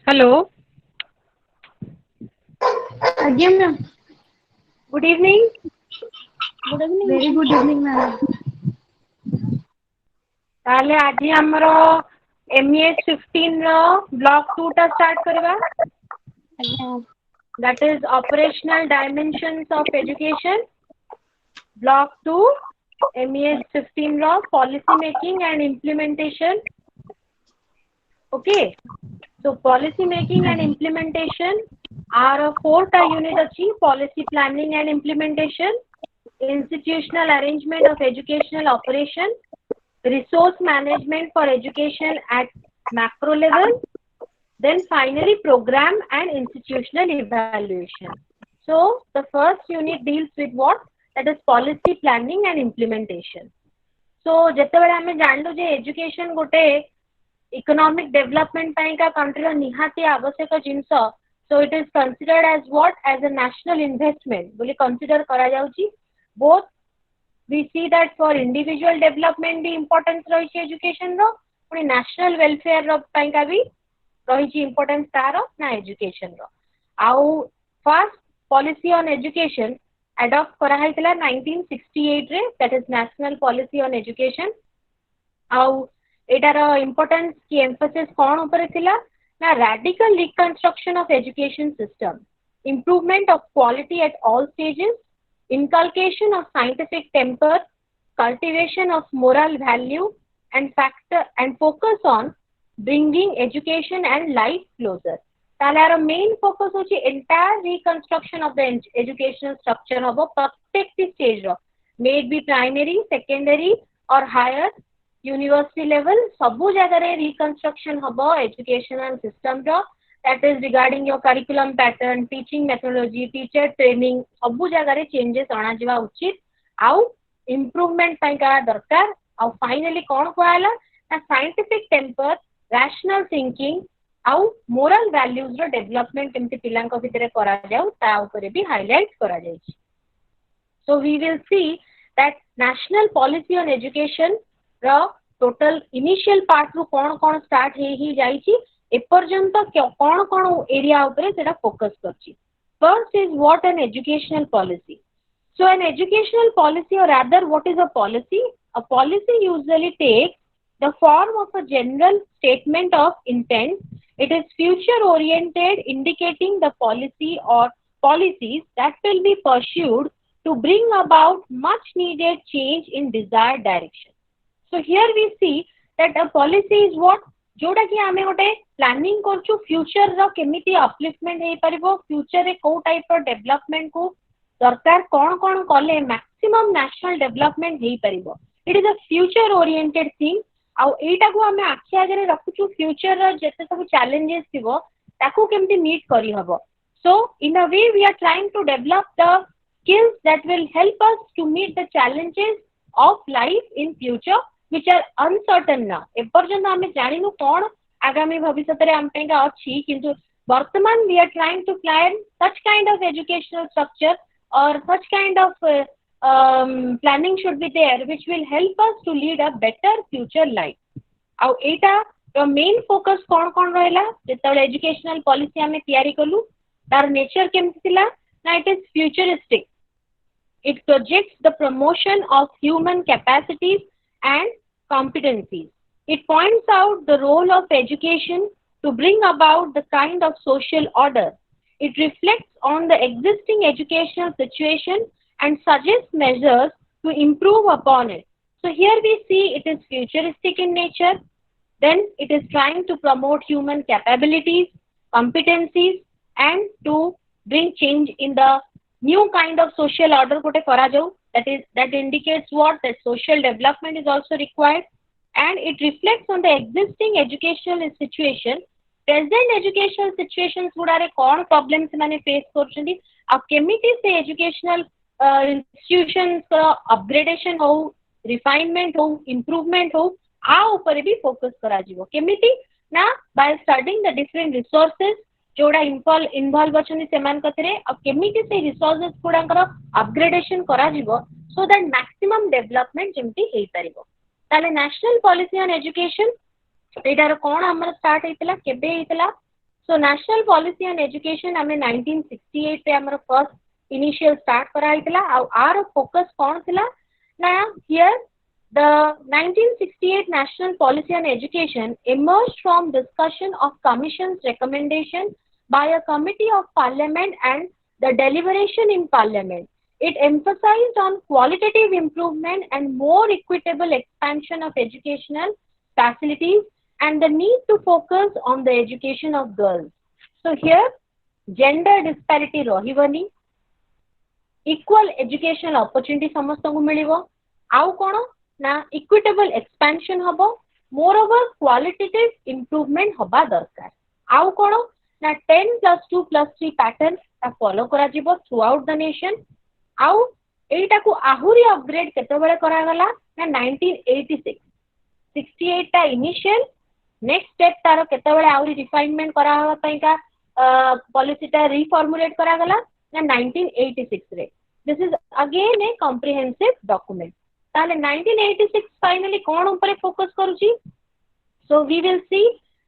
Hello आज्ञा ma'am. Good evening good evening. Very good evening ma'am. ताले आज हमरो MES-15 रो ब्लॉक 2 टा स्टार्ट करबा। That is operational dimensions of education. Block 2 MES-15 row policy making and implementation. Okay, so policy making and implementation are 4 ta unit achi: policy planning and implementation, institutional arrangement of educational operation, resource management for education at macro level, then finally program and institutional evaluation. So the first unit deals with what? That is policy planning and implementation. So जेतेबेले आमे जानलु जे education गोटे economic development पाई का country रो निहाती आवश्यक जिंस, so it is considered as what? As a national investment बोली consider करा जाउची. Both we see that for individual development the importance रही education रो, पुनी national welfare रो पाई का भी रही importance तारो ना education रो. आउ first policy on education adopt करा हैतिला 1968 रे, that is national policy on education. आउ एटार importance की emphasis कौन ऊपर थिला ना radical reconstruction of education system, improvement of quality at all stages, inculcation of scientific temper, cultivation of moral value, and focus on bringing education and life closer. ताले आरो main focus होची entire reconstruction of the educational structure of a प्रत्येक stage row, may it be primary, secondary or higher university level, सबु जगह रे reconstruction हबो educational system row. That is regarding your curriculum pattern, teaching methodology, teacher training, सबु जगह रे changes आना जिवा उचित आउ improvement पाई का दरकार. आउ finally कौन कहला ना scientific temper, rational thinking आउ moral values रो development केमती पिलांक भितरे करा जाउ ता ऊपर भी highlight करा जायछि. So we will see that national policy on education row total initial part रो कौन कौन start ही जायछि एपर्यंत कौन कौन एरिया ऊपर सेटा फोकस करछि. First is what an educational policy. So an educational policy, or rather what is a policy? A policy usually takes the form of a general statement of intent. It is future oriented, indicating the policy or policies that will be pursued to bring about much needed change in desired direction. So here we see that a policy is what? जोटा कि आमे गोटे planning करछु future रो केमिति upliftment हे परिबो, future रे को type रो development को सरकार कोन कोन कले मैक्सिमम नेशनल डेवलपमेंट हे परिबो. It is a future oriented thing. आ एटा को आमे आखि आगे रखुछु फ्यूचर रो जते सब चैलेंजेस थिबो ताको केमिति मीट करी हबो. So in a way we are trying to develop the skills that will help us to meet the challenges of life in future which are uncertain now. एपर्यंत आमे जानिनु कोन आगामी भविष्य रे हम पेगा अछि, किंतु वर्तमान we are trying to plan such kind of educational structure or such kind of planning should be there which will help us to lead a better future life. आउ एटा रो main focus कोन कोन रहला जेतले एजुकेशनल पॉलिसी आमे तयारी कलु तार nature केमति थिला ना it is futuristic. It projects the promotion of human capacities and competencies. It points out the role of education to bring about the kind of social order. It reflects on the existing educational situation and suggests measures to improve upon it. So here we see it is futuristic in nature. Then it is trying to promote human capabilities, competencies, and to bring change in the new kind of social order kote kara jau. That indicates what? That social development is also required, and it reflects on the existing educational situation. Present educational situations gudare kon problems mane face korchandi a kemiti se educational institutions upgradation ho, refinement ho, improvement ho a upare bhi focus kara jibo. Kemiti na by studying the different resources जोड़ा involve अछनी सेमान कथरे आ केमिति से resources गुडांकर upgradation करा जिवो so that maximum development जेमति हेई परिबो. ताले national policy on education एटार कोन हमर start हेतिला केबे हेतिला so national policy on education हमें 1968 पे हमर फर्स्ट इनिशियल स्टार्ट कराइतला आर फोकस कौन थिला ना here the 1968 national policy on education emerged from discussion of commission's recommendation by a committee of parliament and the deliberation in parliament. It emphasized on qualitative improvement and more equitable expansion of educational facilities and the need to focus on the education of girls. So here, gender disparity rahibani, equal educational opportunity ସମସ୍ତଙ୍କୁ ମିଳିବ ଆଉ କ'ଣ ନା equitable expansion ହବ moreover qualitative improvement ହବା ଦରକାର ଆଉ କ'ଣ ନା 10+2+3 pattern ତା follow କରାଯିବ throughout the nation ଆଉ ଏଇଟାକୁ ଆହୁରି upgrade କେତେବେଳେ କରାଗଲା ନା 1986 68 ଟା initial next step तार केतेबेले आउरी रिफाइनमेंट करा हवा पईका पॉलिसी टा रिफॉर्मुलेट करा गला ना 1986 रे this is again a comprehensive document ताले 1986 फाइनली कोन ऊपर फोकस करूची so we will see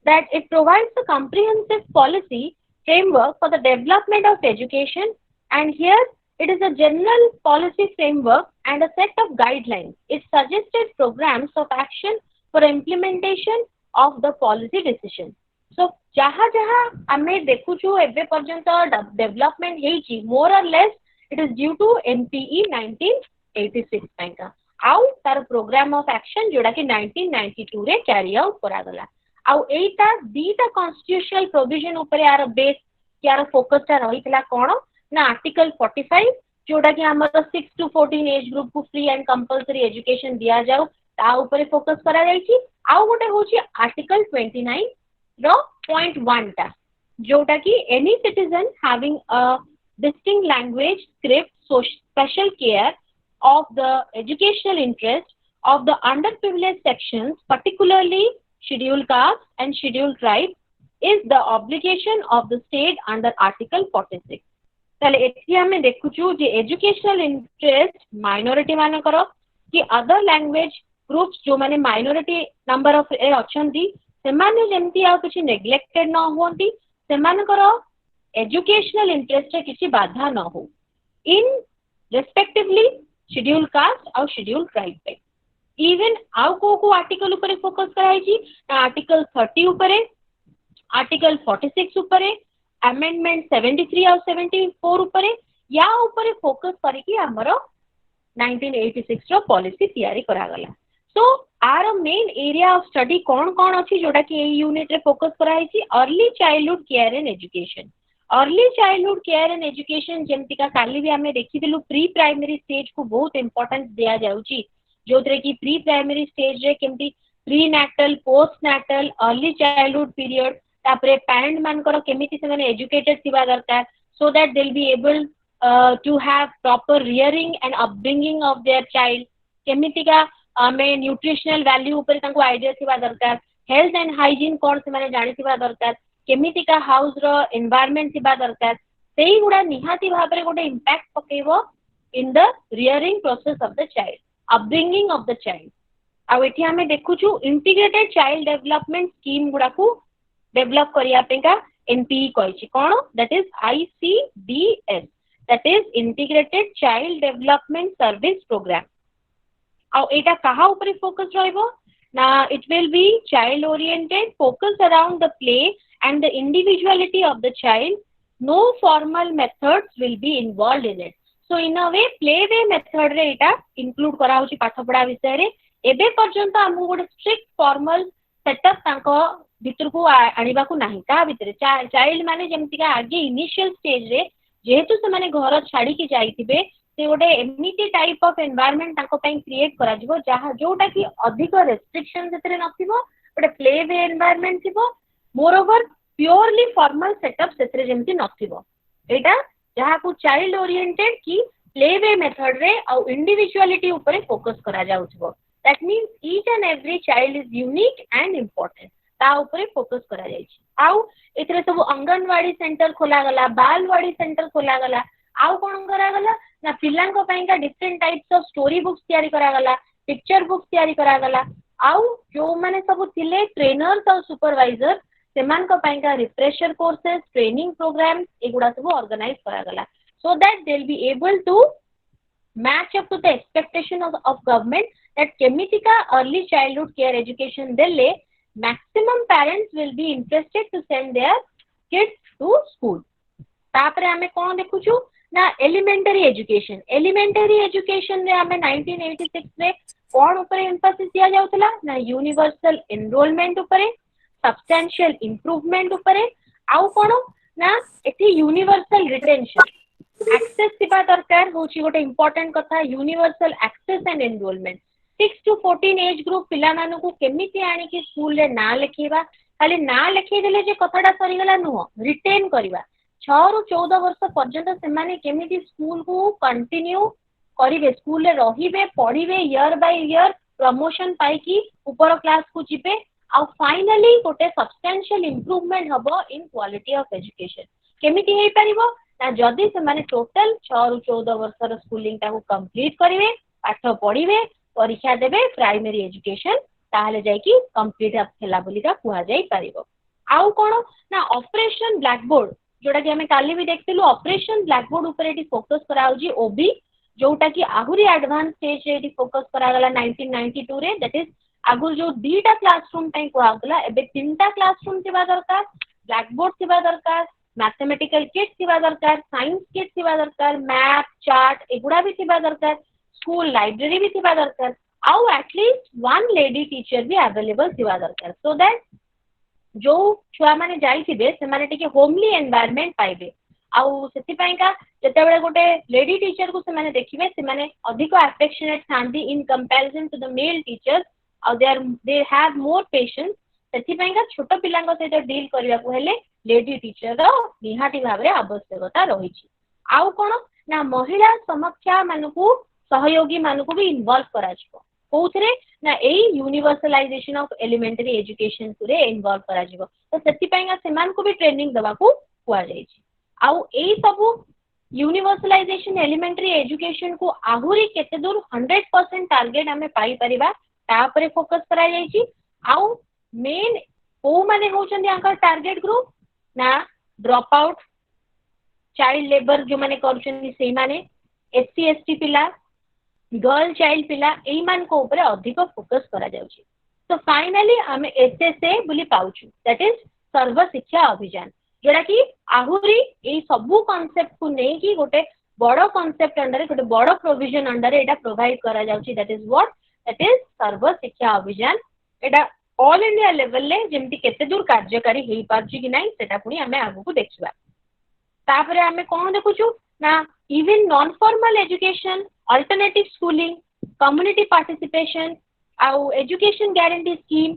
that it provides a comprehensive policy framework for the development of education and here it is a general policy framework and a set of guidelines. It suggested programs of action for implementation of the policy decision. So jaha jaha ame dekhuchu ebe parjanta development heichi more or less it is due to NPE 1986 painka au tar program of action joda ki 1992 re carry out karagala au eita dita constitutional provision upare यार base यार focus टा रहितला कोन ना article 45 जोटा कि हमर 6 to 14 age group को free and compulsory education दिया जाऊ ता ऊपर फोकस करा जाईची आउ गोटे होची आर्टिकल 29 रो पॉइंट 1 टा जोटा कि any citizen having a distinct language script special care of the educational interest of the underprivileged sections, particularly scheduled caste and scheduled tribes, is the obligation of the state under Article 46. ताले एठी हमें देखुचु जे educational interest minority मानकर कि other language groups जो माने minority number of अछंती से माने जेमती आ किछि नेग्लेक्टेड न होंती से मानकर एजुकेशनल इंटरेस्ट रे किछि बाधा न हो इन रेस्पेक्टिवली शेड्यूल कास्ट और शेड्यूल ट्राइब पे इवन आउ को आर्टिकल ऊपर फोकस कराई आर्टिकल 30 ऊपर आर्टिकल 46 ऊपर अमेंडमेंट 73 और 74 ऊपर या ऊपर फोकस करके हमरो 1986 रो पॉलिसी तैयारी करा गला सो आर मेन एरिया ऑफ स्टडी कौन कौन अछि जोटा कि ए यूनिट रे फोकस कराई छी early childhood care and education early childhood care and education जेमती का काली भी हमें देखि दिलु प्री प्राइमरी स्टेज को बहुत इंपोर्टेंस दिया जाउची जोतरे कि प्री प्राइमरी स्टेज रे केमती pre natal post natal early childhood period तापरे पेरेंट मानकर केमिति से माने एजुकेटेड थिबा दरकार so that they will be able to have proper rearing and upbringing of their child केमिति का में न्यूट्रिशनल वैल्यू ऊपर तांको आईडिया थिबा दरकार हेल्थ एंड हाइजीन कोन से माने जानि थिबा दरकार केमिति का हाउस रो एनवायरनमेंट थिबा दरकार सेही गुडा निहाती भाबरे गोटे इंपैक्ट पकेबो in the rearing process of the child upbringing of the child आ एठी हमें देखुछु इंटीग्रेटेड चाइल्ड डेवलपमेंट स्कीम गुडा को डेवलप करिया पेका एनपीई कहिछि कोन that is ICDS that is integrated child development service programme आ एटा कहा ऊपर फोकस रहइबो ना it will be child oriented focus around the play and the individuality of the child. No formal methods will be involved in it. So in a way play way method रे एटा include करा होची पाठ पढ़ा विषय रे एबे पर्यंत हमु गोटे strict formal setup तांको भितर को आनिबा को नाही ता भितर चाइल्ड माने जेमति का आगे इनिशियल स्टेज रे जेहेतु से माने घर छाड़ी के जाईथिबे से गोटे एमिति टाइप ऑफ एनवायरनमेंट तांको पई क्रिएट करा जिवो जहा जोटा कि अधिक रेस्ट्रिक्शन जेतरे नथिबो गोटे प्ले वे एनवायरनमेंट थिबो मोरओवर प्योरली फॉर्मल सेटअप सेतरे जेमति नथिबो एटा जहा को चाइल्ड ओरिएंटेड की प्ले वे मेथड रे और इंडिविजुअलिटी ऊपर फोकस करा जाउछबो that means each and every child is unique and important ता ऊपर फोकस करा जायछि आउ एतरे सब अंगनवाड़ी सेंटर खोला गला बालवाड़ी सेंटर खोला गला आउ कोन करा गला ना पिलान को पई का different types of story books तयारी करा गला पिक्चर बुक्स तयारी करा गला आउ जो माने सब थिले ट्रेनर्स और सुपरवाइजर सेमान को पाइका रिफ्रेशर कोर्सेस ट्रेनिंग प्रोग्राम एगुडा सब ऑर्गेनाइज करा गला so that they'll be able to match up to the expectation of government that kemitika early childhood care education dele maximum parents will be interested to send their kids to school तापरे आमे कोन देखुछु ना elementary education रे आमे 1986 रे कोन ऊपर emphasis दिया जाउतला ना यूनिवर्सल एनरोलमेंट ऊपर सब्सटेंशियल इंप्रूवमेंट ऊपर आउ कोन ना एठी यूनिवर्सल रिटेंशन एक्सेस थिबा दरकार होची गोटे इंपोर्टेंट कथा universal access and enrolment 6 to 14 age group पिला मानु को केमिति आनी कि स्कूल रे ना लिखेबा खाली ना लिखे देले जे कथाटा सरी गला नुह रिटेन करबा 6 रु 14 वर्ष पर्यंत से माने केमिति स्कूल को कंटिन्यू करिवे स्कूल रे रहिबे पढिबे ईयर बाय ईयर प्रमोशन पाई कि ऊपर क्लास को जिबे आ फाइनली गोटे सब्सटेंशियल इंप्रूवमेंट हबो इन क्वालिटी ऑफ एजुकेशन केमिति हेई परिबो ना जदी से माने टोटल 6 रु 14 वर्ष रो स्कूलिंग ता को कंप्लीट करिवे पाठ पढिवे परीक्षा देबे प्राइमरी एजुकेशन ताहले जाय कि कंप्लीट हेला बोलिका कुहा जाय परिबो आउ कोन ना ऑपरेशन ब्लैक बोर्ड जोटा कि हमें काली भी देखथिलु ऑपरेशन ब्लैक बोर्ड ऊपर एटी फोकस कराउजी ओबी जोटा कि आहुरी एडवांस स्टेज रे एटी फोकस करा गला 1992 रे दैट इज आगु जो दीटा क्लासरूम पई को आगला एबे तीनटा क्लासरूम थिबा दरकार ब्लैक बोर्ड थिबा दरकार मैथमेटिकल किट थिबा दरकार साइंस किट थिबा दरकार मैथ चार्ट एगुडा भी थिबा दरकार स्कूल लाइब्रेरी भी थिबा दरकार आउ एटलीस्ट वन लेडी टीचर भी अवेलेबल थिबा दरकार सो दैट जो छुआ माने जाइथिबे से माने टिके होमली एनवायरनमेंट पाइबे आउ सेति पयका जते बेले गोटे लेडी टीचर को से माने देखिबे से माने अधिक अफेक्शनेट थांदी in comparison to the male teachers और दे हैव मोर पेशेंस सेति पयका छोट पिलांग सहित डील करिया को हेले लेडी टीचर रो निहाटी भाबरे आवश्यकता रहिछि आउ कोन ना महिला समक्षा मानको सहयोगी मानको भी इन्वॉल्व कराजिबो कोथरे ना ए यूनिवर्सलाइजेशन ऑफ एलिमेंटरी एजुकेशन पुरे इन्वॉल्व कराजिबो तो सेति पयका सेमान को भी ट्रेनिंग दवा को कुआ जायछि आउ ए सब यूनिवर्सलाइजेशन एलिमेंटरी एजुकेशन को आहुरी केते दूर 100% टारगेट हमें पाई परिबा ता परे फोकस करा जायछि आउ मेन ओ माने होचंदी आंका टारगेट ग्रुप ना ड्रॉप आउट चाइल्ड लेबर जो माने करछनी सेई माने एससी एसटी पिला गर्ल चाइल्ड पिला एई मान को ऊपर अधिक फोकस करा जाउछि तो फाइनली हमें एसएसए बोली पाउछु दैट इज सर्व शिक्षा अभियान जेडा कि आहुरी एई सबु कांसेप्ट को नै कि गोटे बड़ कांसेप्ट अंडर गोटे बड़ प्रोविजन अंडर एटा प्रोवाइड करा जाउछि that is what that is Sarva Shiksha Abhiyan Etah all India level ले जेमति केते दूर कार्यकारी हेई पारछि कि नै सेटा पुनी हमें आगु को देखिबा तापरे हमें कोन देखुछु ना even non formal education alternative schooling community participation आउ education guarantee scheme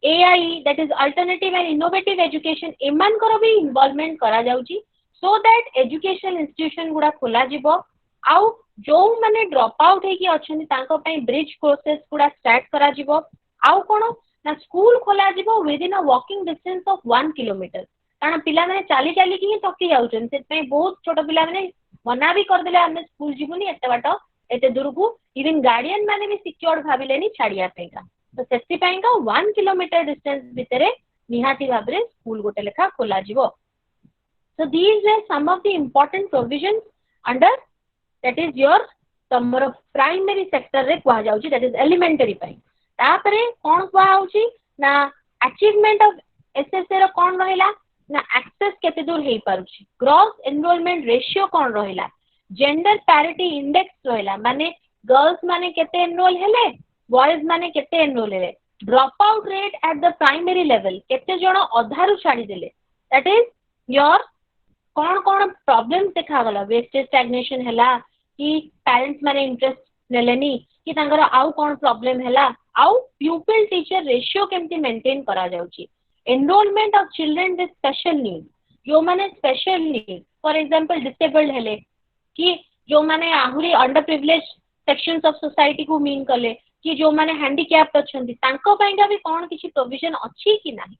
AI that is alternative and innovative education एमान करो भी इन्वॉल्वमेंट करा जाउची सो दैट एजुकेशन इंस्टीट्यूशन गुडा खोला जिवो आउ जो माने ड्रॉप आउट हे कि अछनी तांको पई ब्रिज प्रोसेस गुडा स्टार्ट करा जिवो आउ कोन ना स्कूल खोला जिवो with in a walking distance of 1 kilometre कारण पिला माने चाली चाली कि थकी जाउछन से पई बहुत छोट पिला माने मना भी कर देले हमें स्कूल जीवनी एते बाट एते दूर को इवन गार्डियन माने भी सिक्योर्ड भाबिलेनी छाड़िया पेगा तो सेति पेगा 1 किलोमीटर डिस्टेंस भितरे निहाती भाबरे स्कूल गोटे लेखा खोला जिवो so these are some of the important provisions under that is your तमरो प्राइमरी सेक्टर रे कुआ जाउची that is elementary पई तापरे कोन कुआ होउची ना अचीवमेंट ऑफ एसएसए रो कोन रहिला ना एक्सेस केते दूर हेई पारुची ग्रॉस एनरोलमेंट रेशियो कोन रहिला जेंडर पैरिटी इंडेक्स रहिला माने गर्ल्स माने केते एनरोल हेले बॉयज माने केते एनरोल हेले drop out rate at the primary level केते जण अधारु छाडी देले that is your cone cone problems देखा गला वेस्टेज स्टैग्नेशन हैला कि पेरेंट्स माने इंटरेस्ट नेलेनी कि तांगर आउ कोन प्रॉब्लम हैला आउ प्यूपिल टीचर रेशियो केमती मेंटेन करा जाउची enrolment of children with special need जो माने special need for example disabled हेले कि जो माने आहुरी under privilege sections of society को मीन कले कि जो माने हैंडीकैप्ड अछंती तांको पयगा भी कोन किछि प्रोविजन अछि कि नाही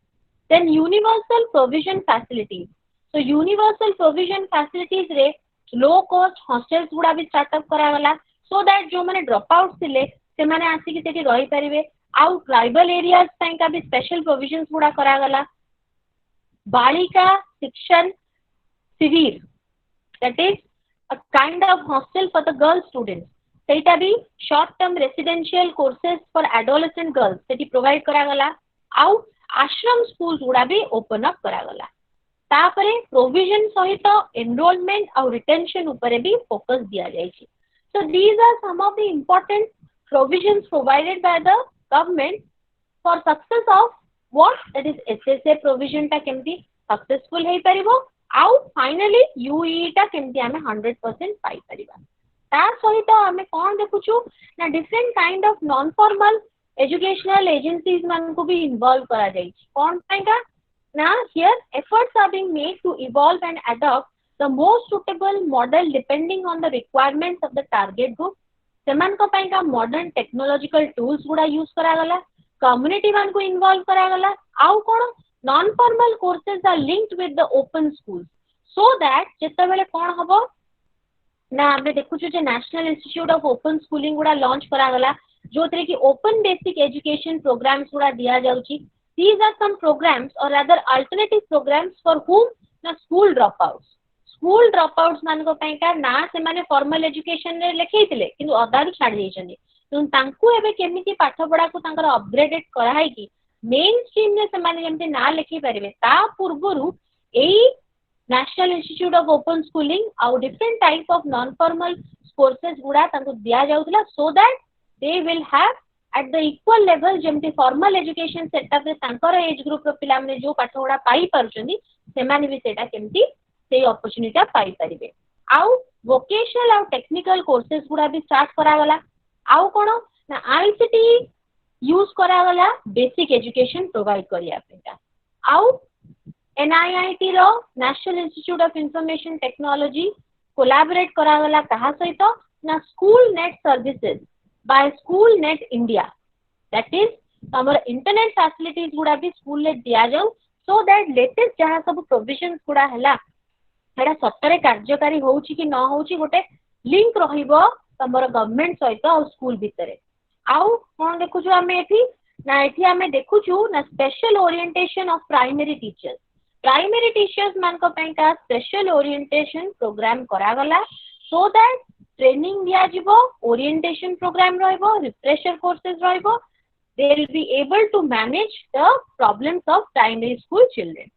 then universal provision facilities so universal provision facilities रे लो कॉस्ट हॉस्टल्स गुडा भी स्टार्टअप करा गला सो दैट जो माने ड्रॉप आउट थिले से माने आसी कि सेठी रही परिबे आउ ट्राइबल एरियाज पई का भी स्पेशल प्रोविजंस गुडा करा गला balika section civil, that is a kind of hostel for the girl students. सेटा भी short term residential courses for adolescent girls सेटी provide करा गला. आउ आश्रम schools गुड़ा भी open up करा गला. तापरे provision सहित enrollment और retention ऊपर भी focus दिया जायछि. So these are some of the important provisions provided by the government for success of what, that is SSA provision टा केमती successful है परिबो. आउ फाइनली यूई टा केमती आमे 100% पाई परिबा. ता सहित आमे कोन देखुछु ना different kind of non formal educational agencies मान को भी इन्वॉल्व करा जाई छी. कोन पाइका ना here efforts are being made to evolve and adopt the most suitable model depending on the requirements of the target group. सेमान को पाइका मॉडर्न टेक्नोलॉजिकल टूल्स गुडा यूज करा गला, कम्युनिटी मान को इन्वॉल्व करा गला. आउ कोन non-formal courses are linked with the open schools so that जेते बेले कोन हबो ना हमें देखुछु जे national institute of open schooling गुडा लॉन्च करा गला जोतरे की ओपन बेसिक एजुकेशन प्रोग्राम्स गुडा दिया जाउची. these are some programs or rather alternative programs for whom na school dropouts मान को पई का ना से माने फॉर्मल एजुकेशन रे लेखैतिले किंतु अदारी छाड़ देइछनी. तो तांकू एबे केमिति पाठ पढा को तांकर अपग्रेडेड कराई की मेन स्ट्रीम ने समाने जेमते ना लिखि परिबे. ता पूर्वरु एई national institute of open schooling आउ different type of non formal courses गुडा तांको दिया जाउतला so that they will have at the equal level जेमते फॉर्मल एजुकेशन सेटअप रे तांकर एज ग्रुप रो पिला माने जो पाठ गुडा पाई परछंदी सेमाने भी सेटा केमती से अपॉर्चुनिटी पाई परिबे. आउ वोकेशनल आउ टेक्निकल कोर्सेस गुडा भी स्टार्ट करा गला. आउ कोन ना आईसीटी यूज करा गला बेसिक एजुकेशन प्रोवाइड करिया पेटा. आउ एनआईआईटी रो national institute of information technology collaborate करा गला कहा सहित ना school net services by school net India, that is हमर इंटरनेट फैसिलिटीज गुडा भी स्कूल ले दिया जाऊ सो दैट लेटेस्ट जहां सब प्रोविजंस गुडा हला एडा सत्तरे कार्यकारी होउची कि न होउची गोटे लिंक रहिबो हमर गवर्नमेंट सहित और स्कूल भितरे. आउ कोन देखुछु हमें एथि ना एथि हमें देखुछु ना special orientation of primary teachers मान को पई का स्पेशल ओरिएंटेशन प्रोग्राम करा गला सो दैट ट्रेनिंग दिया जिवो, ओरिएंटेशन प्रोग्राम रहइबो, रिफ्रेशर कोर्सेज रहइबो. They will be able to manage the problems of primary school children.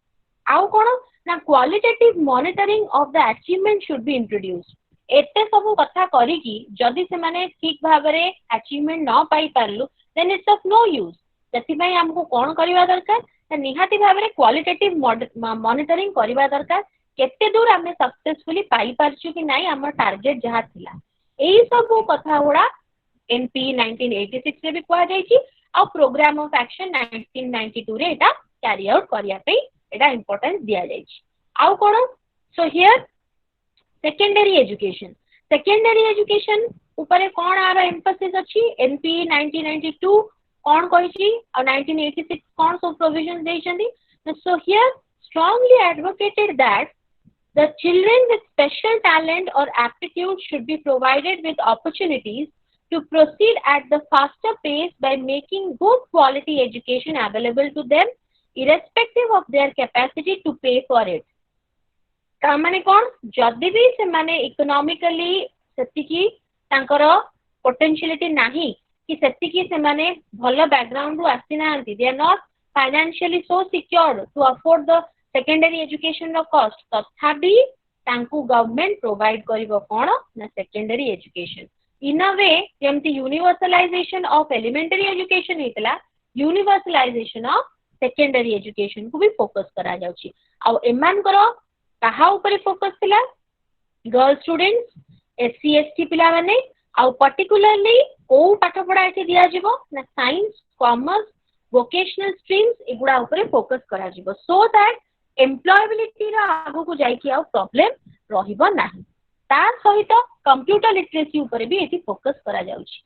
आउ कोन ना qualitative monitoring of the achievement should be introduced. एते सब कथा करी कि जदि से माने ठीक भाबरे अचीवमेंट न पाई पारलु then it's of no use. जति पई हमको कोन करबा दरकार त निहाती भाबरे क्वालिटेटिव मॉनिटरिंग करबा दरकार. केते दूर हमें सक्सेसफुली पाई पारछु कि नाही हमर टारगेट जहा थिला. एई सब कथा होड़ा एनपी 1986 रे भी कहा जाई छी आ प्रोग्राम ऑफ एक्शन 1992 रे एटा कैरी आउट करिया पे एटा इंपोर्टेंस दिया जाई छी. आउ कोन सो हियर सेकेंडरी एजुकेशन ऊपर कौन आर एम्फसिस अछि. एनपी 1992 कौन कहिछि और 1986 कौन सब प्रोविजन देइछंदी. So here strongly advocated that the children with special talent or aptitude should be provided with opportunities to proceed at the faster pace by making good quality education available to them irrespective of their capacity to pay for it. तामाने कोन जदि भी से माने economically सेतिकी तांकर potentiality नाही कि सेतिकी से माने भलो बैकग्राउंड रु आसी नांती, they are not financially so secured to afford the secondary education रो कॉस्ट. तथापि तांकू गवर्नमेंट प्रोवाइड करिवो कोन ना secondary education in a way जेमति यूनिवर्सलाइजेशन ऑफ एलिमेंटरी एजुकेशन हेतला यूनिवर्सलाइजेशन ऑफ सेकेंडरी एजुकेशन को भी फोकस करा जाउची. आ एमान करो कहा ऊपर फोकस थिला गर्ल स्टूडेंट्स, एससी एसटी पिला माने आ पर्टिकुलरली को पाठ पढा एठी दिया जिवो ना साइंस, कॉमर्स, वोकेशनल स्ट्रीम्स एगुडा ऊपर फोकस करा जिवो सो दैट एम्प्लॉयबिलिटी रा आगु को जाई कि आ प्रॉब्लम रहिबो नाही. ता सहित कंप्यूटर लिटरेसी ऊपर भी एठी फोकस करा जाउची.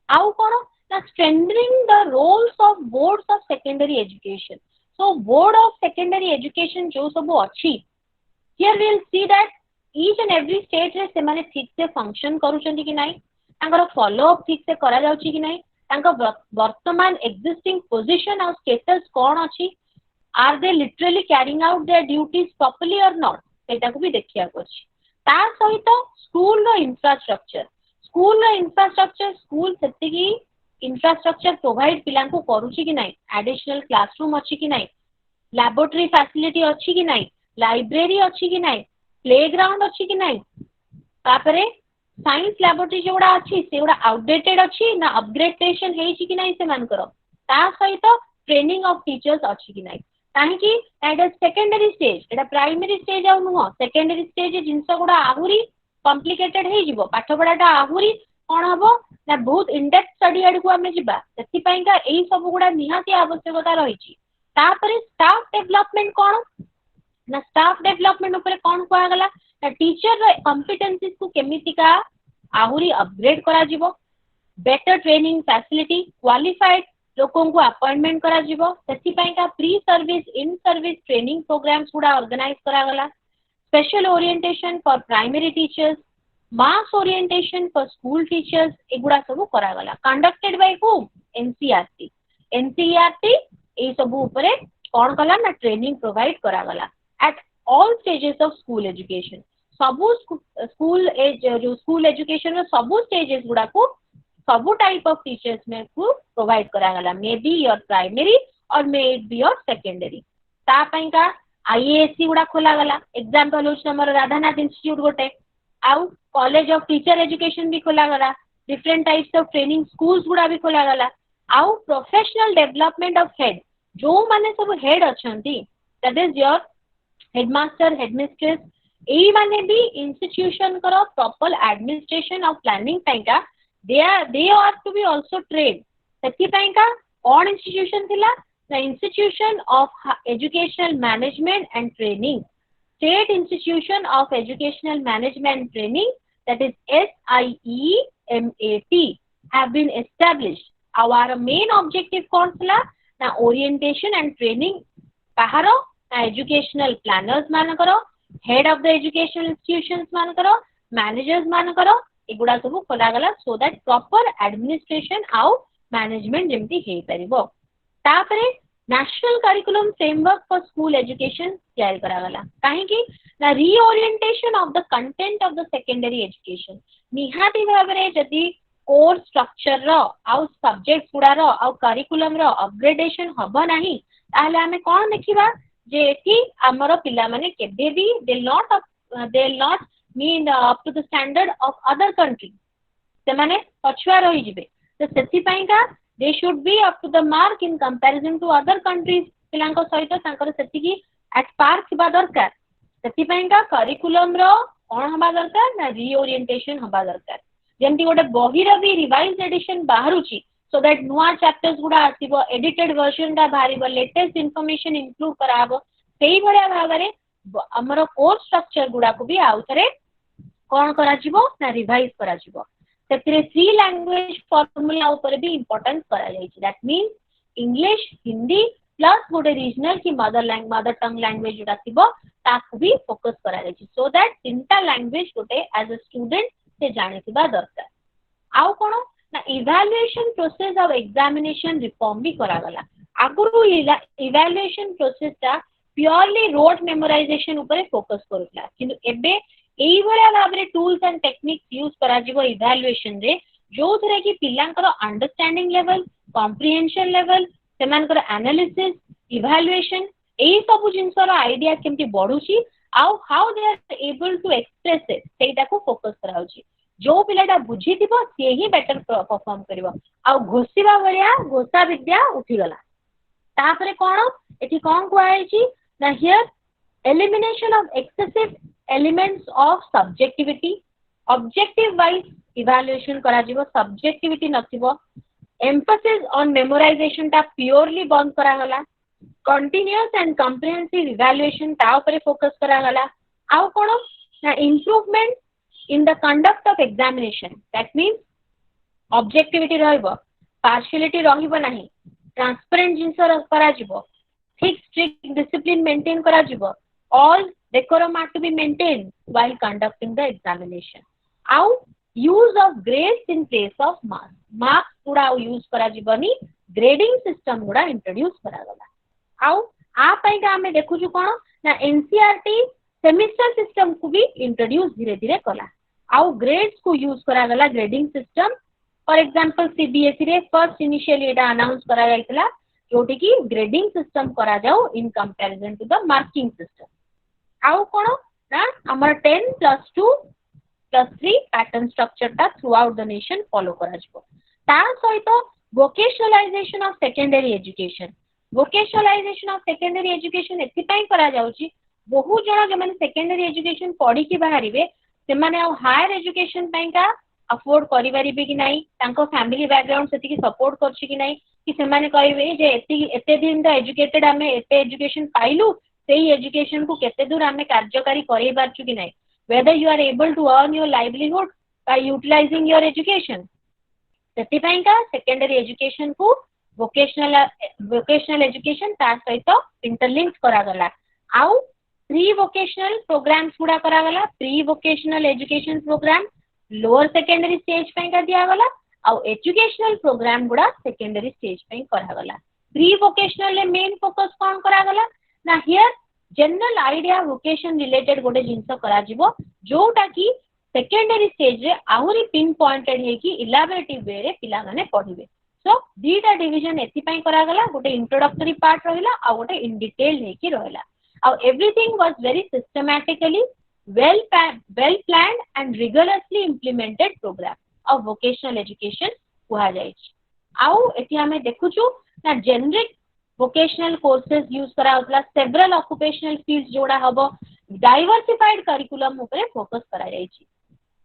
आउ कोन ना strengthening the roles of boards of secondary education. So board of secondary education जो सब अछि here we will see that each and every state रे से माने ठीक से फंक्शन करूछंती कि नाही, तांकर फॉलो अप ठीक से करा जाउची कि नाही, तांकर वर्तमान एग्जिस्टिंग पोजीशन और स्टेटस कोन अछि are they literally carrying out their duties properly और नॉट सेटा को भी देखिया अछि ता सहित स्कूल रो इंफ्रास्ट्रक्चर स्कूल सेति की इंफ्रास्ट्रक्चर प्रोवाइड पिलां को करूची कि नाही एडिशनल क्लासरूम अछि कि नाही लैबोरेटरी फैसिलिटी अछि कि नाही लाइब्रेरी अछि कि नाही प्लेग्राउंड अछि कि नाही तापरे साइंस लैबोरेटरी जोड़ा अछि सेउडा आउटडेटेड अछि ना अपग्रेडेशन हेछि कि नाही से मानकर ता सहित ट्रेनिंग ऑफ टीचर्स अछि कि नाही काहे कि एटा सेकेंडरी स्टेज एटा प्राइमरी स्टेज आ नुह सेकेंडरी स्टेज जिंस गुडा आहुरी कॉम्प्लिकेटेड हे जिवो पाठ पढाटा आहुरी कोन हबो ना बहुत इन डेप्थ स्टडी आड को हमें जिबा सेति पई का एई सब गुडा निहाती आवश्यकता रहिछि तापरे स्टाफ डेवलपमेंट कोन ना स्टाफ डेवलपमेंट ऊपर कोन कोआ गला ना टीचर रो कॉम्पिटेंसीज को केमितिका आहुरी अपग्रेड करा जिवो बेटर ट्रेनिंग फैसिलिटी क्वालिफाइड लोकों को अपॉइंटमेंट करा जिवो सेति पई का pre service in service training programs गुडा ऑर्गेनाइज करा गला special orientation for primary teachers mass orientation for school teachers एगुडा सब करा गला कंडक्टेड बाय हूम एनसीईआरटी ए सब ऊपर कोन कला ना ट्रेनिंग प्रोवाइड करा गला at all stages of school education सबु स्कूल एजुकेशन रो सबु स्टेजेस गुडा को सबु टाइप ऑफ टीचर्स में को प्रोवाइड करा गला मे बी योर प्राइमरी और मे बी योर सेकेंडरी ता पई का आईएएससी गुडा खोला गला एग्जांपल होछ हमर राधानाथ इंस्टीट्यूट गोटे आउ कॉलेज ऑफ टीचर एजुकेशन भी खोला गला different types of training schools गुडा भी खोला गला आउ प्रोफेशनल डेवलपमेंट ऑफ हेड जो माने सब हेड अछंती that is your headmaster headmistress एई माने भी इंस्टीट्यूशन करो प्रॉपर एडमिनिस्ट्रेशन ऑफ प्लानिंग टाइका they are to be also trained सेति पई का ऑन इंस्टीट्यूशन थिला the institution of educational management and training state institution of educational management and training that is SIEMAT have been established our main objective कौन थिला ना orientation and training बाहर ना educational planners मान करो head of the educational institutions मान करो managers मान करो एगुडा सब खोला गला सो दैट प्रॉपर एडमिनिस्ट्रेशन आउ मैनेजमेंट जेमती हे परिबो तापरे national curriculum framework for school education तैयार करा गला काहे कि ना reorientation of the content of the secondary education निहाती भाबरे जदी कोर्स स्ट्रक्चर रो आउ सब्जेक्ट्स गुडा रो आउ करिकुलम रो अपग्रेडेशन हबो नाही ताहले हमें कोन देखिबा जे एठी हमरो पिला माने केबे भी they not mean up to the standard of other country se mane pachwa rahi jibe to sethi pai ka they should be up to the mark in comparison to other countries pilanko sahito tankar sethi ki at par thiba darkar sethi pai ka curriculum ro kon haba darkar na reorientation haba darkar jemti gote bohi ra bi revised edition baharuchi so that nuwa chapters guda asibo edited version da baharibo latest information include karabo sei bhaliya bhavare amaro course structure guda ko bi autare कौन करा जिवो ना revise करा जिवो सेतिरे three language formula ऊपर भी importance करा जाय छी that means English Hindi plus गोटे रीजनल की मदर टंग लैंग्वेज जोटा थिबो ताकू भी फोकस करा जाय छी सो दैट तीनटा लैंग्वेज गोटे एज अ स्टूडेंट से जानिथिबा दरकार आउ कोन ना evaluation process of examination reform भी करा गला आगुरु इवैल्यूएशन प्रोसेस ता प्योरली रोड मेमोराइजेशन ऊपर फोकस करूला किंतु एबे एई भलिया भाबरे टूल्स एंड टेक्निक्स यूज करा जिवो इवैल्यूएशन रे जो थरे की पिलांकर अंडरस्टैंडिंग लेवल कॉम्प्रिहेंशन लेवल सेमानकर एनालिसिस इवैल्यूएशन एई सब जिंसर आईडिया केमती बढ़ुची आउ how they are able to express it सेटा को फोकस करा होची जो पिलाटा बुझी दिबो से ही बेटर परफॉर्म करिवो आउ घोषिबा भलिया घोषा विद्या उठी गला तापरे कोन एठी कोन को आइची ना here elimination of excessive elements of subjectivity objective wise evaluation करा जिवो subjectivity नथिबो emphasis on memorization ता purely बंद करा गला continuous and comprehensive evaluation ता ऊपर फोकस करा गला आउ कोन ना improvement in the conduct of examination that means objectivity रहइबो partiality रहिबो नाही transparent जिंस करा जिवो ठीक strict discipline maintain करा जिवो all decorum are to be maintained while conducting the examination आउ use of grades in place of marks गुडा use करा जिवनी ग्रेडिंग सिस्टम गुडा इंट्रोड्यूस करा गला आउ आ पई का हमें देखु छु कोन ना एनसीईआरटी सेमिस्टर सिस्टम को भी इंट्रोड्यूस धीरे धीरे कला आउ ग्रेड्स को यूज करा गला grading system for example CBSE रे फर्स्ट इनिशियली एटा अनाउंस करा जायतला जोटी की ग्रेडिंग सिस्टम करा जाऊ in comparison to the marking system आउ कोन ना हमर 10 +2 +3 पैटर्न स्ट्रक्चर ता throughout the nation follow करा जबो ता सहित vocationalisation of secondary education vocationalisation of secondary education एथि पई करा जाउची बहु जण जे माने सेकेंडरी एजुकेशन पढी की बाहरिबे से माने आ हायर एजुकेशन पई का अफोर्ड करि परिबे कि नाही तांको फैमिली बैकग्राउंड सेति की सपोर्ट करछि कि नाही कि से माने कहबे जे एते दिन त एजुकेटेड हमें एते एजुकेशन पाइलु सेही एजुकेशन को केते दूर हमें कार्यकारी करै पारछु कि नाही whether you are able to earn your livelihood by utilizing your education सेति पई का सेकेंडरी एजुकेशन को वोकेशनल एजुकेशन ता सहित इंटरलिंक करा गला आउ प्री वोकेशनल प्रोग्राम्स गुडा करा गला pre vocational education programme lower secondary stage पई का दिया गला आउ एजुकेशनल प्रोग्राम गुडा सेकेंडरी स्टेज पई करा गला प्री वोकेशनल ले मेन फोकस कोन करा गला ना here general idea vocation related गोटे जिंस करा जिवो जोटा की सेकेंडरी स्टेज रे आहुरी पिन पॉइंटेड है कि इलाबोरेटिव वे रे पिला माने पढिबे सो दीटा डिवीजन एथि पई करा गला गोटे इंट्रोडक्टरी पार्ट रहिला आ गोटे इन डिटेल है कि रहिला आउ everything was very systematically well planned and rigorously implemented program of vocational education कुहा जाय छी आउ एथि हमें देखु छु ना जेनेरिक vocational courses यूज करा होतला सेवरल ऑक्युपेशनल फील्ड्स जोड़ा हबो डाइवर्सिफाइड करिकुलम ऊपर फोकस करा जाय छी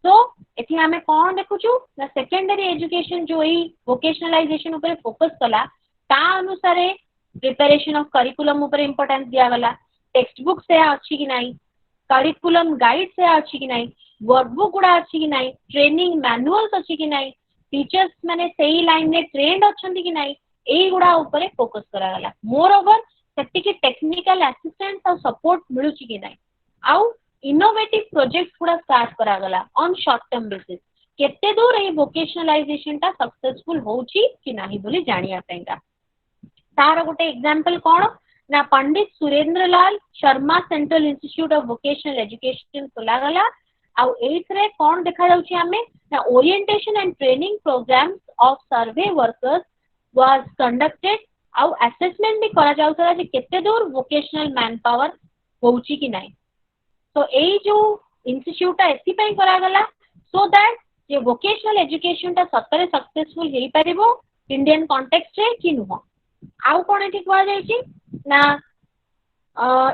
तो एथि हमें कोन देखु छु ना सेकेंडरी एजुकेशन जो ही वोकेशनलाइजेशन ऊपर फोकस कला ता अनुसार प्रिपरेशन ऑफ करिकुलम ऊपर इंपोर्टेंस दिया गला टेक्स्ट बुक से अछि कि नाही करिकुलम गाइड से अछि कि नाही वर्कबुक गुडा अछि कि नाही ट्रेनिंग मैनुअल्स अछि कि नाही टीचर्स माने सेही लाइन में ट्रेन्ड अछंती कि नाही एई गुडा ऊपर फोकस करा गला मोर ओवर सेति की टेक्निकल असिस्टेंस और सपोर्ट मिलु छि कि नाही आउ इनोवेटिव प्रोजेक्ट्स गुडा स्टार्ट करा गला ऑन शॉर्ट टर्म बेसिस केते दूर ए वोकेशनलाइजेशन ता सक्सेसफुल होउची कि नाही बोली जानिया पेंगा तार गोटे एग्जांपल कोन ना Pandit Surendra Lal Sharma central institute of vocational education खोला गला आउ एथरे कोन देखा जाउची हमें ना orientation and training programs of survey workers was conducted आउ असेसमेंट भी करा जाउतरा जे केते दूर वोकेशनल मैन पावर होउची कि नाही तो एई जो इंस्टीट्यूट एथि पई करा गला so that J vocational education ता सतरे सक्सेसफुल हेई परिबो इंडियन कॉन्टेक्स्ट रे कि नुह आउ कोन एथि कहा जाय छी ना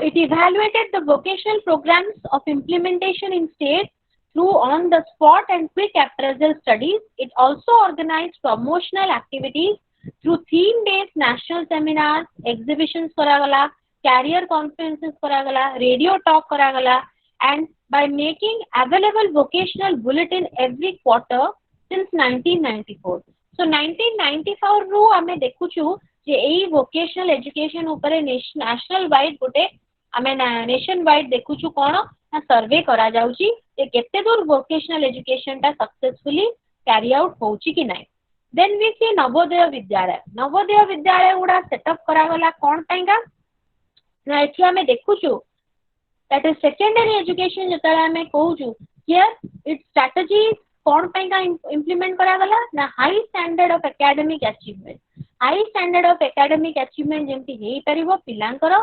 it evaluated the vocational programs of implementation in states through on the spot and quick appraisal studies. It also organized promotional activities through theme based national seminars, exhibitions karagala, career conferences karagala, radio talk karagala, and by making available vocational bulletin every quarter since 1994. So 1994 ru ame dekhuchu J AE vocational education ऊपर national wide गोटे हमें nation wide देखुछु कोन ना सर्वे करा जाउची जे केते दूर vocational education ता सक्सेसफुली कैरी आउट होउची कि नाही then we C Navodaya Vidyalaya Uda setup करा गला कोन पैगा ना एठी हमें देखुछु दैट इज सेकेंडरी एजुकेशन जतरा हमें कहूछु हियर इट्स स्ट्रेटजी कोन पैगा इंप्लीमेंट करा गला ना high standard of academic achievement high standard of academic achievement जेमती हेई परिबो पिलांकर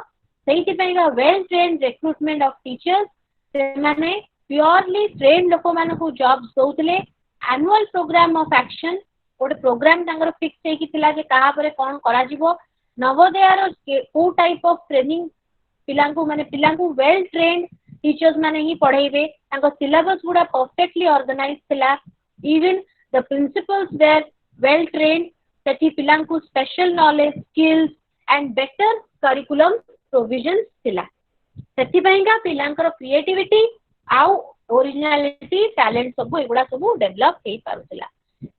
सेहिति पैगा well trained recruitment of teachers से माने प्योरली ट्रेन्ड लोक माने को जॉब्स दोतले एनुअल प्रोग्राम ऑफ एक्शन गोटे प्रोग्राम तांगर फिक्स हे कि थिला जे कहा परे कोन करा जिवो नवोदय रो को टाइप ऑफ ट्रेनिंग पिलांको माने पिलांको वेल ट्रेन्ड टीचर्स माने ही पढाइबे तांको सिलेबस गुडा परफेक्टली ऑर्गेनाइज थिला even the principals were well trained सेठी पिलांको special knowledge skills and better curriculum provisions थिला सेठी पईगा पिलांकर क्रिएटिविटी आउ ओरिजिनलिटी टैलेंट सब एगुडा सब डेवलप हे पारुथिला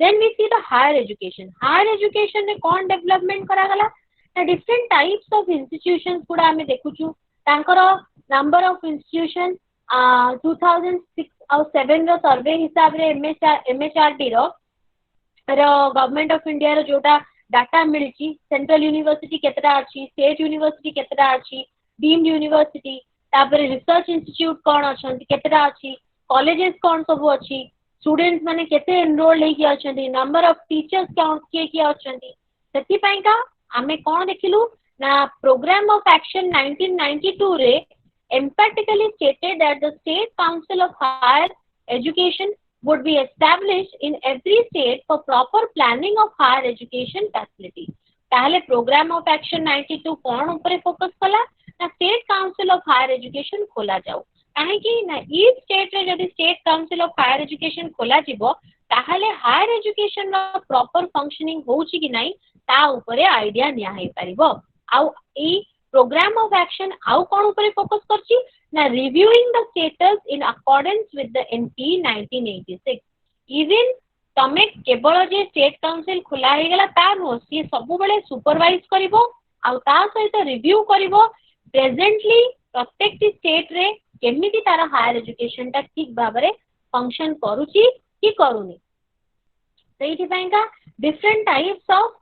then we see the higher education ने कोन डेवलपमेंट करा गला डिफरेंट टाइप्स ऑफ इंस्टीट्यूशंस गुडा हमें देखुछु तांकर नंबर ऑफ इंस्टीट्यूशन 2006 और 7 रो सर्वे हिसाब रे एमएचआरडी रो गवर्नमेंट ऑफ इंडिया रो जोटा डाटा मिलची सेंट्रल यूनिवर्सिटी केतरा अछि स्टेट यूनिवर्सिटी केतरा अछि डीम्ड यूनिवर्सिटी तापर रिसर्च इंस्टीट्यूट कौन अछंती केतरा अछि कॉलेजेस कौन सब अछि स्टूडेंट्स माने केते एनरोल हेकी अछंती नंबर ऑफ टीचर्स कौन के अछंती सेति पई का हमें कौन देखिलु ना प्रोग्राम ऑफ एक्शन 1992 रे emphatically stated that the State Council of Higher Education would be established in every state for proper planning of higher education facilities. ताहले प्रोग्राम ऑफ एक्शन 92 कौन ऊपर फोकस कला ना state council of higher education खोला जाऊ काहे कि ना ईच स्टेट रे जदी state council of higher education खोला जिवो ताहले हायर एजुकेशन रो प्रॉपर फंक्शनिंग होउची कि नाही ता ऊपर आईडिया निया हे परिबो आउ ई प्रोग्राम ऑफ एक्शन आउ कौन ऊपर फोकस करची ना reviewing the status in accordance with the NP 1986 even तमे केवल जे स्टेट काउंसिल खुला हे गेला ता नो सी सब बेले सुपरवाइज करिवो आउ ता सहित रिव्यू करिवो प्रेजेंटली प्रत्येक स्टेट रे केमिति तार हायर एजुकेशन ता ठीक भाबरे फंक्शन करूची कि करूनी सेइथि पयका different types of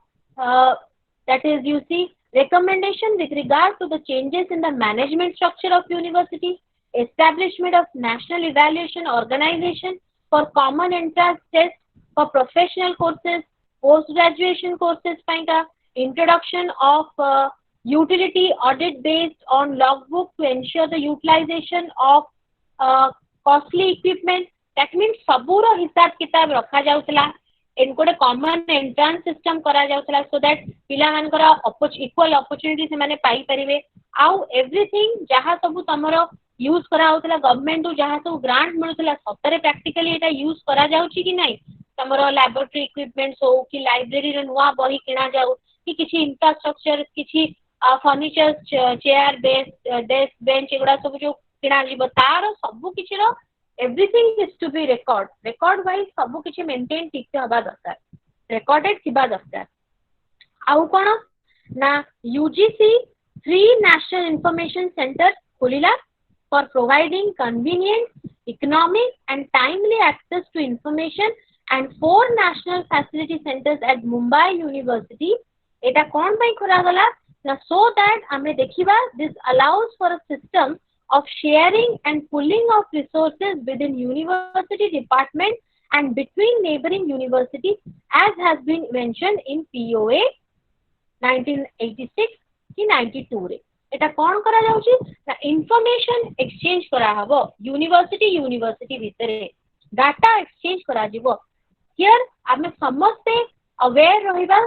that is you see recommendation with regard to the changes in the management structure of university establishment of national evaluation organization for common entrance test for professional courses post graduation courses paika introduction of utility audit based on logbook to ensure the utilization of costly equipment that means सबूर हिसाब किताब रखा जाउतला इनको common entrance system करा जाउतला so that पिला मानकर equal opportunity से माने पाई परिवे आउ एवरीथिंग जहां सब तमरो यूज करा होतला गवर्नमेंट जहां सब ग्रांट मिलुतला सतरे प्रैक्टिकली एटा यूज करा जाउची कि नाही तमरो लैबोरेटरी इक्विपमेंट्स हो कि लाइब्रेरी रे नुवा बही किना जाउ कि किछि इंफ्रास्ट्रक्चर किछि फर्नीचर चेयर डेस्क बेंच एगुडा सब जो किना जीव तार सब किछि रो everything is to be record wise सब किछि मेंटेन ठीक से हबा दरकार recorded थिबा दरकार आउ कोन ना UGC 3 national information centers खोलिला for providing convenient economic and timely access to information and 4 national facility centers at Mumbai University एटा कोन पई खोला गला ना so that हमें देखिबा this allows for a system of sharing and pooling of resources within university department and between neighboring universities as has been mentioned in POA 1986 ki 92 रे एटा कोन करा जाउची ना इंफॉर्मेशन एक्सचेंज करा हबो यूनिवर्सिटी भितरे डाटा एक्सचेंज करा जिवो हियर आमे समस्त अवेयर रहिबा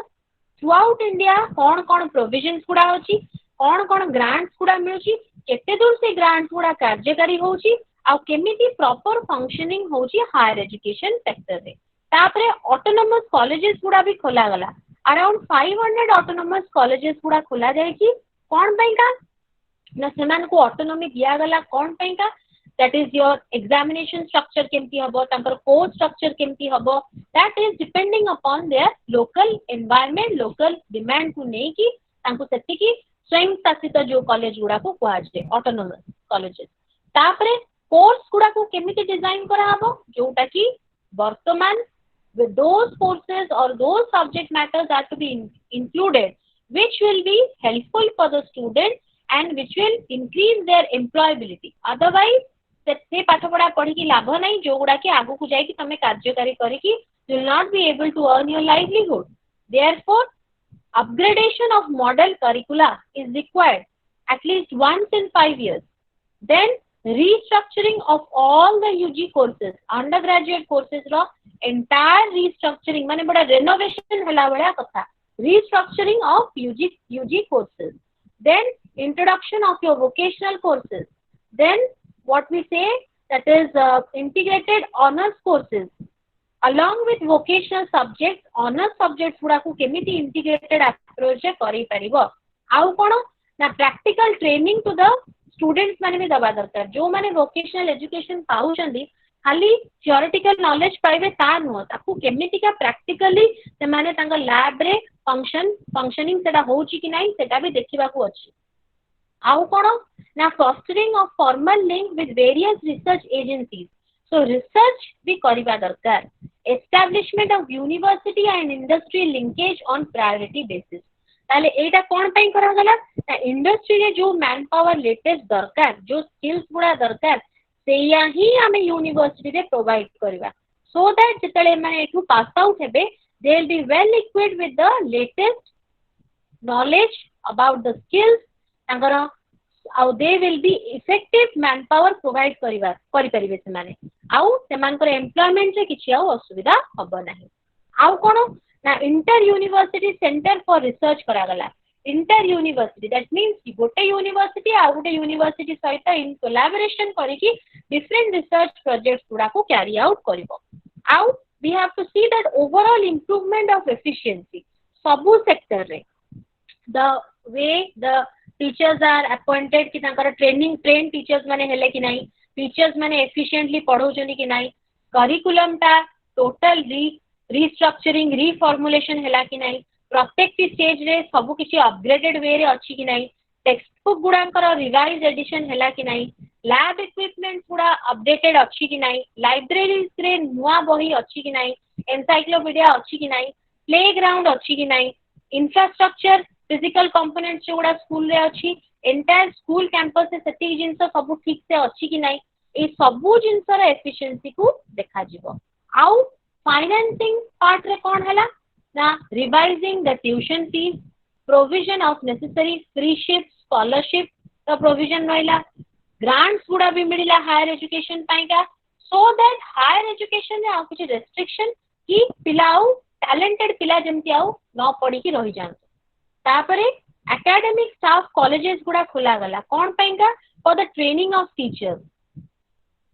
थ्रूआउट इंडिया कोन कोन प्रोविजंस गुडा होची कोन ग्रांट्स गुडा मिलुची केते दूर से ग्रांट्स गुडा कार्यकारी होची आ केमिति प्रॉपर फंक्शनिंग होची हायर एजुकेशन सेक्टर रे तापरे ऑटोनोमस कॉलेजेस गुडा भी खोला गला अराउंड 500 ऑटोनोमस कॉलेजेस गुडा खोला जाय की कोन पई का ना सेमान को ऑटोनॉमी दिया गला कोन पई का that is your examination structure केमती हबो तांकर कोर्स स्ट्रक्चर केमती हबो that is depending upon their local environment local demand को नै की तांको सेति की स्वयं शासित जो कॉलेज गुडा को कुआजे ऑटोनोमस कॉलेजेस तापरे कोर्स गुडा को केमिति डिजाइन करा हबो जोटा की वर्तमान with those courses or those subject matters are to be included which will be helpful for the student and which will increase their employability otherwise से पाठ पढ़ा पढ़ी की लाभ नहीं जो गुडा की आगु को जाई कि तमे कार्यकारी करी की you will not be able to earn your livelihood therefore upgradation of model curricula is required at least once in 5 years then restructuring of all the UG courses undergraduate courses ro entire restructuring माने बड़ा renovation हला बड़ा कथा restructuring of UG courses then introduction of your vocational courses then what we say that is integrated honors courses along with vocational subjects honors subjects गुडा को केमिति integrated approach करी परिबो आउ कोन ना practical training to the students माने भी दबा दरकार जो माने vocational education पाउचंदी खाली theoretical knowledge पाइबे ता न ताकू केमिति का practically से माने तांगा लैब रे functioning सेटा होची कि नाही सेटा भी देखिबा को अछि आउ कोन ना fostering of formal link with various research agencies so research भी करबा दरकार establishment of university and industry linkage on priority basis ताले एटा कोन पई करा गला इंडस्ट्री रे जो मैन पावर लेटेस्ट दरकार जो स्किल्स गुडा दरकार सेया ही हमें यूनिवर्सिटी रे प्रोवाइड करबा सो दैट जितले माने एठू पास आउट हेबे they will be well equipped with the latest knowledge about the skills तांकर आउ they will be effective manpower provide करिवा करि परिबे से माने आउ से मानकर एम्प्लॉयमेंट रे किछि आउ असुविधा हबो नाही आउ कोन ना inter university centre for research करा गला इंटर यूनिवर्सिटी दैट मींस कि गोटे यूनिवर्सिटी आ गोटे यूनिवर्सिटी सहित इन कोलैबोरेशन करी कि डिफरेंट रिसर्च प्रोजेक्ट्स गुडा को कैरी आउट करिवो आउ we have to see that overall improvement of efficiency सबु सेक्टर रे the way the teachers are appointed कि तांकर ट्रेनिंग ट्रेन टीचर्स माने हेले कि नाही टीचर्स माने एफिशिएंटली पढौजनी कि नाही करिकुलम ता टोटल रीस्ट्रक्चरिंग रीफॉर्मुलेशन हेला कि नाही प्रत्येक स्टेज रे सब किछि अपग्रेडेड वे रे अछि कि नाही टेक्स्ट बुक गुडांकर रिवाइज एडिशन हेला कि नाही लैब इक्विपमेंट गुडा अपडेटेड अछि कि नाही लाइब्रेरीज रे नुवा बही अछि कि नाही एनसाइक्लोपीडिया अछि कि नाही प्लेग्राउंड अछि कि नाही इंफ्रास्ट्रक्चर फिजिकल कंपोनेंट्स जोड़ा स्कूल रे अछि एंटायर स्कूल कैंपस से सेति जिंस सब ठीक से अछि कि नाही ए सबु जिंस रे एफिशिएंसी को देखा जिवो आउ फाइनेंसिंग पार्ट रे कोन हला ना revising the tuition fees provision of necessary freeship scholarship the provision रहिला ग्रांट्स गुडा भी मिलिला हायर एजुकेशन पाइका सो दैट हायर एजुकेशन रे आ कुछ रेस्ट्रिक्शन की पिलाऊ टैलेंटेड पिला जेमति आउ न पड़ी की रहि जान तापरे एकेडमिक स्टाफ कॉलेजेस गुडा खोला गला कोन पाइका for the training of teachers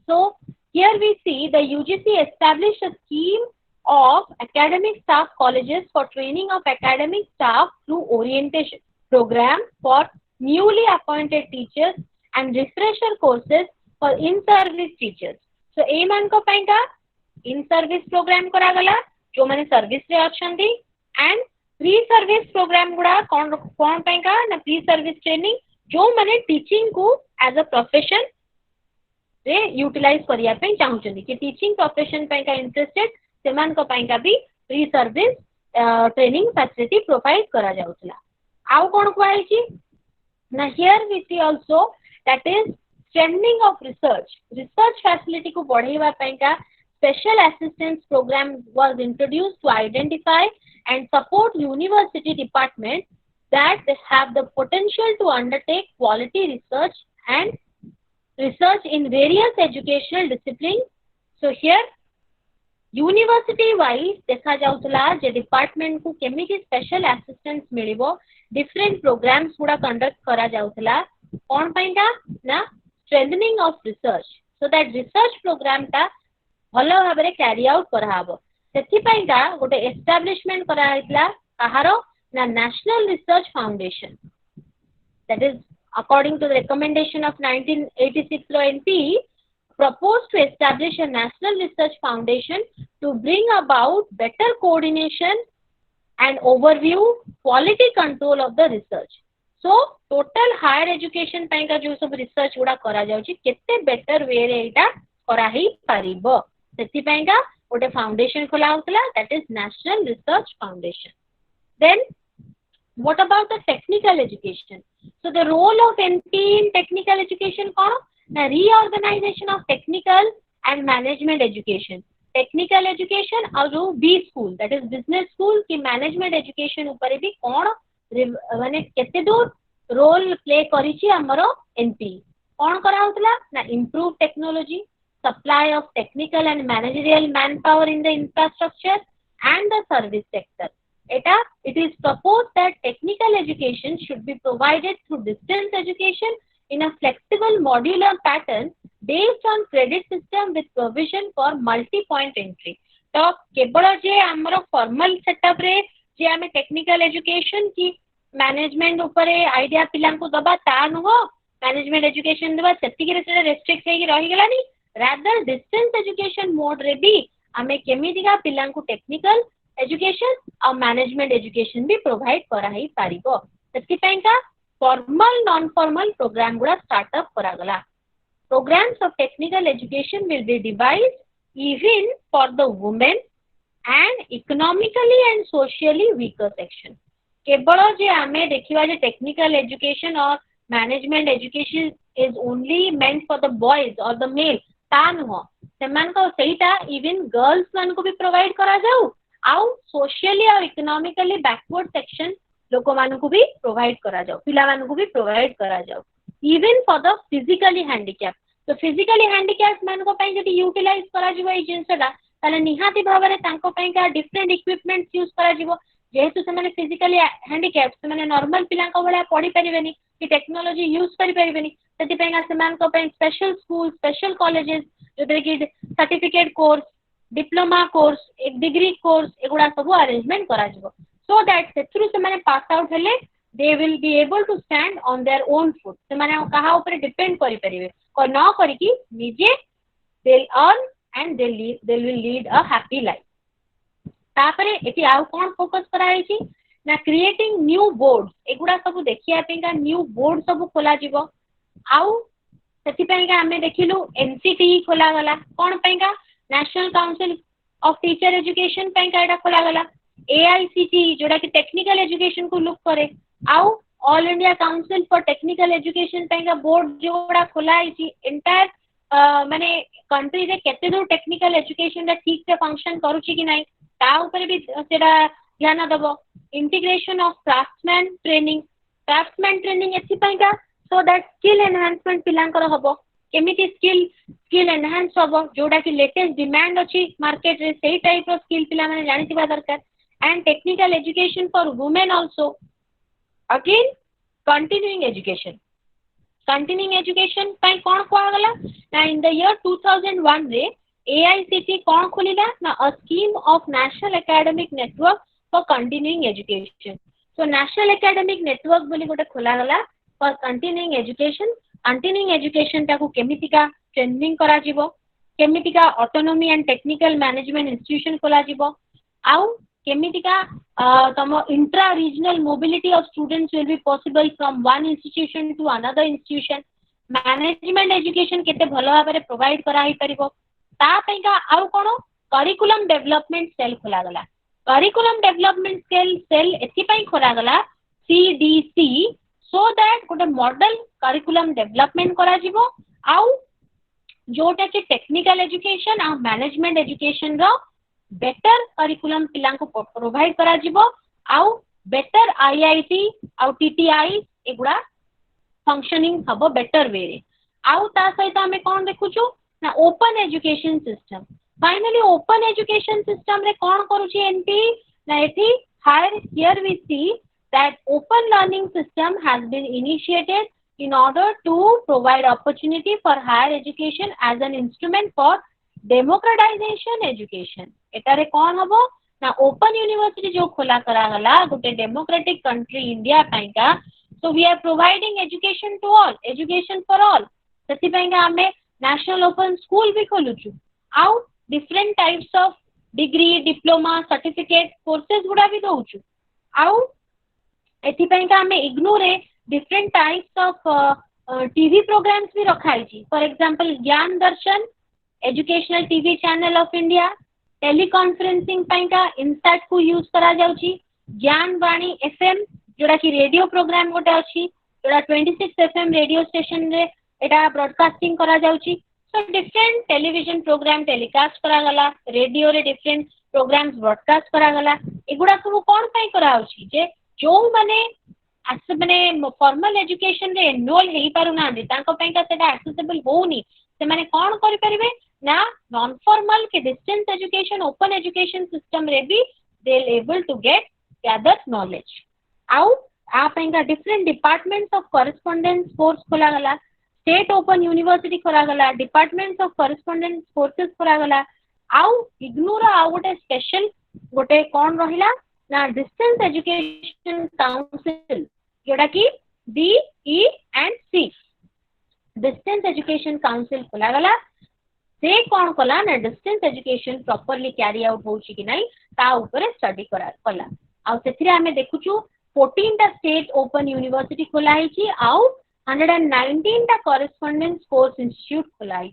so here we see the UGC established a scheme of academic staff colleges for training of academic staff through orientation program for newly appointed teachers and refresher courses for in-service teachers. So, a man ko painka in-service program kora gala, jo mane service re achandi and pre-service program guda kon painka na pre-service training jo mane teaching को as a profession रे utilize करिया पे चाहउचंदी कि teaching profession painka interested सेमान को पाइका भी free service training facility provide करा जाउतला आउ कोन कहै छी ना here we see also that is strengthening of research facility को बढ़ाइबा पाइका special assistance program was introduced to identify and support university department that they have the potential to undertake quality research in various educational discipline so here university wise देखा जाउतला जे department को केमिति special assistance मिलिबो different programs गुडा conduct करा जाउतला कोन पाइका ना strengthening of research so that research programme ता भलो भाबरे कैरी आउट कराबो सेति पाइका गोटे एस्टैब्लिशमेंट करा हैतला कहारो ना national research foundation that is according to the recommendation of 1986 रो NP proposed to establish a national research foundation to bring about better coordination and overview quality control of the research so total higher education ପାଇଁ का जो सब research गुडा करा जाउची केते better way रे एटा करा ही परिबो सेति ପାଇଁ का ओटे फाउंडेशन खोला होतला that is national research foundation then what about the technical education so the role of NP in technical education कोन the reorganization of technical and management education और B school that is business school की management education ऊपर भी कोन माने केते दूर role play करिछि हमरो NP कोन करा होतला ना improve technology supply of technical and managerial manpower in the infrastructure and the service sector it is proposed that technical education should be provided through distance education in a flexible modular pattern based on credit system with provision for multi-point entry. तो केवल जे हमरो formal setup रे जे हमें technical education की management ऊपर idea पिलान को दबा ता नुहो मैनेजमेंट एजुकेशन दबा सेति के रेस्ट्रिक्ट हे रही गलानी रादर डिस्टेंस एजुकेशन मोड रे भी हमें केमिति का पिलान को टेक्निकल एजुकेशन और मैनेजमेंट एजुकेशन भी प्रोवाइड करा ही पारिबो सेति पई का फॉर्मल नॉन फॉर्मल प्रोग्राम गुडा स्टार्टअप करा गला programs of technical education will be devised even for the women and economically and socially weaker section. केवल जे आमे देखिवा जे technical education or management education is only meant for the boys or the male ता नुह सेमान को सेटा even girls मान को भी provide करा जाऊ आउ socially और economically backward section लोक मान को भी provide करा जाऊ पिला मान को भी provide करा जाऊ even for the physically handicapped. तो physically handicapped मान को पई जदी utilize करा जिवो ए जिंसटा ताले निहाती भाबरे तांको पई का different equipment यूज करा जिवो जेहेतु से माने physically handicapped से माने normal पिला को भला पढ़ी परिबेनी कि टेक्नोलॉजी यूज करि परिबेनी सेति पई से मान को पई स्पेशल स्कूल स्पेशल कॉलेजेस जोदे कि सर्टिफिकेट कोर्स डिप्लोमा कोर्स एक डिग्री कोर्स एगुडा सब अरेंजमेंट करा जिवो सो दैट सेथुरु से माने पास आउट हेले they will be able to stand on their own foot से माने कहा ऊपर डिपेंड करि परिबे को न करि कि निजे they'll earn and they will lead a happy life तापरे एटी आउ कोन फोकस कराई छी ना क्रिएटिंग न्यू बोर्ड्स एगुडा सब देखिया पेगा न्यू बोर्ड सब खोला जिवो आउ सेति पेगा हमें देखिलु एनसीटी खोला गला कोन पेगा national council of teacher education पेगा एटा खोला गला एआईसीटी जोडा कि टेक्निकल एजुकेशन को लुक करे आउ all India council for technical education Pega board जोडा खोला आइची एंटायर माने कंट्री रे केते दूर टेक्निकल एजुकेशन रा ठीक से फंक्शन करूची कि नाही ता ऊपर भी सेडा ध्यान दबो इंटीग्रेशन ऑफ क्राफ्ट्समैन ट्रेनिंग एथि पेगा सो दैट स्किल एनहांसमेंट पिलांकर हबो केमिति स्किल एनहांस हबो जोडा कि लेटेस्ट डिमांड अछि मार्केट रे सेही टाइप रो स्किल पिला माने जानिथिबा दरकार and technical education for women also again continuing education पई कोन कोआ गला ना इन द ईयर 2001 रे एआईसीटी कोन खोलिला ना a scheme of national academic network for continuing education so national academic network बोली गोटे खोला गला फॉर कंटिन्यूइंग एजुकेशन ताको केमितिका ट्रेनिंग करा जिवो केमितिका autonomy and technical management institution खोला जिवो आउ केमितिका तम intra regional mobility of students will be possible from one institution to another institution management education केते भलो भाबरे प्रोवाइड करा ही परिबो ता पेगा आउ कोनो करिकुलम डेवलपमेंट सेल खोला गला करिकुलम डेवलपमेंट सेल एथि पई खोला गला सीडीसी सो दैट गोटे मॉडल करिकुलम डेवलपमेंट करा जिवो आउ जोटा कि टेक्निकल एजुकेशन आ मैनेजमेंट एजुकेशन रो बेटर करिकुलम पिला को प्रोवाइड करा जिवो आउ बेटर आईआईटी आउ टीटीआई एगुडा फंक्शनिंग हबो बेटर वे रे आउ ता सहित हमें कोन देखुछु ना open education system finally open education system रे कोन करूची एनपी ना एठी here we see that open learning system has been initiated in order to provide opportunity for higher education as an instrument for democratization education एटारे कोन हबो ना open university जो खोला करा गला गोटे डेमोक्रेटिक कंट्री इंडिया पाइका so we are providing education for all सेति पाइका हमें नेशनल ओपन स्कूल भी खोलुछु आउ different types of degree diploma certificate courses गुडा भी दोउछु आउ एथि पाइका हमें इग्नू रे different types of TV programs भी रखाई छी for example Gyan Darshan educational TV channel of India teleconferencing पाइका इनसैट को यूज करा जाउची ज्ञान वाणी एफएम जोड़ा कि रेडियो प्रोग्राम गोटे अछि जोड़ा 26 एफएम रेडियो स्टेशन रे एटा ब्रॉडकास्टिंग करा जाउची so different television program telecast करा गला रेडियो रे डिफरेंट प्रोग्राम्स ब्रॉडकास्ट करा गला एगुडा सब कोन पई करा होची जे जो माने फॉर्मल एजुकेशन रे एनरोल हेई पारु ना दे तांको पई का सेटा एक्सेसिबल होउनी से माने कोन करि परिबे ना नॉन फॉर्मल के distance education open education system रे भी they will able to get gather knowledge आउ आ पई का different departments of correspondence course खोला गला स्टेट ओपन यूनिवर्सिटी खोला गला डिपार्टमेंट्स ऑफ कॉरेस्पोंडेंस कोर्सेस खोला गला आउ इग्नोर आ गोटे स्पेशल गोटे कोन रहिला ना डिस्टेंस एजुकेशन काउंसिल जोड़ा कि DEC डिस्टेंस एजुकेशन काउंसिल खोला गला से कोन कला ना distance education properly carry out होउची कि नाही ता ऊपर स्टडी कला आ सेथिरे हमें देखुछु 14 टा स्टेट ओपन यूनिवर्सिटी खोला हिची आउ 119 टा कॉरेस्पोंडेंस कोर्स इंस्टीट्यूट खोलाई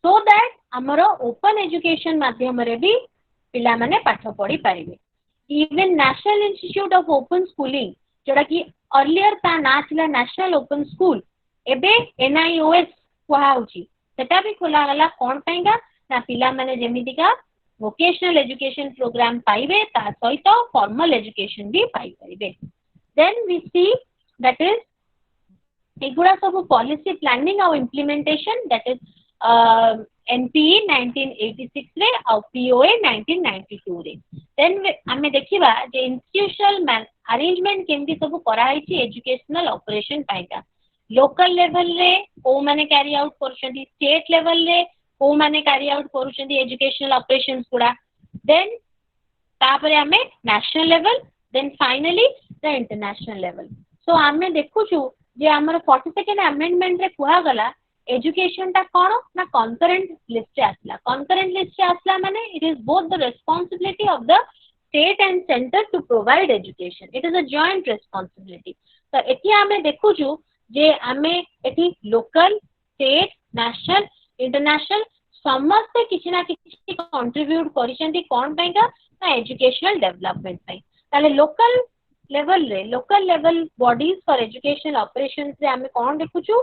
सो दैट हमर ओपन एजुकेशन माध्यम रे भी पिला माने पाठ पढ़ी पारिबे even national institute of open schooling जोड़ा कि अर्लियर ता ना थिला नेशनल ओपन स्कूल एबे NIOS कुहा होची सेटा भी खोला गला कोन पैगा ना पिला माने जेमितिका वोकेशनल एजुकेशन प्रोग्राम पाइबे ता सहित फॉर्मल एजुकेशन भी पाई पाइबे then we see that is एगुड़ा सब पॉलिसी प्लानिंग और इम्प्लीमेंटेशन दैट इज NPE 1986 रे और POA 1992 रे देन हमें देखिबा जे इंस्टीट्यूशनल अरेंजमेंट केमती सब करा हिची एजुकेशनल ऑपरेशन पाइका लोकल लेवल रे को माने कैरी आउट करछंती स्टेट लेवल रे को माने कैरी आउट करछंती एजुकेशनल ऑपरेशंस गुडा देन तापरे हमें national level then finally the international level so हमें देखुछु जे हमर 42nd अमेंडमेंट रे कुहा गला एजुकेशन टा कोन ना कॉन्करेंट लिस्ट आसला कॉन्करेंट लिस्ट आसला माने it is both the responsibility of the state and centre to provide education it is a joint responsibility तो एठी हमें देखुछु जे हमें एठी लोकल स्टेट नेशनल इंटरनेशनल समस्त किछि ना किछि कंट्रीब्यूट करिसेंती कोन पैका ना एजुकेशनल डेवलपमेंट पई ताले local level bodies for educational operations रे हमें कोन देखुछु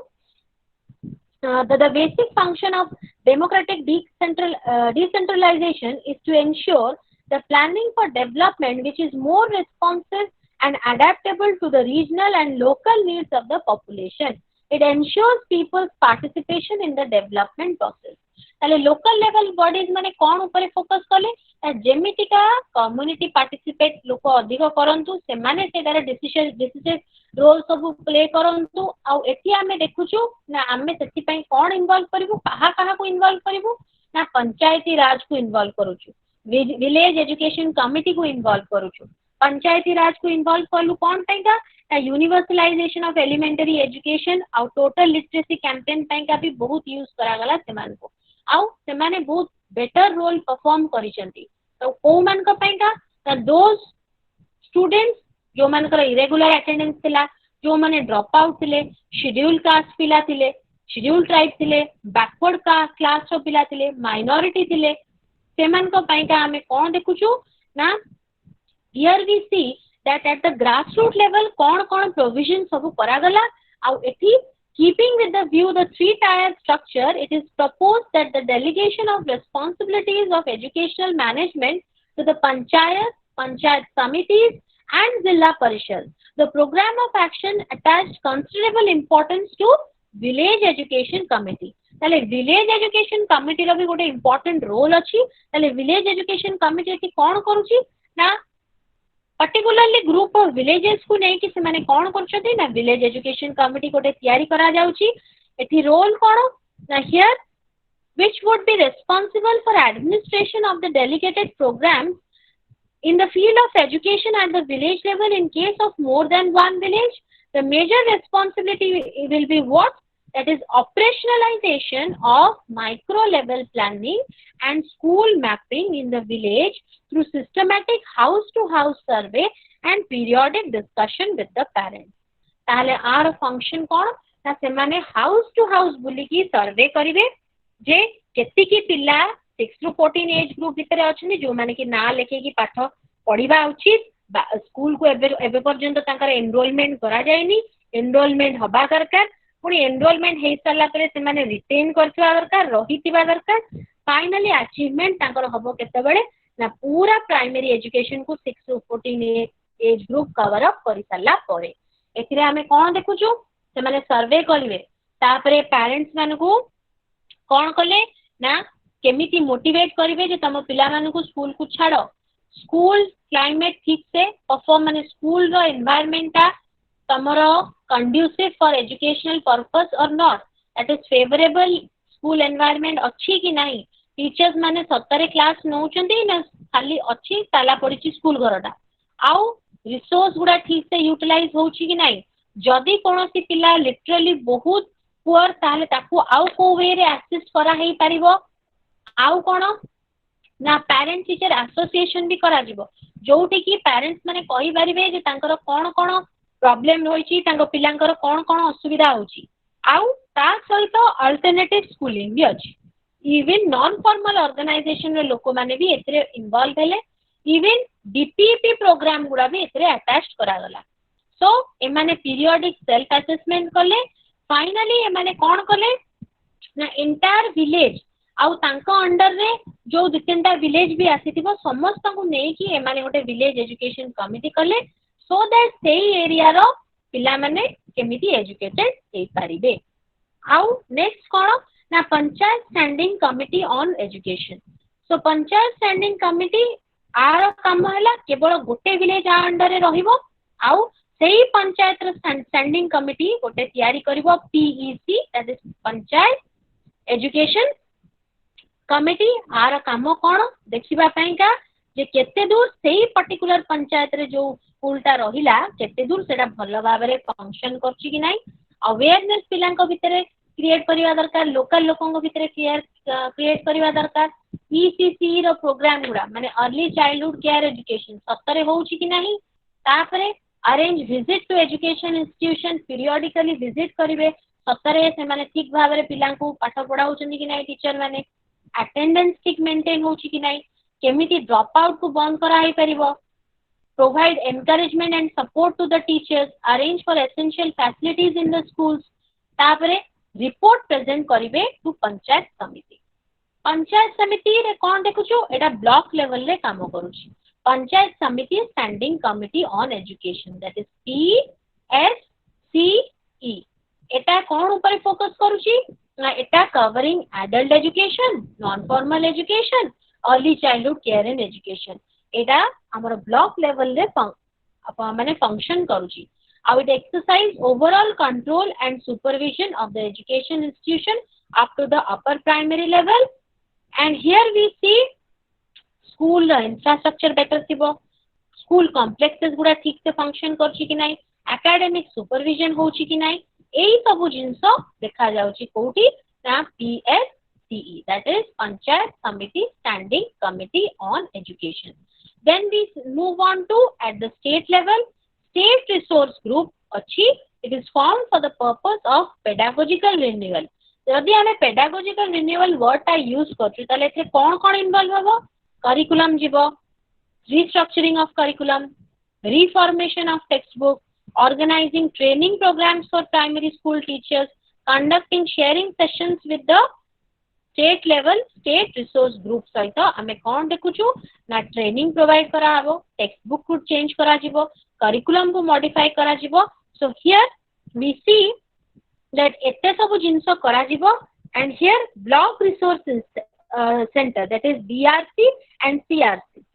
the basic function of democratic decentralization is to ensure the planning for development which is more responsive and adaptable to the regional and local needs of the population. It ensures people's participation in the development process. ताले local level bodies माने कोन ऊपर focus कले जेमितिका community participate लोक अधिक करंतु से माने सेटारे decision role सब प्ले करंतु आ एठी हमें देखुछु ना हमें सेति पई कोन इन्वॉल्व करबु कहा को इन्वॉल्व करबु ना पंचायती राज को इन्वॉल्व करूछु विलेज एजुकेशन कमिटी को इन्वॉल्व करूछु पंचायती राज को इन्वॉल्व करलु कोन पैगा ना यूनिवर्सलाइजेशन ऑफ एलिमेंटरी एजुकेशन आ टोटल लिटरेसी कैंपेन पैगा भी बहुत यूज करा गला सेमान को आउ सेमाने बहुत बेटर रोल परफॉर्म करिसेंती तो को मान को पैगा ना दोस स्टूडेंट्स जो मान कर इरेगुलर अटेंडेंस थिला जो माने ड्रॉप आउट थिले शेड्यूल कास्ट पिला थिले शेड्यूल ट्राइब थिले बैकवर्ड क्लास रो पिला थिले माइनॉरिटी थिले सेमान को पैगा हमें कोन देखुछु ना here we see that at the grassroot level कोन कोन प्रोविजन सब करा गला आ एठी keeping with the view the three-tier structure, it is proposed that the delegation of responsibilities of educational management to the panchayat committees and Zilla Parishad. The program of action attached considerable importance to village education committee. ताले village education committee रो भी गोटे important role अछि ताले village education committee की कौन करूची ना particularly group of villages को नहीं कि से माने कोन करछथि ना विलेज एजुकेशन कमिटी कोटे तयारी करा जाउची एठी रोल कोन ना here which would be responsible for administration of the delegated programs in the field of education at the village level in case of more than one village. The major responsibility will be what? That is operationalization of micro level planning and school mapping in the village through systematic house to house survey and periodic discussion with the parents. ताले are function कोन ना से माने house to house बुली की सर्वे करिवे जे केति की पिल्ला 6 to 14 age group भितर अछनी जो माने की ना लेखे की पाठ पढिबा उचित स्कूल को एबे पर्यंत तांकर एनरोलमेंट करा जायनी एनरोलमेंट हबा दरकार पुनी एनरोलमेंट हे साला परे से माने रिटेन करथवा दरकार रहितिबा दरकार फाइनली अचीवमेंट तांकर हबो केते बेले ना पूरा प्राइमरी एजुकेशन को 6 to 14 age group cover up करि साला परे एथिरे हमें कोन देखुछु से माने सर्वे करिवे तापरे पेरेंट्स माने को कोन कले ना केमिति मोटिवेट करिवे जे तम पिला माने को स्कूल को छाड़ो स्कूल क्लाइमेट ठीक से परफॉर्म माने स्कूल रो एनवायरनमेंट ता तमरो कंड्यूसिव फॉर एजुकेशनल पर्पस और not that is favourable school environment अच्छी कि नहीं टीचर्स माने सतरे क्लास नौचंदी ना खाली अच्छी ताला पड़िची स्कूल घरटा आउ रिसोर्स गुडा ठीक से यूटिलाइज होची कि नहीं जदी कोनोसी पिला लिटरली बहुत पुअर ताले ताकू आउ को वे रे असिस्ट करा हेई परिबो आउ कोन ना पेरेंट टीचर एसोसिएशन भी करा जिवो जोटी की पेरेंट्स माने कहि परिबे जे तांकर कोन कोन प्रॉब्लम होईची तांको पिलांकर कोन कोन असुविधा होची आउ ता सहित अल्टरनेटिव स्कूलिंग भी अछि इवन नॉन फॉर्मल ऑर्गेनाइजेशन रे लोक माने भी एतरे इन्वॉल्व हेले इवन डीपीपी प्रोग्राम गुडा भी एतरे अटैच्ड करा गला सो एमाने पीरियोडिक सेल्फ असेसमेंट कले फाइनली एमाने कोन कले ना एंटायर विलेज आउ तांको अंडर रे जो दु तीनटा विलेज भी आसीथिबो समस्त को नै कि एमाने गोटे विलेज एजुकेशन कमिटी कले सो दैट सेही एरिया रो पिला माने केमिति एजुकेटेड हे पारिबे आउ नेक्स्ट कोन ना panchayat standing committee on education so panchayat standing committee आर काम हला केवल गोटे विलेज अंडर रे रहिबो आउ सेही पंचायत रो स्टैंडिंग कमिटी गोटे तयारी करिवो PEC that is panchayat education committee आर काम कोन देखिबा पईका जे केते दूर सेही पर्टिकुलर पंचायत रे जो स्कूलटा रहिला केते दूर सेटा भलो भाबरे फंक्शन करछि कि नै अवेयरनेस पिलांको भितरे क्रिएट करिवा दरकार लोकल लोकंको भितरे क्रिएट करिवा दरकार ईसीसी रो प्रोग्राम गुडा माने अर्ली चाइल्डहुड केयर एजुकेशन सतरे होउछि कि नाही तापरे arrange visit to education institution periodically visit करिवे सतरे से माने ठीक भाबरे पिलांको पाठ पढाउछन्ती कि नाही टीचर माने अटेंडेंस ठीक मेंटेन होउछि कि नाही केमिति ड्रॉप आउट को बंद करा हे परिबो provide encouragement and support to the teachers arrange for essential facilities in the schools तापरे रिपोर्ट प्रेजेंट करिवे टू पंचायत समिति रे कोन देखुछु एटा ब्लॉक लेवल रे काम करूछि पंचायत समिति standing committee on education that is PSCE एटा कोन ऊपर फोकस करूछि एटा covering adult education non formal education early childhood care and education एटा हमर ब्लॉक लेवल रे माने फंक्शन करूछि how it exercise overall control and supervision of the education institution up to the upper primary level and here we see school infrastructure better thibo school complexes guda ठीक से function करछि कि नै academic supervision होछि कि नै एई सब जिंसो देखा जाउछि कोठी ना PSCE that is Panchayat Samiti Standing Committee on Education then we move on to at the state level state resource group अच्छी it is formed for the purpose of pedagogical renewal यदि हमें pedagogical renewal word टा use करछु तले एथे कोन कोन involve हबो curriculum जीवो restructuring of curriculum reformation of textbook organizing training programs for primary school teachers conducting sharing sessions with the state level state resource group सहित हमें कोन देखुछु ना ट्रेनिंग प्रोवाइड करा हबो टेक्स्ट बुक को चेंज करा जिवो करिकुलम को मॉडिफाई करा जिवो so here we see that एते सब जिंसो करा जिवो and here block resource centre that is BRC and CRC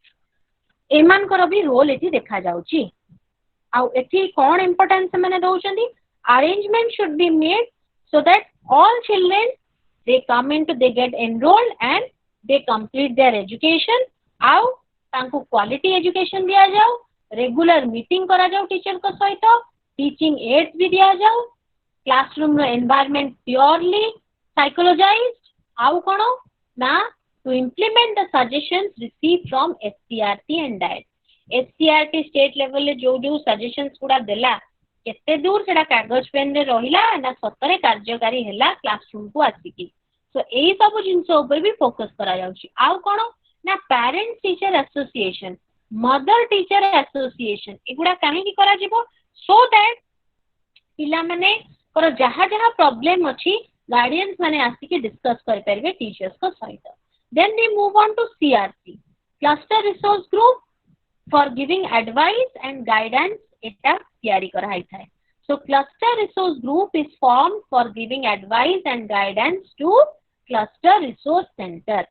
एमान कर भी रोल एठी देखा जाउची आ एठी कोन इंपोर्टेंस माने दउचंदी arrangement should be made so that all children they come into they get enrolled and they complete their education आउ तांको क्वालिटी एजुकेशन दिया जाओ रेगुलर मीटिंग करा जाओ टीचर को सहित टीचिंग एड्स भी दिया जाओ क्लासरूम रो एनवायरनमेंट प्योरली साइकोलॉजाइज्ड आउ कोन ना to implement the suggestions receive from SCRT and DIET SCRT state level ले जो जो सजेशंस गुडा देला केते दूर सेडा कागज पेन रे रहिला ना सतरे कार्यकारी हेला क्लासरूम को आसीकी सो एई सब जिंसो ऊपर भी फोकस करा जाउची आउ कोन ना parents teacher association mother teacher association एगुडा काहे की करा जिवो सो दैट पिला माने कर जहा जहा प्रॉब्लम अछि गार्डियंस माने आसीकी डिस्कस कर परबे टीचर्स को सहित then we move on to CRC cluster resource group for giving advice and guidance एटा तयारी कराई थाए so cluster resource group is formed for giving advice and guidance to cluster resource center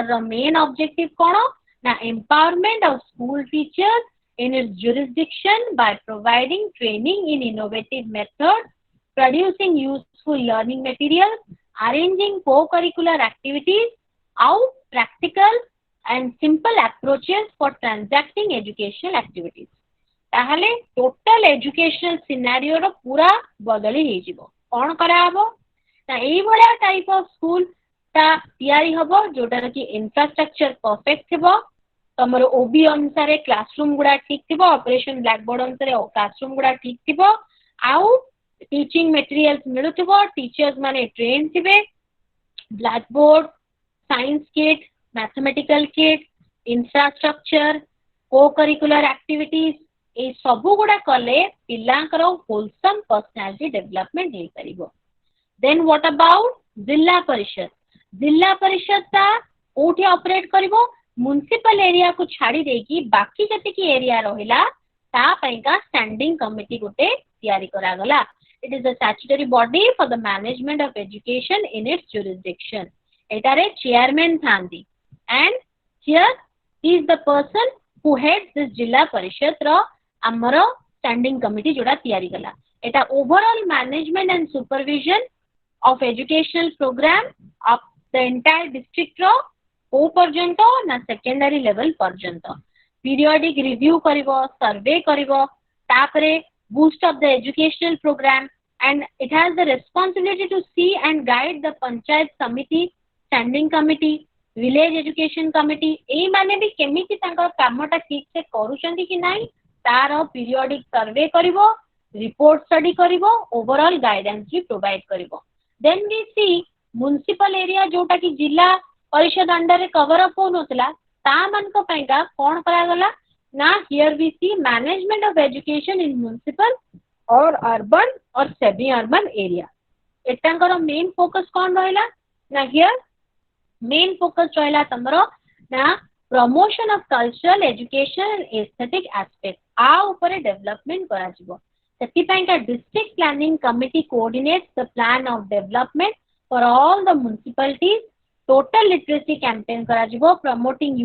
ro main objective kono na empowerment of school teachers in its jurisdiction by providing training in innovative methods producing useful learning materials arranging co-curricular activities out practical and simple approaches for transacting educational activities ताहले total educational scenario रो पूरा बदली हे जिवो कोन करा हबो ता एई भलिया type of school ता तयारी हबो जोटार की इंफ्रास्ट्रक्चर परफेक्ट हेबो तमर ओबी अनुसार क्लासरूम गुडा ठीक थिबो ऑपरेशन ब्लैक बोर्ड अनुसार क्लासरूम गुडा ठीक थिबो आउ टीचिंग मटेरियल्स मिलुथिबो टीचर्स माने ट्रेन थिबे blackboard science kit mathematical kit infrastructure को करिकुलर एक्टिविटीज ए सबु गुडा कले पिलांकर होलसम पर्सनालिटी डेवलपमेंट हे करिवो then what about Zila Parishad ता कोठी ऑपरेट करिवो म्युनिसिपल एरिया को छाड़ी देकी बाकी जति की एरिया रहिला ता पयका स्टैंडिंग कमिटी गुटे तयारी करा गला it is a statutory body for the management of education in its jurisdiction एटारे चेयरमैन थांदी and here he is the person who heads this Zila Parishad रो हमरो स्टैंडिंग कमिटी जोड़ा तयारी गला एटा overall management and supervision of educational program of the entire district रो को पर्यंत ना सेकेंडरी लेवल पर्यंत पीरियोडिक रिव्यू करिवो सर्वे करिवो तापरे boost of the educational program and it has the responsibility to see and guide the panchayat समिति standing committee village education committee ए माने भी केमिति तांकर कामटा ठीक से करूछंती कि नाही तार पीरियोडिक सर्वे करिवो रिपोर्ट स्टडी करिवो ओवरऑल गाइडेंस भी प्रोवाइड करिवो then we see municipal area जोटा कि जिला परिषद अंडर रे कवर अप होनोतला ता मन को पैगा कोन करा गला ना here we see management of education in municipal और अर्बन और सेमी अर्बन एरिया एटांकर मेन फोकस कोन रहला ना हियर मेन फोकस रहला तमरो ना promotion of cultural education and aesthetic aspect आ ऊपर डेवलपमेंट करा जिवो सेति पैका district planning committee coordinates the plan of development for all the municipalities total literacy campaign करा जिवो प्रमोटिंग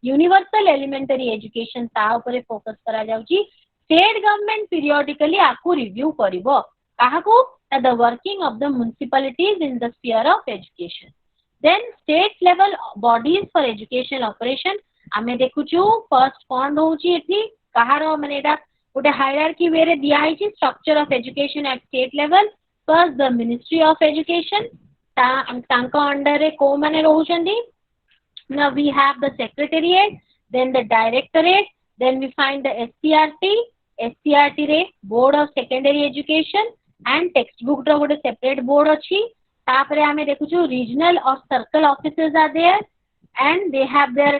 यूनिवर्सल एलिमेंटरी एजुकेशन ता ऊपर फोकस करा जाउची स्टेट गवर्नमेंट पीरियोडिकली आकु रिव्यू करिवो काहाकू the working of the municipalities in the sphere of education then state level bodies for education operation आमे देखुछु फर्स्ट कोन होउची एठी कहारो माने एटा गोटे हायरार्की वे रे दिया आइची structure of education at state level first the ministry of education तांको अंडर रे को माने रहउचंदी now we have the secretariat then the directorate then we find the SCRT रे board of secondary education and textbook रो गोटे separate board अछि तापरे हमें देखुछु regional और circle offices are there and they have their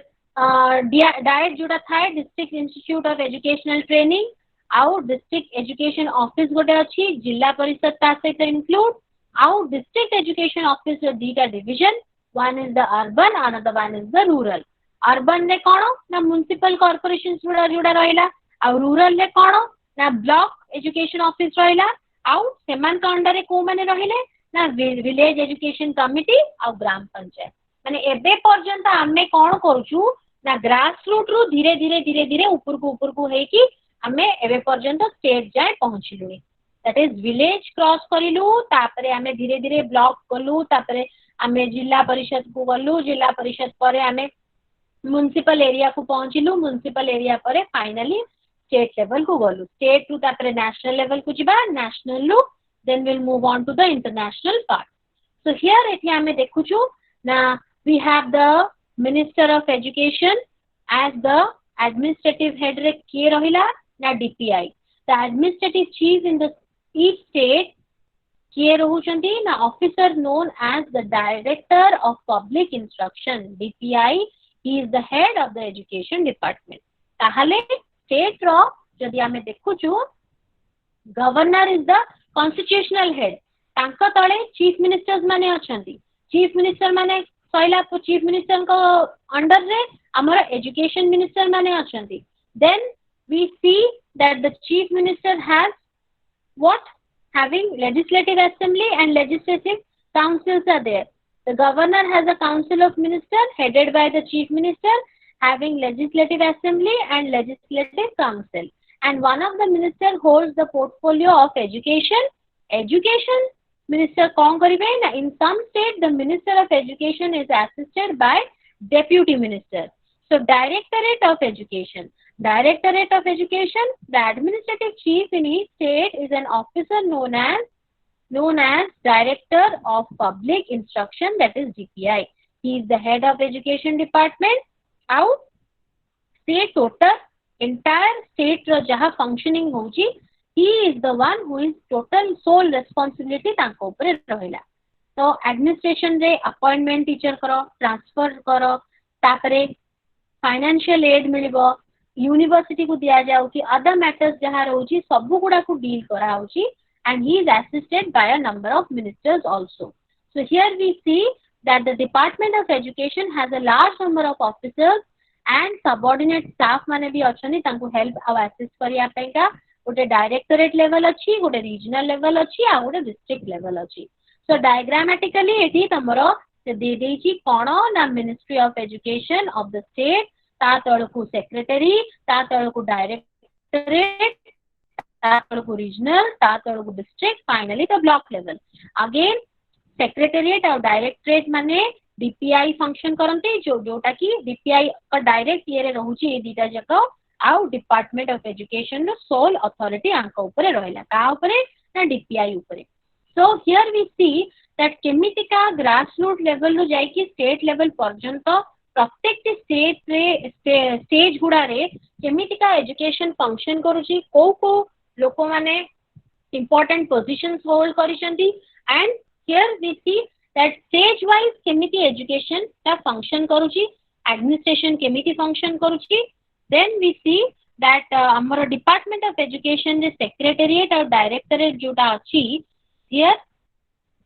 diet जोटा थाए district institute of educational training आउ district education office गोटे अछि जिला परिषद ता सहित include आउ district education office row दीटा division one is the urban another one is the rural urban ने कोन ना municipal corporations जोड़ा रहला आउ rural ने कोन ना block education office रहला आउ सेमान का अंडर रे को माने रहिले ना विलेज एजुकेशन कमिटी आउ ग्राम पंचायत माने एबे पर्यंत हमें कोन करूछु ना ग्रास रूट रु धीरे धीरे ऊपर को हे कि हमें एबे पर्यंत स्टेट जाय पहुंचिलुनी दैट इज विलेज क्रॉस करिलु तापरे हमें धीरे धीरे ब्लॉक कलु तापरे हमें जिला परिषद को गलु जिला परिषद परे हमें म्युनिसिपल एरिया को पहुंचिलु म्युनिसिपल एरिया परे फाइनली स्टेट लेवल को गलु स्टेट टू तापरे नेशनल लेवल को जिबा नेशनल लु then we'll move on to the international part so here एठी हमें देखुछु ना we have the minister of education as the administrative head रे के रहिला ना DPI the administrative chief in the each state के रहउचंती ना officer known as the director of public instruction DPI he is the head of the education department ताहाले state रो जदि हमें देखुछु governor is the constitutional head तांका तळे chief ministers माने अछंती chief minister माने Saila chief minister को under रे हमर एजुकेशन मिनिस्टर माने अछंती then we see that the chief minister has what having legislative assembly and legislative councils are there the governor has a council of ministers headed by the chief minister having legislative assembly and legislative council and one of the minister holds the portfolio of education minister कौन करिवे ना in some state the minister of education is assisted by deputy minister so directorate of education the administrative chief in each state is an officer known as director of public instruction that is DPI he is the head of education department out से total entire state रो जहा functioning होची he is the one who is total sole responsibility तांको ऊपर रहिला। तो administration रे appointment teacher करो, transfer करो, तापरे फाइनेंशियल एड मिलिबो, यूनिवर्सिटी को दिया जाउ कि अदर मैटर्स जहा रहउची सब गुडा को डील करा होची and he is assisted by a number of ministers also. So here we see that the Department of Education has a large number of officers and subordinate staff माने भी अछनी तांको help आ assist करिया पेका गोटे directorate level अछि, गोटे regional level अछि आ गोटे डिस्ट्रिक्ट लेवल अछि। सो डायग्रामेटिकली एठी तमरो से दे देछि कोन ना ministry of education of the state, ता तळकु सेक्रेटरी, ता तळकु डायरेक्टरेट, ता तळकु रीजनल, ता तळकु district, finally the block level. Again secretariat और डायरेक्टरेट माने डीपीआई फंक्शन करंती जोटा कि डीपीआई का डायरेक्ट ये रहउची ए दीटा जको आउ department of education no sole authority आंका ऊपर रहला का ऊपर ना डीपीआई ऊपर। So here we see that केमितिका ग्रास रूट लेवल रो जाई कि स्टेट लेवल पर्यंत प्रत्येक स्टेट रे स्टेज गुडा रे केमितिका एजुकेशन फंक्शन करूची, को लोक माने इंपोर्टेंट पोजीशंस होल्ड करिसंती and here we see that stage wise केमिति एजुकेशन ता फंक्शन करूची, एडमिनिस्ट्रेशन केमिति फंक्शन करूची। Then we see that our Department of Education the Secretariat or Directorate जोटा अछि here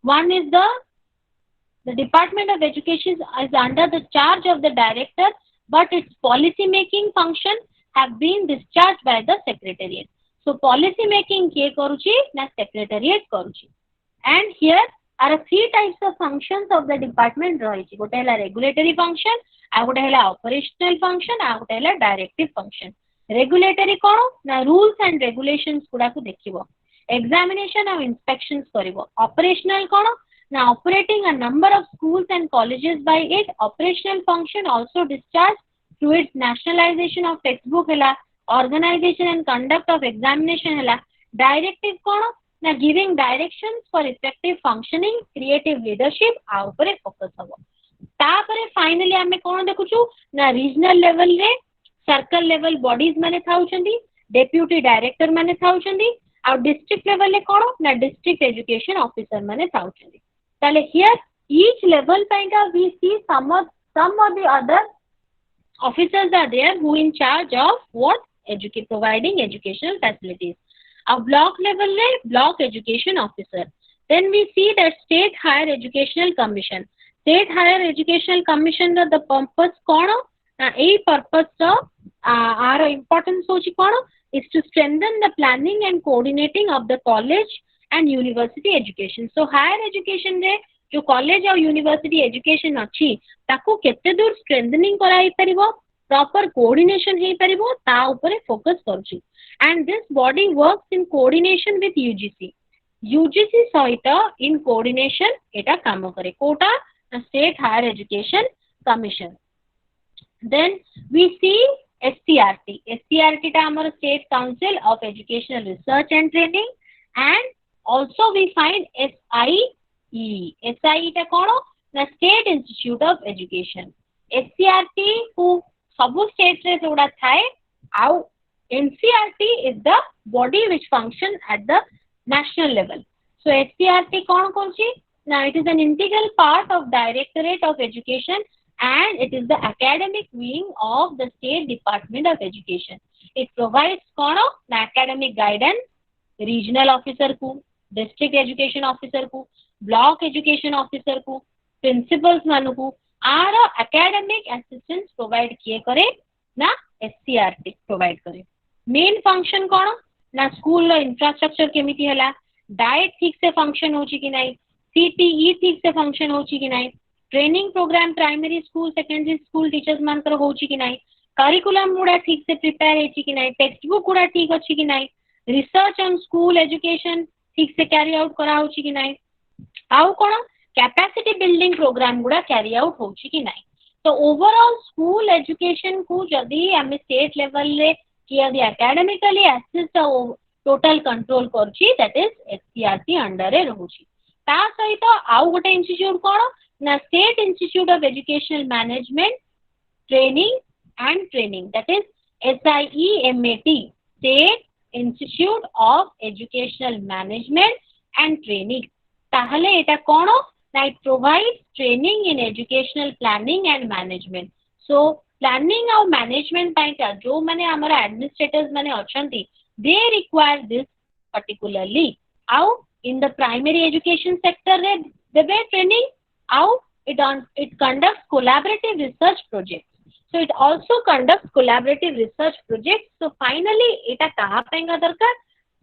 one is the Department of Education is under the charge of the director but its policy making function have been discharged by the Secretariat. So policy making के करूची ना Secretariat करूची। And here are three types of functions of the department रहिची, गोटे हला regulatory function, आ गोटे हला operational function, आ गोटे हला डायरेक्टिव फंक्शन। रेगुलेटरी कोन ना रूल्स एंड रेगुलेशंस गुडा को देखिबो, एग्जामिनेशन और इंस्पेक्शंस करिवो। ऑपरेशनल कोन ना operating a number of schools and colleges by it, operational function also discharge through its nationalisation of text book हला, organisation and conduct of examination हला। डायरेक्टिव कोन ना giving directions for effective functioning, creative leadership आ ऊपर focus हबो। तापरे finally हमें कोन देखुछु ना रीजनल लेवल रे सर्कल लेवल बॉडीज माने थाउछंदी, डेप्यूटी डायरेक्टर माने थाउछंदी, आ डिस्ट्रिक्ट लेवल रे कोन ना डिस्ट्रिक्ट एजुकेशन ऑफिसर माने थाउछंदी। ताले हियर ईच लेवल पैका we see some of the other officers are there who in charge of what providing educational facilities. A block level le block education officer. Then we see that state higher educational commission. State higher educational commission the purpose kono na a purpose our importance hochi kono is to strengthen the planning and coordinating of the college and university education. So higher education re जो college और university education अच्छी ताको केते दूर strengthening कराई परिबो, proper coordination हे परिबो ता ऊपर फोकस करछि। And this body works in coordination with UGC सहित इन कोऑर्डिनेशन एटा काम करे कोटा state higher education commission. Then we see SCERT टा हमर state council of educational research and training and also we find SIE टा कोन ना state institute of education. SCRT को सब स्टेट रे जोड़ा थाए आउ NCRT is the body which function at the national level. So SCRT कोन कोनची ना it is an integral part of directorate of education and it is the academic wing of the state department of education. It provides kono na academic guidance regional officer ku, district education officer ku, block education officer ku, principals manu ku आर academic assistance provide किए करे ना SCRT provide करे। Main function कोन ना school रो infrastructure केमिति हला, diet ठीक से फंक्शन होची कि नहीं, CTE ठीक से फंक्शन होची कि नहीं, training programme primary school secondary school teachers मानकर होची कि नहीं, करिकुलम गुडा ठीक से प्रिपेयर हेची कि नहीं, टेक्स्ट बुक गुडा ठीक अछि कि नहीं, रिसर्च ऑन स्कूल एजुकेशन ठीक से कैरी आउट करा होची कि नहीं, आउ कोन कैपेसिटी बिल्डिंग प्रोग्राम गुडा कैरी आउट होची कि नहीं। तो ओवरऑल स्कूल एजुकेशन को जदी हम स्टेट लेवल रे कि यदि एकेडमिकली असिस्ट टोटल कंट्रोल करची दैट इज SCRT अंडर रे रहूची। ता सहित आउ गोटे इंस्टीट्यूट कोन ना state institute of educational management training and Training, that is SIEMAT, State Institute of Educational Management and Training. ताहले एटा कौन ना it provides training in educational planning and management. So planning और management पाइंटा जो माने हमारा administrators माने अछंती, they require this particularly. How in the primary education sector रे देबे training, how it conducts collaborative research projects. So it also conducts collaborative research projects. So finally एटा कहाँ पाएंगा दरकार?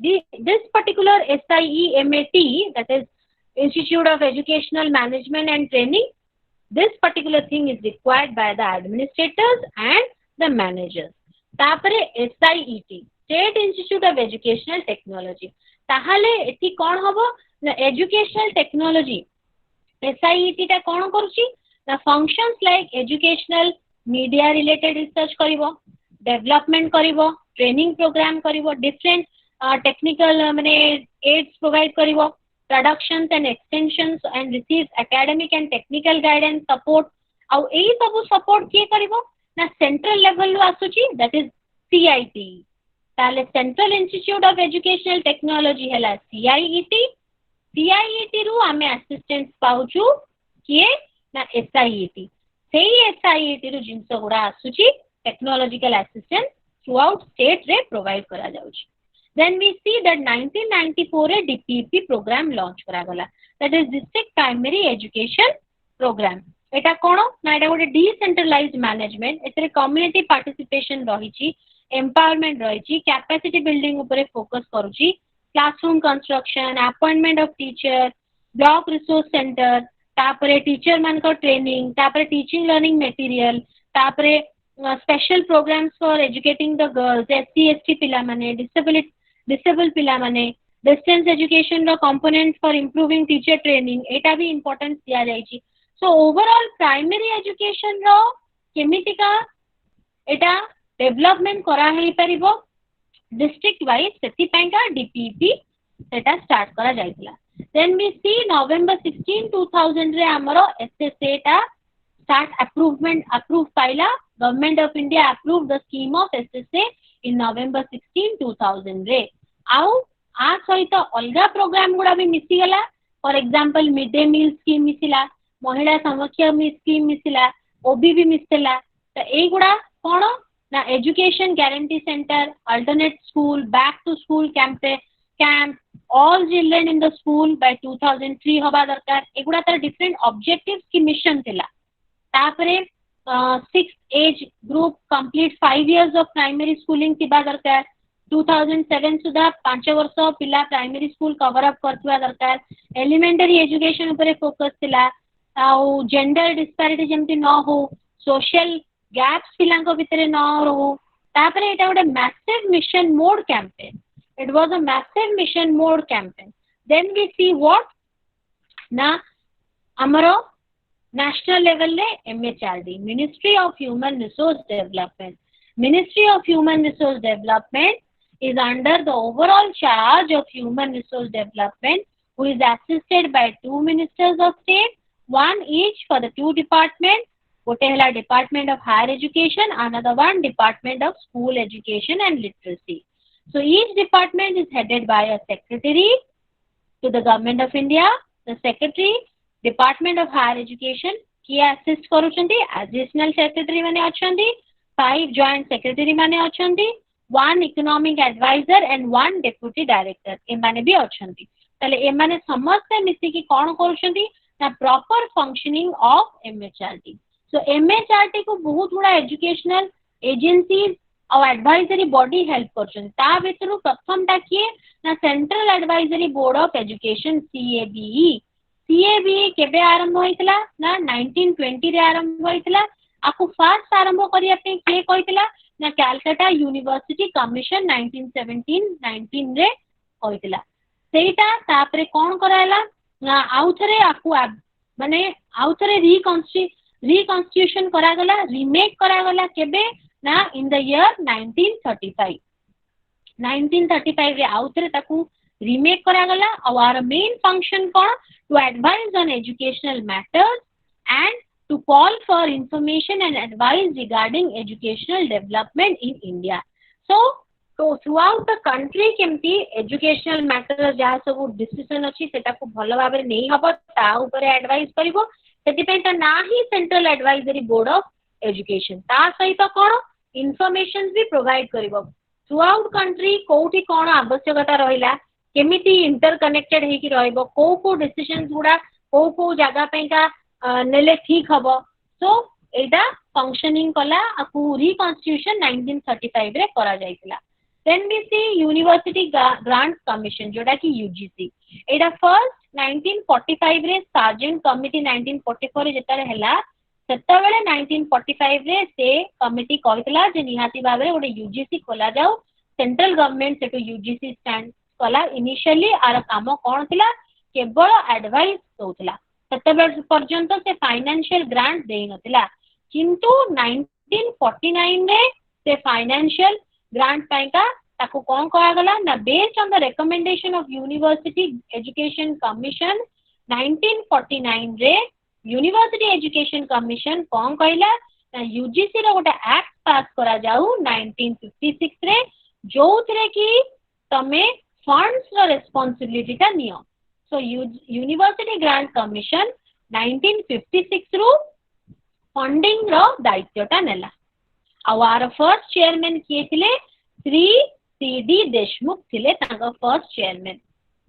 This particular SIEMAT, that is Institute of Educational Management and Training, this particular thing is required by the administrators and the managers. तापरे SIET, State Institute of Educational Technology. ताहले एठी कौन हबो ना educational technology. SIET टा कौन करूची ना functions like educational media related research करिवो, development करिवो, training program करिवो, different technical माने aids provide करिवो, productions and extensions, and receives academic and technical guidance support. आउ एई सब support किए करिवो ना central level रो आसुची, that is CIT. ताले Central Institute of Educational Technology हैला CIET. CIET रू आमे assistants पाउचू किए ना SIET. सेही SIET रू जिनस गुड़ा आसुची technological assistance throughout state रे provide करा जाउची. Then we see that 1994 a DPP program launch करा गला, that is District Primary Education Program. एटा कोन ना एटा गोटे decentralized management, एतरे community participation रहिची, empowerment रहिची, capacity building ऊपर focus करूची, classroom construction, appointment of teacher, block resource center, तापरे teacher मान को training, तापरे teaching learning material, तापरे special programs for educating the girls, SC/ST पिला माने, disabled पिला माने, distance education row component for improving teacher training, एटा भी importance दिया जाइची. So overall primary education रो केमितिका एटा development करा हेई परिबो district wise, सेति पैंका DPP सेटा start करा जाइतला. Then we see November 16, 2000 रे हमरो SSA टा start approved Pila. Government of India approved the scheme of SSA in November 16, 2000 रे. आउ आ सहित अलगा प्रोग्राम गुड़ा भी मिसी गला. For example mid day meal scheme मिसिला, महिला समख्या स्कीम मिसिला, ओबी भी मिसिला. तो ए गुड़ा कोन ना education guarantee centre, alternate school, back to school camp, all children in the school by 2003 हबा दरकार. एगुड़ा तर डिफरेंट ऑब्जेक्टिव्स की मिशन थिला. तापरे 6th age group complete 5 years of primary schooling थिबा दरकार. 2007 सुधा 5 वर्ष पिला प्राइमरी स्कूल कवर अप करथुआ दरकार. एलिमेंटरी एजुकेशन ऊपर फोकस थिला. आउ जेंडर डिस्पैरिटी जेमति न हो, सोशल गैप्स पिलांको भितरे न हो. तापरे एटा गोटे massive mission mode campaign. It was a massive mission mode campaign. Then we see what na amaro national level le MHRD, Ministry of Human Resource Development. Ministry of Human Resource Development is under the overall charge of Human Resource Development, who is assisted by 2 ministers of state, one each for the 2 departments. Gote hela Department of Higher Education, another one Department of School Education and Literacy. So each department is headed by a secretary to the Government of India. The secretary, Department of Higher Education, ki assist karuchanti, additional secretary mane achanti, 5 joint secretary mane achanti, 1 economic advisor and 1 deputy director emane bhi achanti. Tale emane samaste misi ki kon karuchanti na proper functioning of MHRD. So MHRD को बहुत बड़ा educational agencies और advisory body help करछन. ता भितरु प्रथम टा किए ना central advisory board of education CABE केबे आरंभ होइतला ना 1920 रे आरंभ होइतला. आकु फास्ट आरंभ करिया पे के कहितला ना कलकत्ता यूनिवर्सिटी कमिशन 1917-19 रे होइतला. सेटा तापरे कोन करायला ना आउथरे आकु माने आउथरे रिकॉन्स्टिट्यूशन करा गला, रीमेक करा गला केबे ना in the year 1935. 1935 रे आउथरे ताकू रीमेक करा गला. और मेन फंक्शन कोन to advise on educational matters and to call for information and advice regarding educational development in India. So throughout the country केमती educational matter जहाँ सब decision अच्छी सेटा को भल भाव में नहीं हबो ता ऊपर advice करिवो सेति पे ता ना ही Central Advisory Board of Education ता सहित कोन information भी provide करिवो throughout country कोठी कोन आवश्यकता रहिला केमिति interconnected हे कि रहइबो को decisions गुडा को जगह पे का नेले ठीक हबो सो एटा फंक्शनिंग कला आकु रिकॉन्स्टिट्यूशन 1935 रे करा जायतिला then we see university grant commission जोटा कि यूजीसी एटा फर्स्ट 1945 रे सार्जेंट कमिटी 1944 रे जेतारे हैला सेता बेले 1945 रे से कमिटी कहतला जे निहाती भाबरे ओडे यूजीसी खोला जाऊ सेंट्रल गवर्नमेंट सेटू यूजीसी स्टैंड कला इनिशियली आर काम कोन थिला केवल एडवाइस दोतला सेते पर्यंत से फाइनेंशियल ग्रांट देई नथिला किंतु 1949 रे से फाइनेंशियल ग्रांट पाइका ताको कोन कहा गला ना based on the recommendation of university education commission 1949 रे यूनिवर्सिटी एजुकेशन कमिशन कोन कहला ना यूजीसी रो गोटे एक्ट पास करा जाऊ 1956 रे जोथरे की तमे फंड्स रो रिस्पांसिबिलिटी ता neo so university grant commission 1956 रु फंडिंग रो दायित्वटा नेला आवार फर्स्ट चेयरमैन किए थिले श्री सीडी देशमुख थिले तांका फर्स्ट चेयरमैन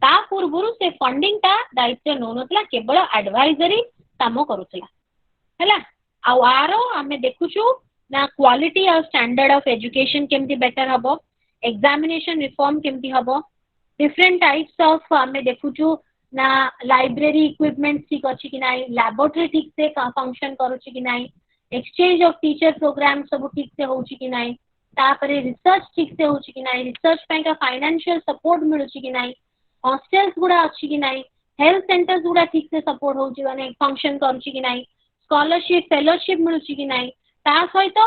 ता पूर्वरु से फंडिंग ता दायित्व नोनतला केवल एडवाइजरी काम करूतला हैला आवारो हमें देखुछु ना क्वालिटी और स्टैंडर्ड ऑफ एजुकेशन केमती बेटर हबो एग्जामिनेशन रिफॉर्म केमती हबो डिफरेंट टाइप्स ऑफ हमें देखुछु ना लाइब्रेरी इक्विपमेंट ठीक अछि कि नाही लैबोरेटरी ठीक से फंक्शन करूछि कि नाही एक्सचेंज ऑफ टीचर प्रोग्राम सब ठीक से होउछि कि नाही तापरे रिसर्च ठीक से होउछि कि नाही रिसर्च पे का फाइनेंशियल सपोर्ट मिलुछि कि नाही हॉस्टल्स गुडा अछि कि नाही हेल्थ सेंटर्स गुडा ठीक से सपोर्ट होउछि माने फंक्शन करूछि कि नाही स्कॉलरशिप फेलोशिप मिलुछि कि नाही ता सहित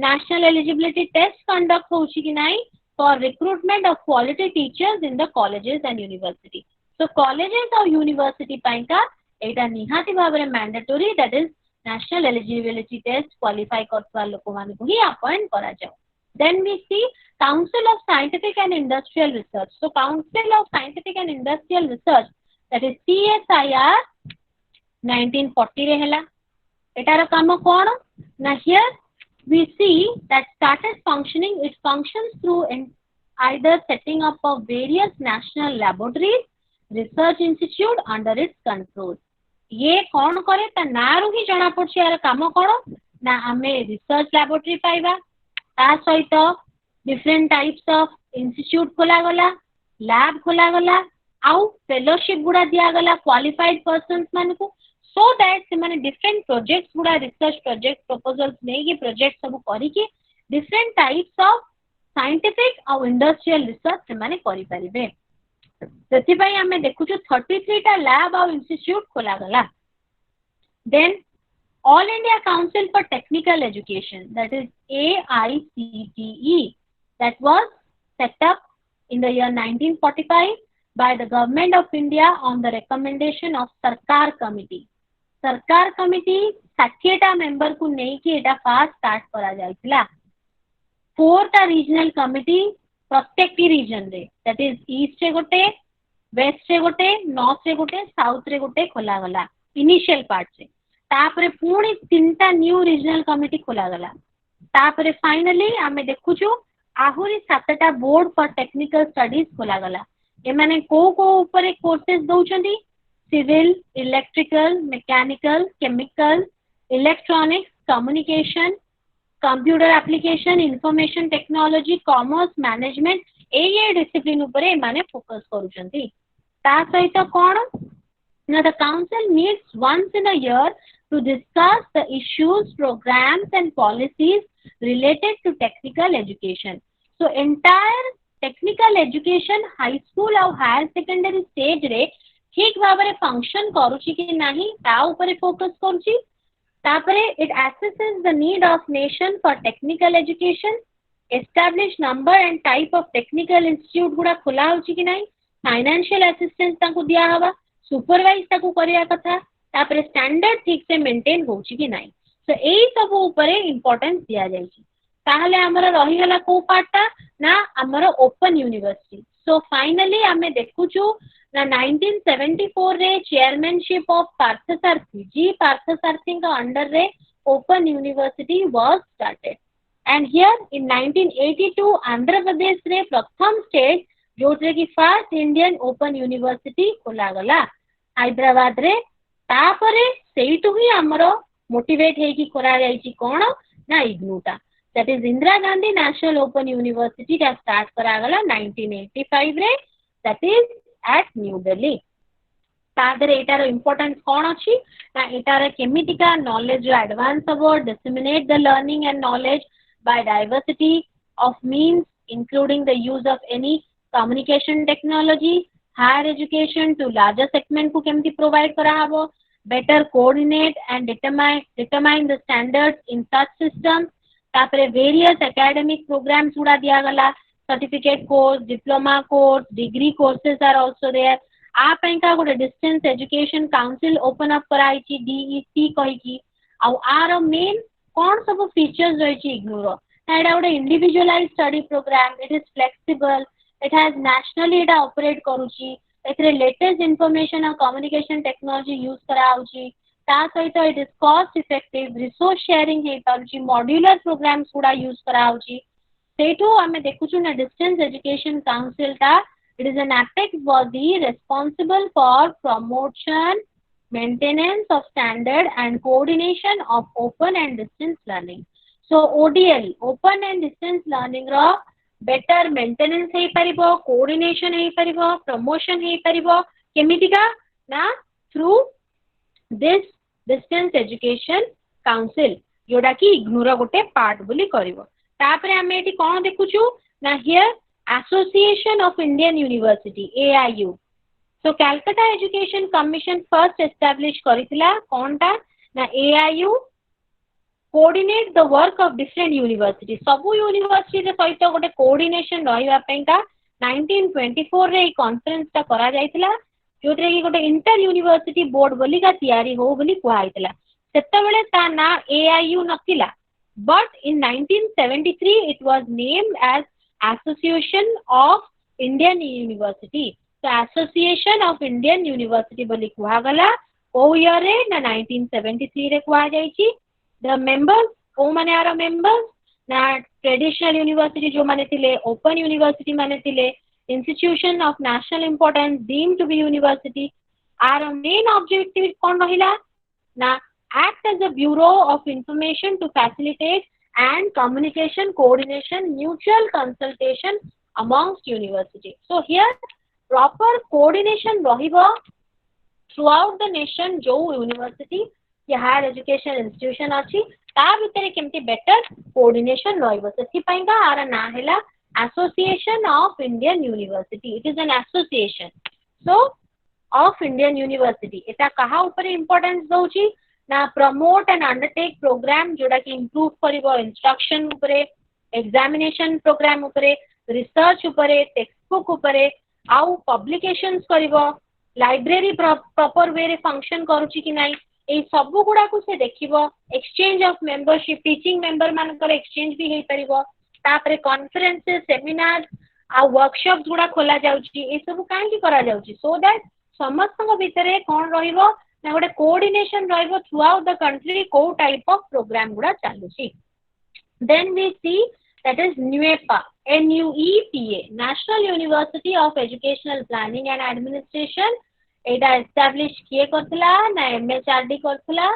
नेशनल एलिजिबिलिटी टेस्ट कंडक्ट होउछि कि नाही for recruitment of quality teachers in the colleges and university so colleges और यूनिवर्सिटी पाइका एटा निहाती भाबरे mandatory that is national eligibility test qualify करथवा लोक माने को ही अपॉइंट करा जाओ then we see council of scientific and industrial research so council of scientific and industrial research that is CSIR 1940 रे हैला एटार काम कोन ना here we see that started functioning it functions through either setting up of various national laboratories research institute under its control ये कौन करे ता नारू ही जणा पड़छ यार काम कोन ना हमें रिसर्च लैबोरेटरी पाइबा ता सहित डिफरेंट टाइप्स ऑफ इंस्टीट्यूट खोला गला लैब खोला गला आउ फेलोशिप गुडा दिया गला क्वालिफाइड पर्सन्स मान को सो दैट से माने डिफरेंट प्रोजेक्ट्स गुडा रिसर्च प्रोजेक्ट प्रपोजल्स नै कि प्रोजेक्ट सब करी कि डिफरेंट टाइप्स ऑफ साइंटिफिक और इंडस्ट्रियल रिसर्च से माने करि परिबे सेति पई हमें देखुछु 33 टा लैब और इंस्टीट्यूट खोला गला then all India council for technical education that is AICTE that was set up in the year 1945 by the government of India on the recommendation of सरकार कमिटी 60 मेंबर को नहीं कि एटा फास्ट स्टार्ट करा जायतिला 4 टा regional committee प्रत्येक reason रे that is east रे गोटे वेस्ट रे गोटे नॉर्थ रे गोटे साउथ रे गोटे खोला गला इनिशियल पार्ट से तापरे पुणी 3 टा न्यू रीजनल कमिटी खोला गला तापरे फाइनली हमें देखुछु आहुरी 7 टा बोर्ड फॉर टेक्निकल स्टडीज खोला गला ए माने को ऊपर courses दउचंदी civil, electrical, mechanical, chemical, electronics, communication, computer application, information technology, commerce, management ये discipline ऊपर माने focus करूचंती ता सहित कोन ना the council meets once in a year to discuss the issues, programs and policies related to technical education so entire technical education high school और higher secondary stage रे ठीक भाबरे function करूची कि नाही ता ऊपर फोकस करूची तापरे it assesses the need of nation for technical education establish number and type of technical institute गुडा खोला होची कि नाही फाइनेंशियल असिस्टेंस ताको दिया हवा सुपरवाइज ताको करिया कथा तापर स्टैंडर्ड ठीक से मेंटेन होची कि नाही सो एई सब ऊपर इंपोर्टेंस दिया जायछि ताहले हमर रही गला को पार्टटा ना हमर ओपन यूनिवर्सिटी सो फाइनली हमें देखुछु ना 1974 रे चेयरमैनशिप ऑफ पार्थसारथी जी पार्थसारथी का अंडर रे open university was started and here in 1982 Andhra Pradesh रे प्रथम स्टेट जोटे कि फर्स्ट इंडियन ओपन यूनिवर्सिटी खोला गला हैदराबाद रे तापरे सेइटु ही हमरो मोटिवेट हे कि करा जायछि कोन ना इग्नूटा that is Indira Gandhi national open university का स्टार्ट करा गला 1985 रे that is at new Delhi तादरे एटार इंपोर्टेंस कोन अछि ना एटार केमितिका knowledge advance about disseminate the learning and knowledge by diversity of means including the use of any communication technology higher education to larger segment को केमती प्रोवाइड करा हबो better coordinate and determine the standards in such systems तापरे various academic programs उड़ा दिया गला certificate course diploma course degree courses are also there आप एंका गोटे distance education council open up कराइछि DEC कहिछि आ आर मेन कोन सब फीचर्स रहिछि इग्नोर एटा गोटे individualized study program it is flexible it has nationally एटा ऑपरेट करूछि एथरे लेटेस्ट इंफॉर्मेशन और कम्युनिकेशन टेक्नोलॉजी यूज कराउची ता सहित it is cost effective resource sharing हे पाउची मॉड्यूलर प्रोग्राम्स गुडा यूज कराउची सेठो हमें देखुछु ना डिस्टेंस एजुकेशन काउंसिल ता it is an apex body responsible for promotion maintenance of standard and coordination of open and distance learning so ODL open and distance learning रो बेटर मेंटेनेंस हे परिबो कोऑर्डिनेशन हे परिबो प्रमोशन हे परिबो केमितिका ना through this distance education council जोडा कि ignore गोटे part बोली करिवो तापरे हमें एटी कोन देखुछु ना here association of Indian university AIU so Calcutta education commission first establish करितला कोनटा ना AIU coordinate the work of different university सबु यूनिवर्सिटी रे सहित गोटे कोऑर्डिनेशन रहिबा पेंका 1924 रे कॉन्फ्रेंस ता करा जायतिला जोतरे कि गोटे इंटर यूनिवर्सिटी बोर्ड बोली का तयारी हो बोली कुआ आइतला सेतबेले ता ना एआईयू नथिला but in 1973 it was named as association of Indian university तो एसोसिएशन ऑफ इंडियन यूनिवर्सिटी बोली कुआ गला ओ ईयर रे ना 1973 रे कुआ जायछि the members ओ माने आरो members ना ट्रेडिशनल यूनिवर्सिटी जो माने थिले ओपन यूनिवर्सिटी माने थिले institution of national importance deemed to be university आरो मेन ऑब्जेक्टिव कोन रहिला ना act as a bureau of information to facilitate and communication coordination mutual consultation amongst university so here proper coordination रहिबो throughout the nation जो university या higher education institution अछि ता भितरे केमती बेटर कोऑर्डिनेशन रहइबो सेति पाइंगा आर ना हैला association of Indian university it is an association so of Indian university एटा कहा ऊपर इंपोर्टेंस दउची ना प्रमोट एंड अंडरटेक प्रोग्राम जोडा कि इंप्रूव करिवो इंस्ट्रक्शन ऊपरे एग्जामिनेशन प्रोग्राम ऊपरे रिसर्च ऊपरे टेक्स्ट बुक ऊपरे आउ पब्लिकेशंस करिवो लाइब्रेरी प्रॉपर वे रे फंक्शन करूची कि नाही ए सबु गुडा को से देखिबो exchange of membership teaching member मानकर एक्सचेंज भी हे परिबो तापरे कॉन्फ्रेंसेस सेमिनार आ वर्कशॉप्स गुडा खोला जाउची ए सब काहे की करा जाउची सो दैट समस्त को भीतरे कोन रहिबो ना गोटे कोऑर्डिनेशन रहिबो थ्रू आउट द कंट्री को टाइप ऑफ प्रोग्राम गुडा चालुची then we see that is NUEPA NUEPA national university of educational planning and administration एटा एस्टैब्लिश किए करथला ना MHRD करथला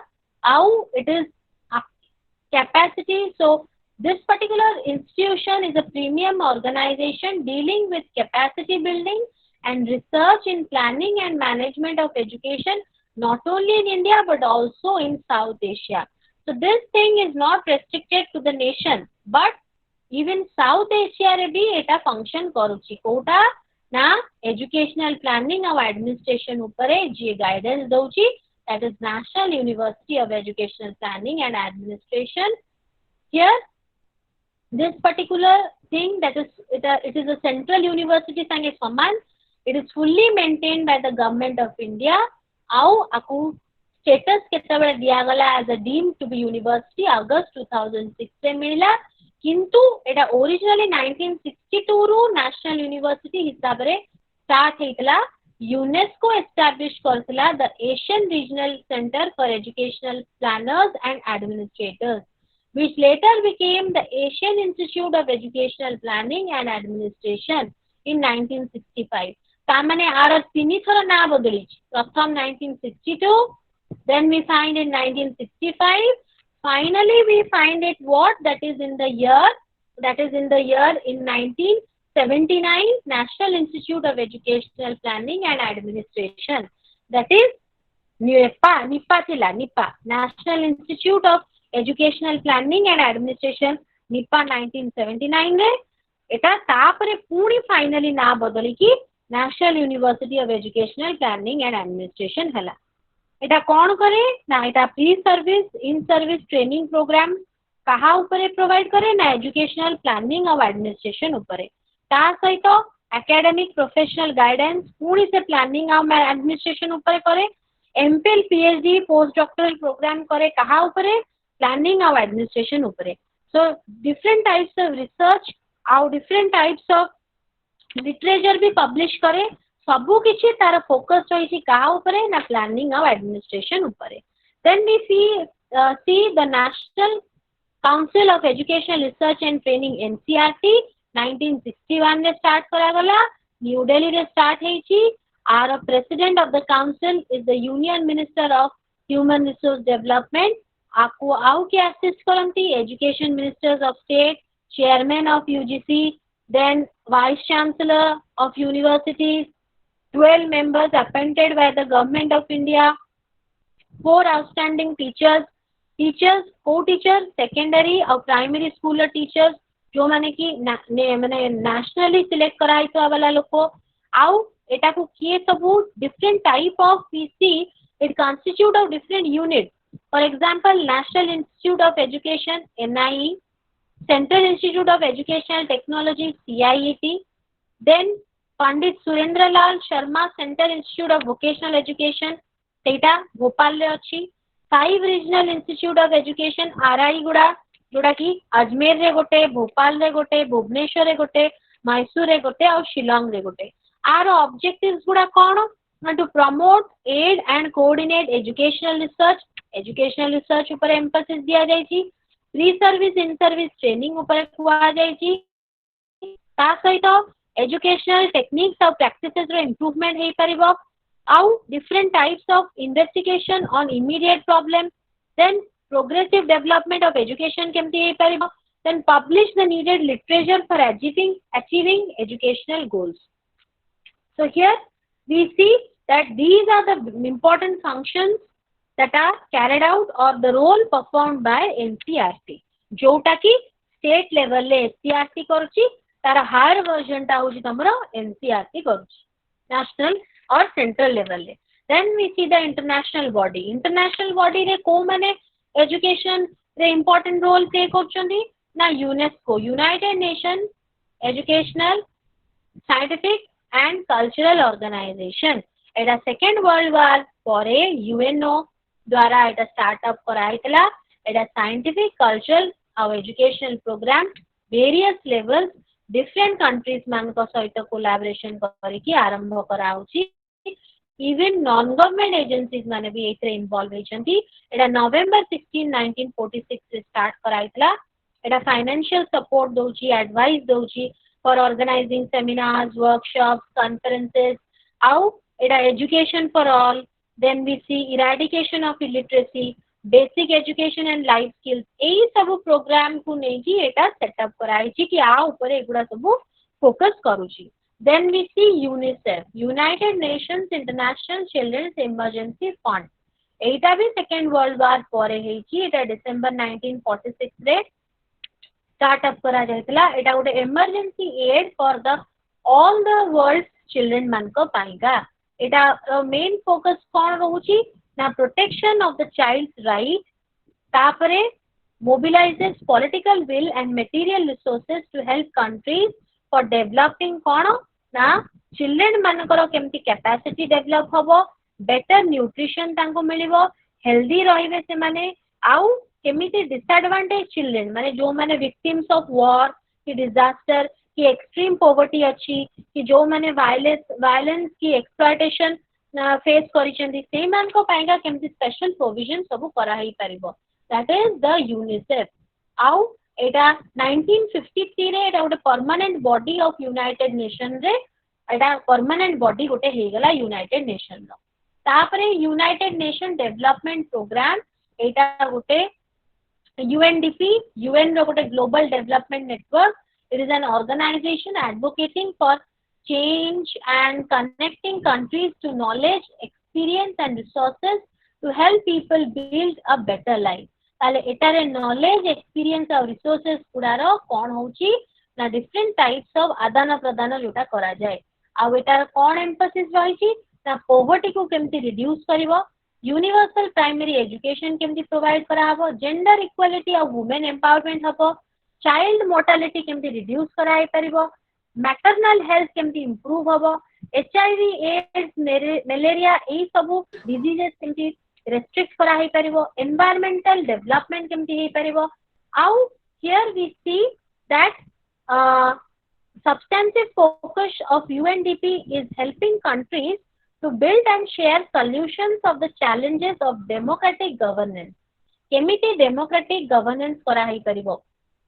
आउ इट इज capacity so this particular institution is a premium organization dealing with capacity building and research in planning and management of education not only in India but also in South Asia so this thing is not restricted to the nation but even South Asia रे भी एटा function करूची कोटा ना educational planning और administration ऊपर जे guidance दउची that is national university of educational planning and administration here this particular thing that is it is a central university sange saman it is fully maintained by the government of India au aku status केतबेले दिया गला as a deemed to be university अगस्त 2006 रे मिला किंतु एटा originally 1962 रु national university हिसाब रे स्टार्ट हेतला यूनेस्को एस्टैब्लिश करथला the Asian regional centre for educational planners and administrators which later became the Asian Institute of Educational Planning and Administration in 1965 तामाने are तीनी थर ना बदली प्रथम 1962 then we find in 1965 finally we find it what that is in the year in 1979 National Institute of Educational Planning and Administration that is NIPA National Institute of Educational Planning and Administration NIPA 1979 रे एटा तापरे पूरी finally ना बदली की national university of educational planning and administration हला एटा कोन करे ना एटा pre service in service training programme कहा ऊपर प्रोवाइड करे ना एजुकेशनल प्लानिंग और एडमिनिस्ट्रेशन ऊपर ता सहित एकेडमिक प्रोफेशनल गाइडेंस पूरी से प्लानिंग और एडमिनिस्ट्रेशन ऊपर करे MPhil PhD post doctoral programme करे कहा ऊपर प्लानिंग और एडमिनिस्ट्रेशन ऊपर so different types of research और डिफरेंट टाइप्स ऑफ लिटरेचर भी पब्लिश करे सबु किछि तार फोकस रही कहा ऊपर ना प्लानिंग और एडमिनिस्ट्रेशन ऊपर then we see the national council of educational research and training NCERT 1961 रे स्टार्ट करा गला न्यू दिल्ली रे स्टार्ट हेची आर president of the council is the union minister of human resource development आपको आउ के असिस्ट करंती education ministers of state chairman of UGC then vice chancellor of universities 12 members appointed by the government of India 4 outstanding teachers co-teachers secondary और primary school teachers जो माने की माने nationally select कराई तो वाला लोग को आउ एटा को किए सबू different type of PC it constitute of different units for example National Institute of Education NIE Central Institute of Educational Technology CIET then Pandit Surendra Lal Sharma Central Institute of Vocational Education सेटा भोपाल रे अछि 5 regional institute of education RI गुड़ा जोड़ा की अजमेर रे गोटे भोपाल रे गोटे भुवनेश्वर रे गोटे मैसूर रे गोटे और शिलांग रे गोटे आर ऑब्जेक्टिव्स गुड़ा कोन to promote aid and coordinate educational research ऊपर एम्फसिस दिया जाय छी pre service in service training ऊपर कुआ जाय छी ता सहित एजुकेशनल टेक्निक्स और प्रैक्टिसेस रो इंप्रूवमेंट हे परिबो आउ different types of investigation on immediate problem then progressive development of education केमती हे परिबो then publish the needed literature for achieving educational goals. So here we see that these are the important functions that are carried out or the role performed by NCERT. जोटा की state level ले NCERT करूची तारा higher version टा होची तमरो NCERT करूची national और central level ले. Then we see the international body. International body रे को माने education रे important role play करचंदी ना UNESCO united nation educational scientific and cultural organization एटा सेकेंड वर्ल्ड वार परे यूएनओ द्वारा एटा स्टार्टअप कराइतला एटा साइंटिफिक कल्चरल और educational program various levels different countries मान को सहित कोलैबोरेशन करिकि आरंभ कराउची इवन नॉन गवर्नमेंट एजेंसीज माने भी एथरे इन्वॉल्व हेचंती एटा नवंबर 16 1946 से स्टार्ट कराइतला एटा फाइनेंशियल सपोर्ट दोची एडवाइस दोची for organising seminars workshops conferences आउ एटा education for all then we see eradication of illiteracy basic education and life skills एई सब प्रोग्राम को नेकी एटा सेटअप कराइची कि आ ऊपर एगुडा सब फोकस करूची then we see UNICEF united nations international children's emergency fund एटा भी सेकंड वर्ल्ड वार परे हेची एटा डिसेंबर 1946 रे स्टार्टअप करा जायतला एटा गोटे emergency aid for the all the world children मान को पाइगा एटा मेन फोकस कोन रहउची ना protection of the child's right तापरे mobilises political will and material resources to help countries for developing कोन ना चिल्ड्रन मान को केमती कैपेसिटी डेवलप होबो बेटर न्यूट्रिशन तांको मिलिबो हेल्दी रहिबे से माने आउ केमिति डिसएडवांटेज चिल्ड्रेन माने जो माने विक्टिम्स ऑफ वॉर कि डिजास्टर कि एक्सट्रीम पॉवर्टी अच्छी कि जो माने वायलेंस की एक्सप्लॉयटेशन फेस करिसेंती से मान को पाएगा केमिति स्पेशल प्रोविजन सब करा ही परिबो दैट इज द यूनिसेफ आउ एटा 1953 रे एटा गोटे permanent body of United nation रे एटा परमानेंट बॉडी गोटे हे गला यूनाइटेड नेशन रो तापरे यूनाइटेड नेशन डेवलपमेंट प्रोग्राम एटा गोटे यूएनडीपी यूएन रो गोटे global development network it is an organization advocating for change and connecting countries to knowledge, experience and resources to help people build a better life. ताले एटारे knowledge, experience और resources गुडारो कौन होची ना different types of आदान प्रदान जोटा करा जाए आउ एटार कौन emphasis रही ना poverty को केमती reduce करिवो universal primary education केमती provide करा हबो gender equality और women empowerment हबो child mortality केमती reduce कराई परिवो मैटरनल हेल्थ केमती इंप्रूव हबो एचआईवी एड्स मलेरिया ए सब डिजीजेस केमती रेस्ट्रिक्ट करा ही परिबो एनवायरमेंटल डेवलपमेंट केमती ही परिबो आउ here we see that substantive focus of UNDP is helping countries to build and share solutions of the challenges of democratic governance केमिति democratic governance करा ही परिबो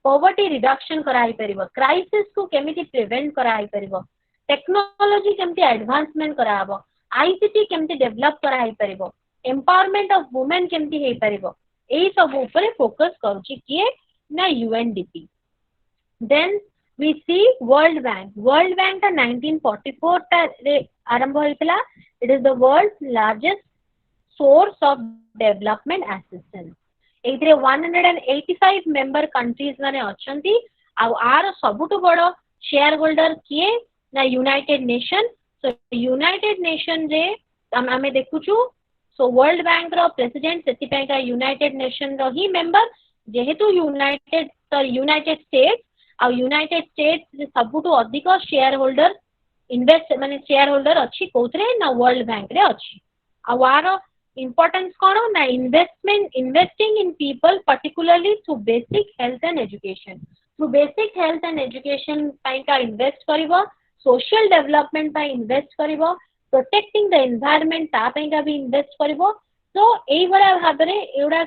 poverty reduction कराई परिबो क्राइसिस को केमिति प्रिवेंट कराई परिबो टेक्नोलॉजी केमिति एडवांसमेंट कराबो आईसीटी केमिति develop कराई परिबो एम्पावरमेंट ऑफ वुमेन केमिति हे परिबो एई सब ऊपर फोकस करूची किए ना UNDP then we see World Bank 1944 ता आरंभ होइतला it is the world's largest source of development assistance एइथरे 185 मेंबर कंट्रीज माने अछंती आ आर सबुटु बडो शेयर होल्डर किए ना United nation so United nation रे आमे देखुछु सो वर्ल्ड बैंक रो प्रेसिडेंट सेति पे का यूनाइटेड नेशन रो ही मेंबर जेहेतु यूनाइटेड स्टेट्स आ यूनाइटेड स्टेट्स रे सबुटु अधिक शेयर होल्डर इन्वेस्ट माने शेयर होल्डर अछि कोथरे ना वर्ल्ड बैंक रे अछि आ वारो importance kono na investing in people particularly through basic health and education pai ka invest karibo social development pai invest karibo protecting the environment ta pai ka bhi invest karibo so ei bala bhabare euda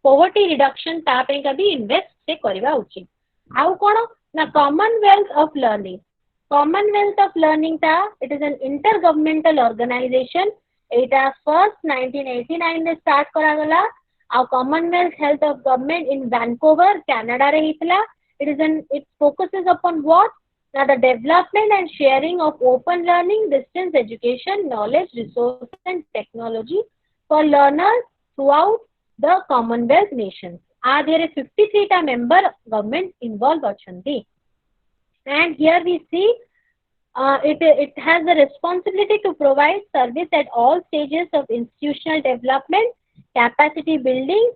poverty reduction ta pai ka bhi invest se kariba uchi au kono na commonwealth of learning ta it is an intergovernmental organization एटा first 1989 में start करा गला आ Commonwealth health of government in Vancouver Canada रे हितला it focuses upon what ना the development and sharing of open learning distance education knowledge resource and technology for learners throughout the Commonwealth nations आ there 53 टा member government involve अछंती and here we see it has the responsibility to provide service at all stages of institutional development, capacity building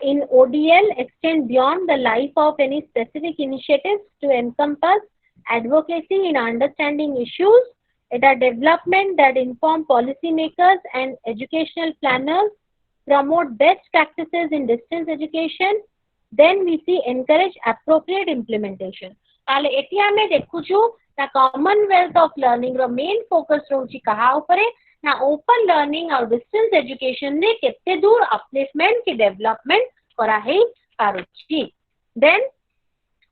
in ODL extend beyond the life of any specific initiatives to encompass advocacy in understanding issues, it a development that inform policymakers and educational planners, promote best practices in distance education, then we see encourage appropriate implementation. ताले एटी आमे देखुछु ना Commonwealth of learning रो main focus रोची कहा ऊपरे ना ओपन लर्निंग और डिस्टेंस एजुकेशन ने केते दूर अपलिफ्टमेंट की डेवलपमेंट करा है पारुची then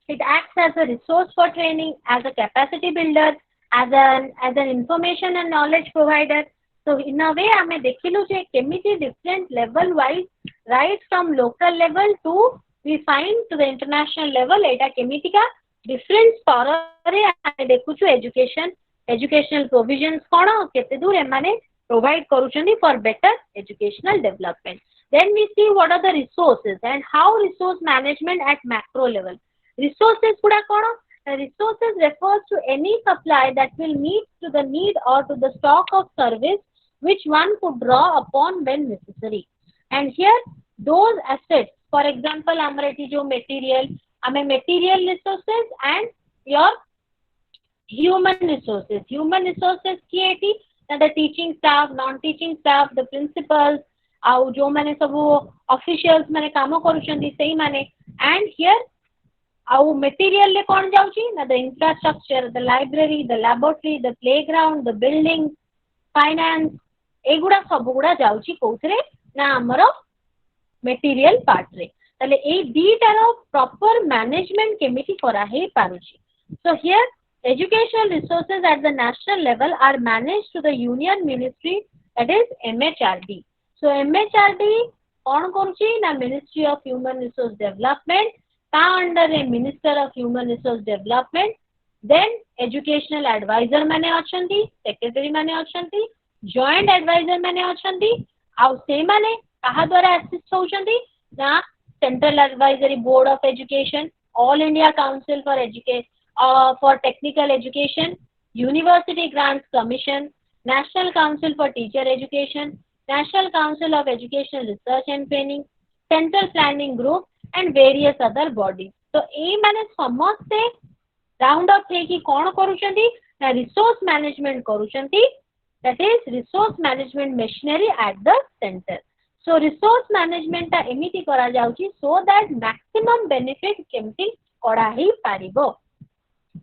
it acts as a resource for training as a capacity builder as an information and knowledge provider so in a way ame dekhilu je kemiti different level wise right from local level to we find to the international level eta kemiti ka different स्तरे आमे देखुछु educational provisions कोन केते दूर एमाने provide करूछनी for better educational development then we see what are the resources and how resource management at macro level resources kuda kono resources refers to any supply that will meet to the need or to the stock of service which one could draw upon when necessary and here those assets for example amreti jo material resources and your human resources ki eti the teaching staff non teaching staff the principals आउ जो माने सब officials माने काम करूछंती सेही माने and here आउ material ले कौन जाउची ना the infrastructure the library the laboratory the playground the building finance एगुड़ा सब गुड़ा जाउची कोथरे ना हमरो मटेरियल पार्ट रे तले ए दीटार प्रॉपर मैनेजमेंट केमिति करा हे पारुची so here educational resources at the national level are managed to the union ministry that is MHRD so MHRD कौन करूची ना Ministry of Human Resource Development ता under a Minister of Human Resource Development then educational advisor माने अछंती secretary माने अछंती joint advisor माने अछंती आउ से माने कहा द्वारा असिस्ट होउछंती ना Central Advisory Board of Education All India Council for Education for Technical Education University Grants Commission National Council for Teacher Education National Council of Educational Research and Training Central Planning Group and various other bodies तो ए माने समस्ते round up हे कि कोन करूछंती ना resource management करूछंती that is resource management machinery at the center so resource management ता एमिति करा जाउची so that maximum benefit केमति करा ही पारिबो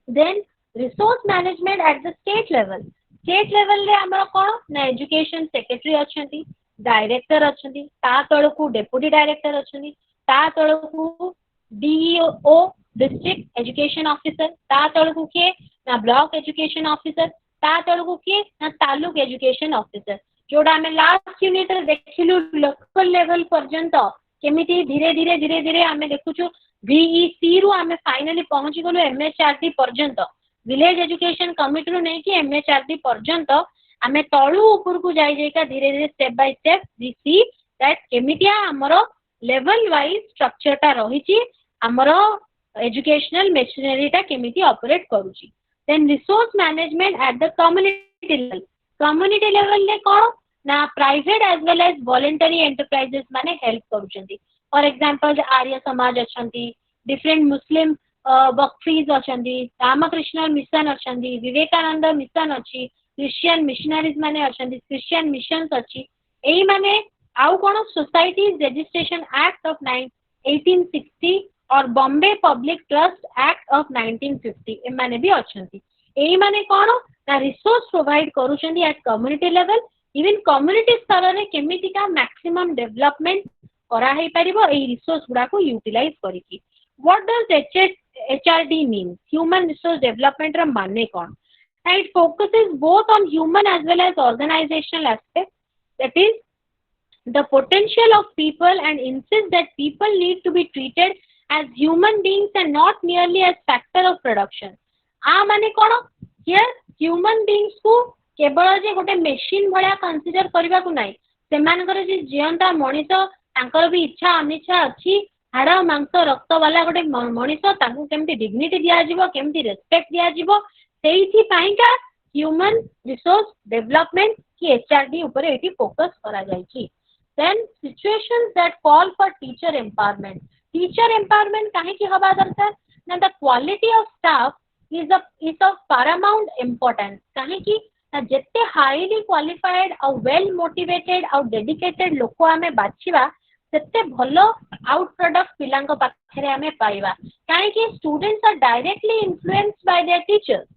then resource management at the state level ले हमर कोन ना एजुकेशन सेक्रेटरी अछंती डायरेक्टर अछंती ता तळकू डेप्यूटी डायरेक्टर अछंती ता तळकू डीईओ डिस्ट्रिक्ट एजुकेशन ऑफिसर ता तळकू के ना ब्लॉक एजुकेशन ऑफिसर ता तळकू के ना तालुक एजुकेशन ऑफिसर जोडा हमें लास्ट यूनिट रे देखिलु लोकल लेवल पर्यंत केमिति धीरे धीरे हमें देखुछु VEC रु हमें फाइनली पहुंची गलो MHRD पर्यंत विलेज एजुकेशन कमिटी रु नै कि MHRD पर्यंत हमें तळु ऊपर को जाई जाई का धीरे धीरे step by step we see that केमितिया हमरो लेवल वाइज स्ट्रक्चर ता रहिची हमरो एजुकेशनल मशीनरी ता केमिति ऑपरेट करूची then resource management at the community level ले कोन ना private as well as voluntary enterprises माने हेल्प करूचंती फॉर एग्जांपल आर्य समाज अछंती डिफरेंट मुस्लिम बक्फीज अछंती रामकृष्ण मिशन अछंती विवेकानंद मिशन अछि क्रिश्चियन मिशनरीज माने अछंती क्रिश्चियन मिशंस अछि एई माने आउ कोन सोसाइटीज रजिस्ट्रेशन एक्ट ऑफ 1860 और Bombay public trust act of 1950 ए माने भी अछंती एई माने कोन ना रिसोर्स प्रोवाइड करूचंती at community level even community स्तर रे केमिति का मैक्सिमम डेवलपमेंट करा हे परिबो एई रिसोर्स गुडा को यूटिलाइज करिकी what does HRD mean human resource development रा माने कोन it focuses both on human as well as organizational aspects that is the potential of people and insists that people need to be treated as human beings and not merely as factor of production आ माने कोन here human beings को केवल जे गोटे machine भलिया consider करबा को नाही सेमानकर जे जीवनता मनिष तांकर भी इच्छा अनिच्छा अछि हाड़ मांस रक्त वाला गोटे मनिष तांको केमति डिग्निटी दिया जिवो केमति रेस्पेक्ट दिया जिवो सेइथि पाइका ह्यूमन रिसोर्स डेवलपमेंट की एचआरडी ऊपर एटी फोकस करा जायछि then situations that call for teacher empowerment काहे की हबा दरकार ना the quality of staff is of paramount importance काहे की जेते हाईली क्वालिफाइड और वेल मोटिवेटेड और डेडिकेटेड लोक आमे बाछिबा सेते भलो आउट प्रोडक्ट पिलांको पाखरे आमे पाइबा काहे की students are directly influenced by their teachers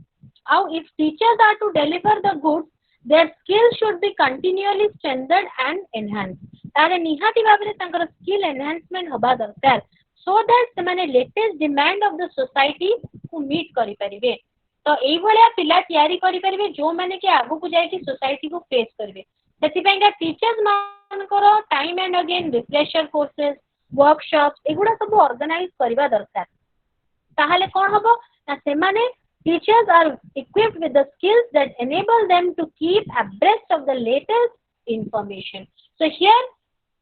How if teachers are to deliver the goods, their skills should be continually strengthened and enhanced. तारे निहाती भाबरे तांकर स्किल एनहांसमेंट हबा दरकार so that ସେମାନେ latest demand of the society को meet करि परिबे तो एई भलिया पिला तयारी करि परिबे जो माने कि आगु को जाई कि सोसाइटी को फेस करबे सेति पेंगा टीचर्स मानकर time and again refresher courses workshops एगुडा सब ऑर्गेनाइज करबा दरकार ताहाले कोन हबो ना से माने Teachers are equipped with the skills that enable them to keep abreast of the latest information. So here,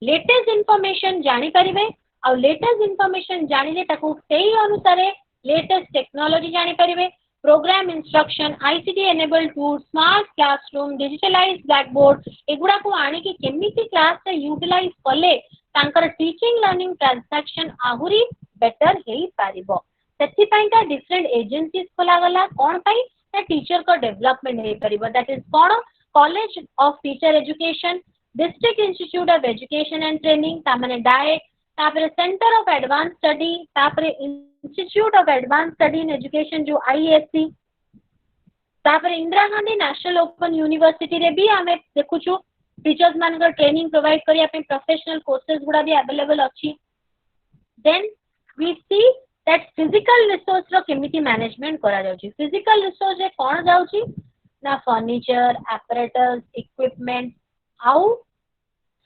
latest information जानी परिबे और latest information जानिले ताकू सेही अनुसारे latest technology जानी परिबे program instruction, ICT enabled tools, smart classroom, digitalized blackboard एगुडा को आनी कि केमिति क्लास से यूटिलाइज कले तांकर टीचिंग लर्निंग ट्रांजैक्शन आहुरी बेटर हेई पारिबो सेति का डिफरेंट एजेंसीज खोला गला कोन पाई ना टीचर को डेवलपमेंट हे परिबो दैट इज कोन college of teacher education district institute of education and training तामाने डायट तापर सेंटर ऑफ एडवांस स्टडी तापर institute of advance study in education जो आईएससी तापर Indira Gandhi national open university रे भी आमे देखुछु टीचर्स मानकर ट्रेनिंग प्रोवाइड करिया पे प्रोफेशनल कोर्सेज गुडा भी अवेलेबल अछि then we see that physical resource रो केमिति मैनेजमेंट करा जाउची फिजिकल रिसोर्स रे कोन जाउची ना फर्नीचर एपरेटस इक्विपमेंट आउ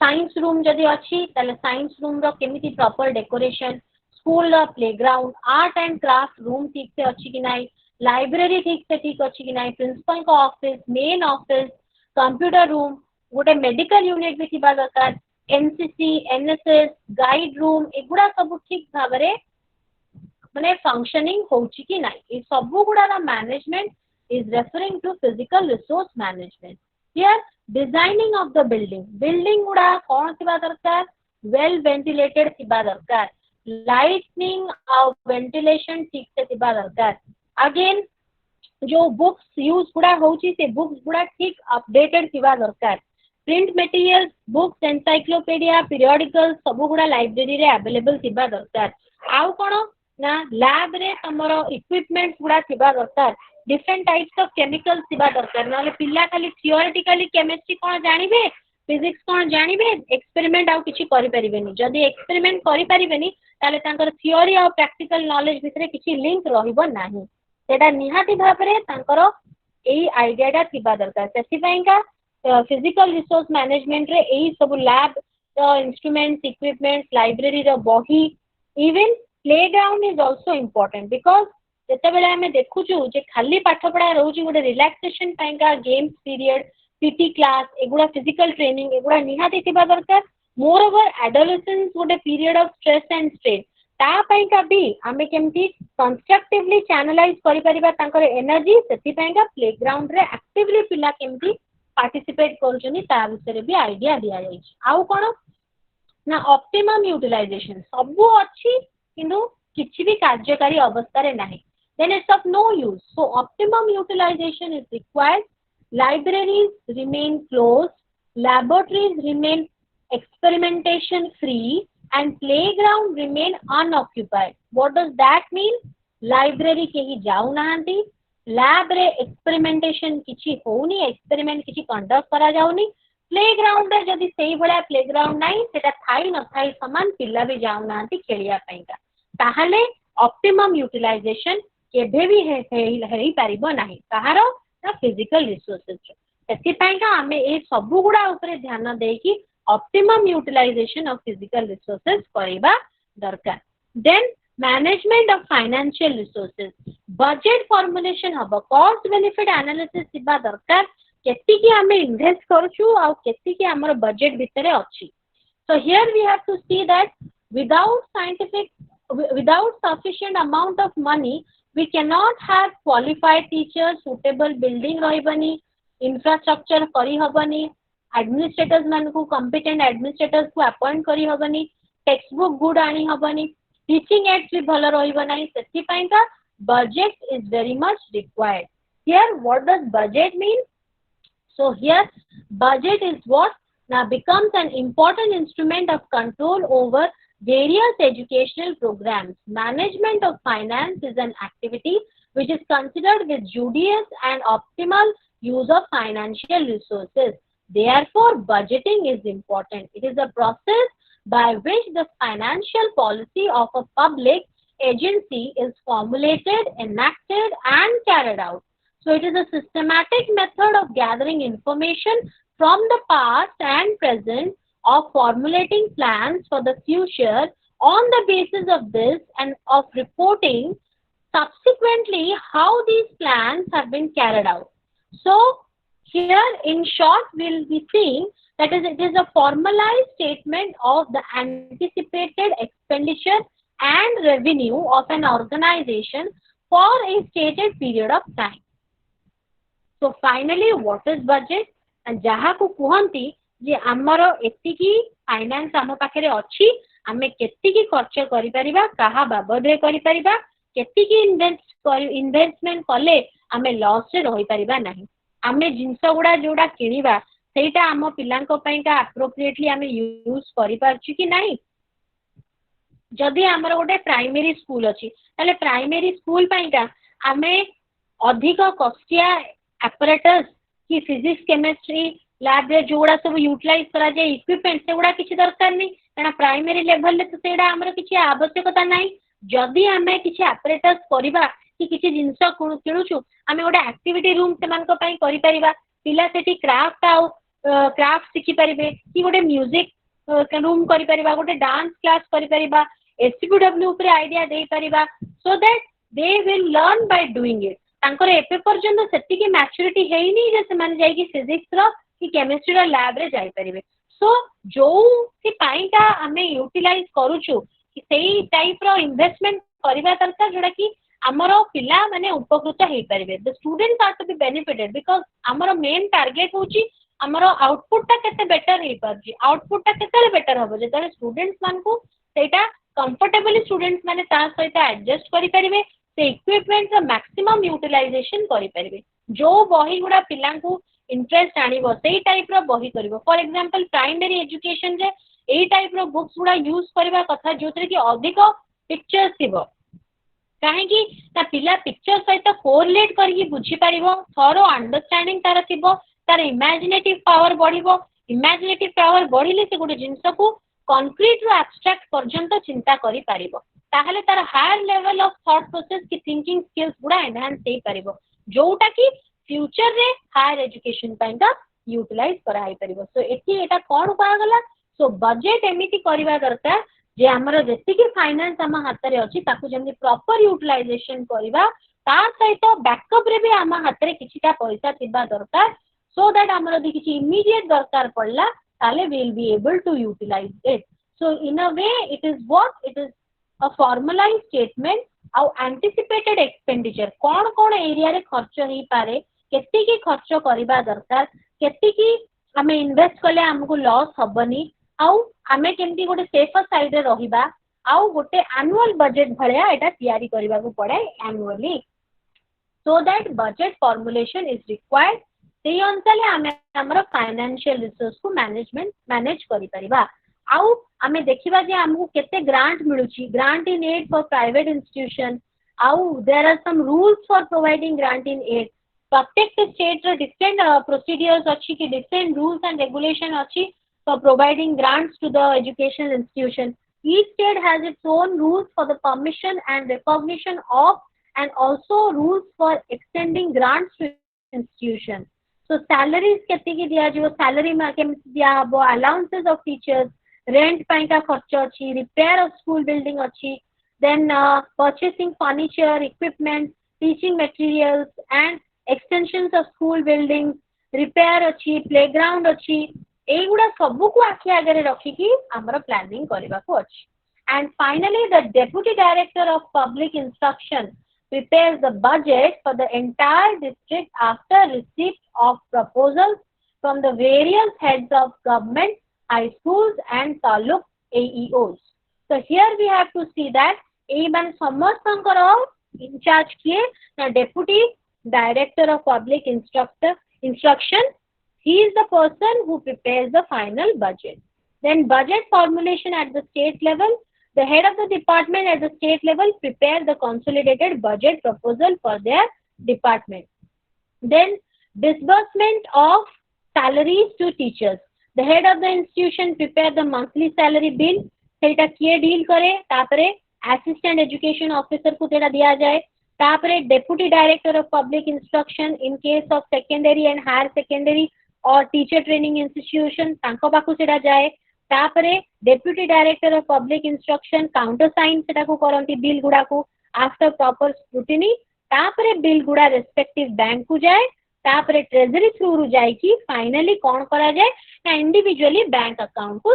साइंस रूम जदि अच्छी ताले साइंस रूम रो केमिति प्रॉपर डेकोरेशन स्कूल रो playground art and craft room ठीक से अच्छी कि नहीं लाइब्रेरी ठीक अच्छी कि नहीं प्रिंसिपल को office main office computer room गोटे मेडिकल यूनिट भी थिबा दरकार एनसीसी एनएसएस गाइड रूम एगुडा सब ठीक भाव रे माने फंक्शनिंग होउची कि नहीं ए सब गुडा management is referring to physical resource management here designing of the building गुडा कौन थिबा दरकार वेल वेंटिलेटेड थिबा दरकार लाइटनिंग और वेंटिलेशन ठीक से थिबा दरकार अगेन जो बुक्स यूज गुडा होउची से बुक्स गुडा ठीक अपडेटेड थिबा दरकार print material books encyclopedia periodical सब गुडा लाइब्रेरी रे अवेलेबल थिबा दरकार आउ कोन ना लैब रे हमरो इक्विपमेंट्स गुडा थिबा दरकार डिफरेंट टाइप्स ऑफ केमिकल्स थिबा दरकार नाले पिल्ला खाली थियोरेटिकली केमिस्ट्री कोन जानिबे फिजिक्स कोन जानिबे एक्सपेरिमेंट आउ किछि करि परिबेनी जदी एक्सपेरिमेंट करि परिबेनी ताले तांकर थियोरी और प्रैक्टिकल नॉलेज भितरे किछि लिंक रहिबो नाही सेटा निहाती भाबरे तांकर एई आइडियाटा थिबा दरकार सेति पयका फिजिकल रिसोर्स मैनेजमेंट रे एई सब लैब इंस्ट्रूमेंट्स इक्विपमेंट्स लाइब्रेरी रो बही even playground is also important because जेते बेले हमें देखुछु जे खाली पाठ पढ़ा रहउची गोटे रिलैक्सेशन पयका गेम्स पीरियड पीटी क्लास एगुडा फिजिकल ट्रेनिंग एगुडा निहाती थिबा दरकार मोर ओवर एडोलेसेंस गोटे period of stress and strain ता पयका भी हमें केमती कंस्ट्रक्टिवली चैनलाइज करि परिबा तांकर एनर्जी सेति पयका प्लेग्राउंड रे एक्टिवली पिला केमती पार्टिसिपेट करूचनी ता विषय रे भी आइडिया दिया जाई आउ कोन ना ऑप्टिमम यूटिलाइजेशन सबु अच्छी किंतु किछि भी कार्यकारी अवस्था रे नाही then it's of no use so optimum utilization is required libraries remain closed laboratories remain experimentation free and playground remain unoccupied what does that mean library kehi जाउ नाहंती lab रे experimentation किछि होउनी experiment किछि conduct करा जाउनी playground रे जदी सेही भला playground नाही सेटा थाई न थाई समान पिल्ला भी जाउ नाहंती खेलिया पयका ताहाले ऑप्टिमम यूटिलाइजेशन केबे भी हेई पारिबो नाही ताहार ना फिजिकल रिसोर्सेस सेति पयका हमें ए सब गुडा ऊपर ध्यान दे कि optimum utilization of physical resources करिबा दरकार then management of financial resources budget formulation हबो कॉस्ट बेनिफिट एनालिसिस दिबा दरकार केति कि हमें इन्वेस्ट करछु आ केति कि हमर बजट भितरे अछि so here we have to see that without sufficient amount of money we cannot have qualified teachers suitable building rahibani infrastructure kari habani administrators man को competent administrators को appoint kari habani textbook good ani habani teaching aids भी भलो रहिबो नाही सेति पयका budget is very much required here what does budget mean so here budget is what now becomes an important instrument of control over various educational programs. Management of finance is an activity which is considered with judicious and optimal use of financial resources. Therefore, budgeting is important. It is a process by which the financial policy of a public agency is formulated, enacted, and carried out. So, it is a systematic method of gathering information from the past and present of formulating plans for the future on the basis of this and of reporting subsequently how these plans have been carried out. So, here in short we'll be seeing that it is a formalized statement of the anticipated expenditure and revenue of an organization for a stated period of time. So, finally, what is budget? And jaha को कुहंती जे हमरो एतिकी finance हम पाखरे अछि हमें केतिकी खर्च करि परिबा काहा बाबद रे करि परिबा केतिकी इन्वेस्टमेंट कले हमें लॉस रे रहि परिबा नाही हमें जिंस गुडा जोडा किनिबा सेटा आम पिलांको पईका एप्रोप्रिएटली आमे यूज करि पारछु कि नाही। जदि आमर गोटे प्राइमरी स्कूल अच्छी ताले प्राइमरी स्कूल पईका आमे अधिक कस्टिया एपरेटस कि फिजिक्स केमिस्ट्री लैब रे जोड़ा सब यूटिलाइज करा जाए इक्विपमेंट सेगुड़ा किसी दरकार नहीं कारण प्राइमरी लेवल रे तो सेडा हमर किसी आवश्यकता नहीं। जदि आमे किसी एपरेटस करबा कि किसी जिंस किणुछु आमे गोटे एक्टिविटी रूम से मानक पई करि परिबा पिला सेठी क्राफ्ट आउ क्राफ्ट सिखि परिबे कि गोटे म्यूजिक रूम करि परिबा गोटे डांस क्लास करि परिबा एसपीडब्ल्यू ऊपर आइडिया दे परिबा so that they will learn by doing it. तांकर एपे पर्यंत सेतिकी मैच्योरिटी हेइनी जे से माने जाई कि फिजिक्स रो कि केमिस्ट्री रो लैब रे जाई परिबे। सो जो कि पाइंटा हमें यूटिलाइज करूछु कि सेही टाइप रो इन्वेस्टमेंट करिबा दरकार जोडा कि हमरो पिला माने उपकृत हेई परिबे। The students are to be benefited because हमरो मेन टारगेट होची हमरो आउटपुट टा केते बेटर हेई परजी। आउटपुट टा केते बेटर होबो जेतले स्टूडेंट्स मान को सेटा कंफर्टेबली स्टूडेंट्स माने ता सहित एडजस्ट करि परिबे से इक्विपमेंट रो मैक्सिमम यूटिलाइजेशन करि परिबे। जो बही गुडा पिलां को इंटरेस्ट आनिबो सेही टाइप रो बही करबो। फॉर एग्जांपल प्राइमरी एजुकेशन जे एही टाइप रो बुक्स गुडा यूज करबा कथा जोतरे कि अधिक पिक्चर्स थिबो काहे कि ता पिला पिक्चर सहित कोरिलेट करके बुझी पारिबो थरो अंडरस्टैंडिंग तार थिबो तार इमेजिनेटिव पावर बढ़िबो। इमेजिनेटिव पावर बढ़िले से गोटे जिंस को कंक्रीट रो एब्स्ट्रैक्ट पर्यंत चिंता करि पारिबो ताहले तार higher level of thought process की थिंकिंग स्किल्स गुडा एनहांस हेई पारिबो जोटा कि फ्यूचर रे हायर एजुकेशन पइका यूटिलाइज कराई पारिबो। सो एठी एटा कोन कहा गला सो बजेट एमिति करिवा दरकार जे हमर जेति कि फाइनेंस हम हाथ रे अछि ताकू जेमि प्रॉपर यूटिलाइजेशन करिवा ता सहित बैकअप रे भी हम हाथ रे किछिटा पैसा थिबा दरकार सो दैट हमर दि किछि इमीडिएट दरकार पड़ला ताले we will be able to utilize it. So in a way it is a formalized statement au anticipated expenditure कौन कौन एरिया रे खर्च ही पारे केति की खर्च करिबा दरकार केति की हमें इन्वेस्ट कले हमको लॉस हबनी आउ हमें केमती गोटे सेफ साइड रे रहिबा आउ गोटे एनुअल बजेट भलिया एटा तयारी करिबा को पड़े annually so that budget formulation is required से अनुसार हमें हमर फाइनेंशियल रिसोर्स को मैनेज करि परिबा। आउ आमे देखिबा जे हमको केते ग्रांट मिलुची grant in aid for private institution आउ there are some rules for providing grant in aid प्रत्येक स्टेट रे डिफरेंट प्रोसीजर्स अछि कि डिफरेंट रूल्स एंड रेगुलेशन अछि for providing grants to the educational institution. Each state has its own rules for the permission and recognition of and also rules for extending grants to institution. So salaries केते की दिया जो salary में केमति दिया हबो allowances of teachers rent पाई का खर्च अच्छी रिपेयर ऑफ स्कूल बिल्डिंग अच्छी then purchasing furniture equipment teaching materials and extensions of school building repair अच्छी प्लेग्राउंड अच्छी एगुड़ा सबू को आखि आगे रखिकी हमर प्लानिंग करबा को अच्छी। And finally the deputy director of public instruction prepares the budget for the entire district after receipt of proposals from the various heads of government high schools and taluk AEOs. So here we have to see that even samastankar in charge kiye the deputy director of public instruction he is the person who prepares the final budget. Then budget formulation at the state level the head of the department at the state level prepare the consolidated budget proposal for their department. Then disbursement of salaries to teachers the head of the institution prepare the monthly salary bill सेटा किए deal करे तापरे assistant education officer को तेरा दिया जाए तापरे deputy director of public instruction in case of secondary and higher secondary और टीचर ट्रेनिंग इंस्टीट्यूशन तांको पाखु सेटा जाए तापरे डेप्यूटी डायरेक्टर ऑफ पब्लिक इंस्ट्रक्शन काउंटर साइन सेटा को करंती बिल गुडा को आफ्टर प्रॉपर स्क्रूटिनी तापरे बिल गुडा रेस्पेक्टिव बैंक को जाए तापरे ट्रेजरी थ्रू रु जाए कि फाइनली कौन करा जाए ना इंडिविजुअली बैंक अकाउंट को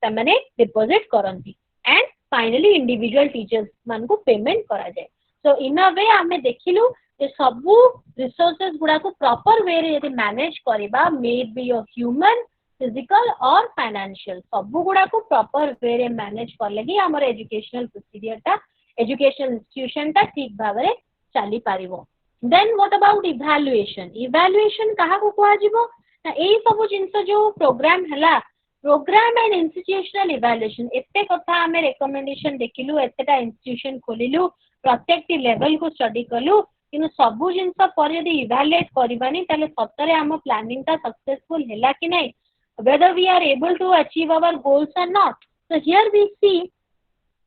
तमने डिपॉजिट करंती एंड फाइनली इंडिविजुअल टीचर्स मान को पेमेंट करा जाए। सो इन अ वे हमें देखिलु जे सबु रिसोर्सेस गुडा को प्रॉपर वे रे यदि मैनेज करबा may be your human physical और फाइनेंशियल सबु गुडा को प्रॉपर वे रे मैनेज कर लगी हमर एजुकेशनल प्रोसीजर ता एजुकेशनल इंस्टीट्यूशन ता ठीक भाबरे चली पारिबो। देन व्हाट अबाउट इवैल्यूएशन कहा को कहा जीवो ना एई सब जिंस जो प्रोग्राम हला प्रोग्राम एंड इंस्टीट्यूशनल इवैल्यूएशन एते कथा हमें रिकमेंडेशन देखिलु एतेटा इंस्टीट्यूशन खोलिलु प्रत्येक लेवल को स्टडी कलु किनु सबु जिंस पर यदि इवैल्यूएट करबानी ताले सतरे हम प्लानिंग ता सक्सेसफुल हैला कि नै whether we are able to achieve our goals or not. So here we see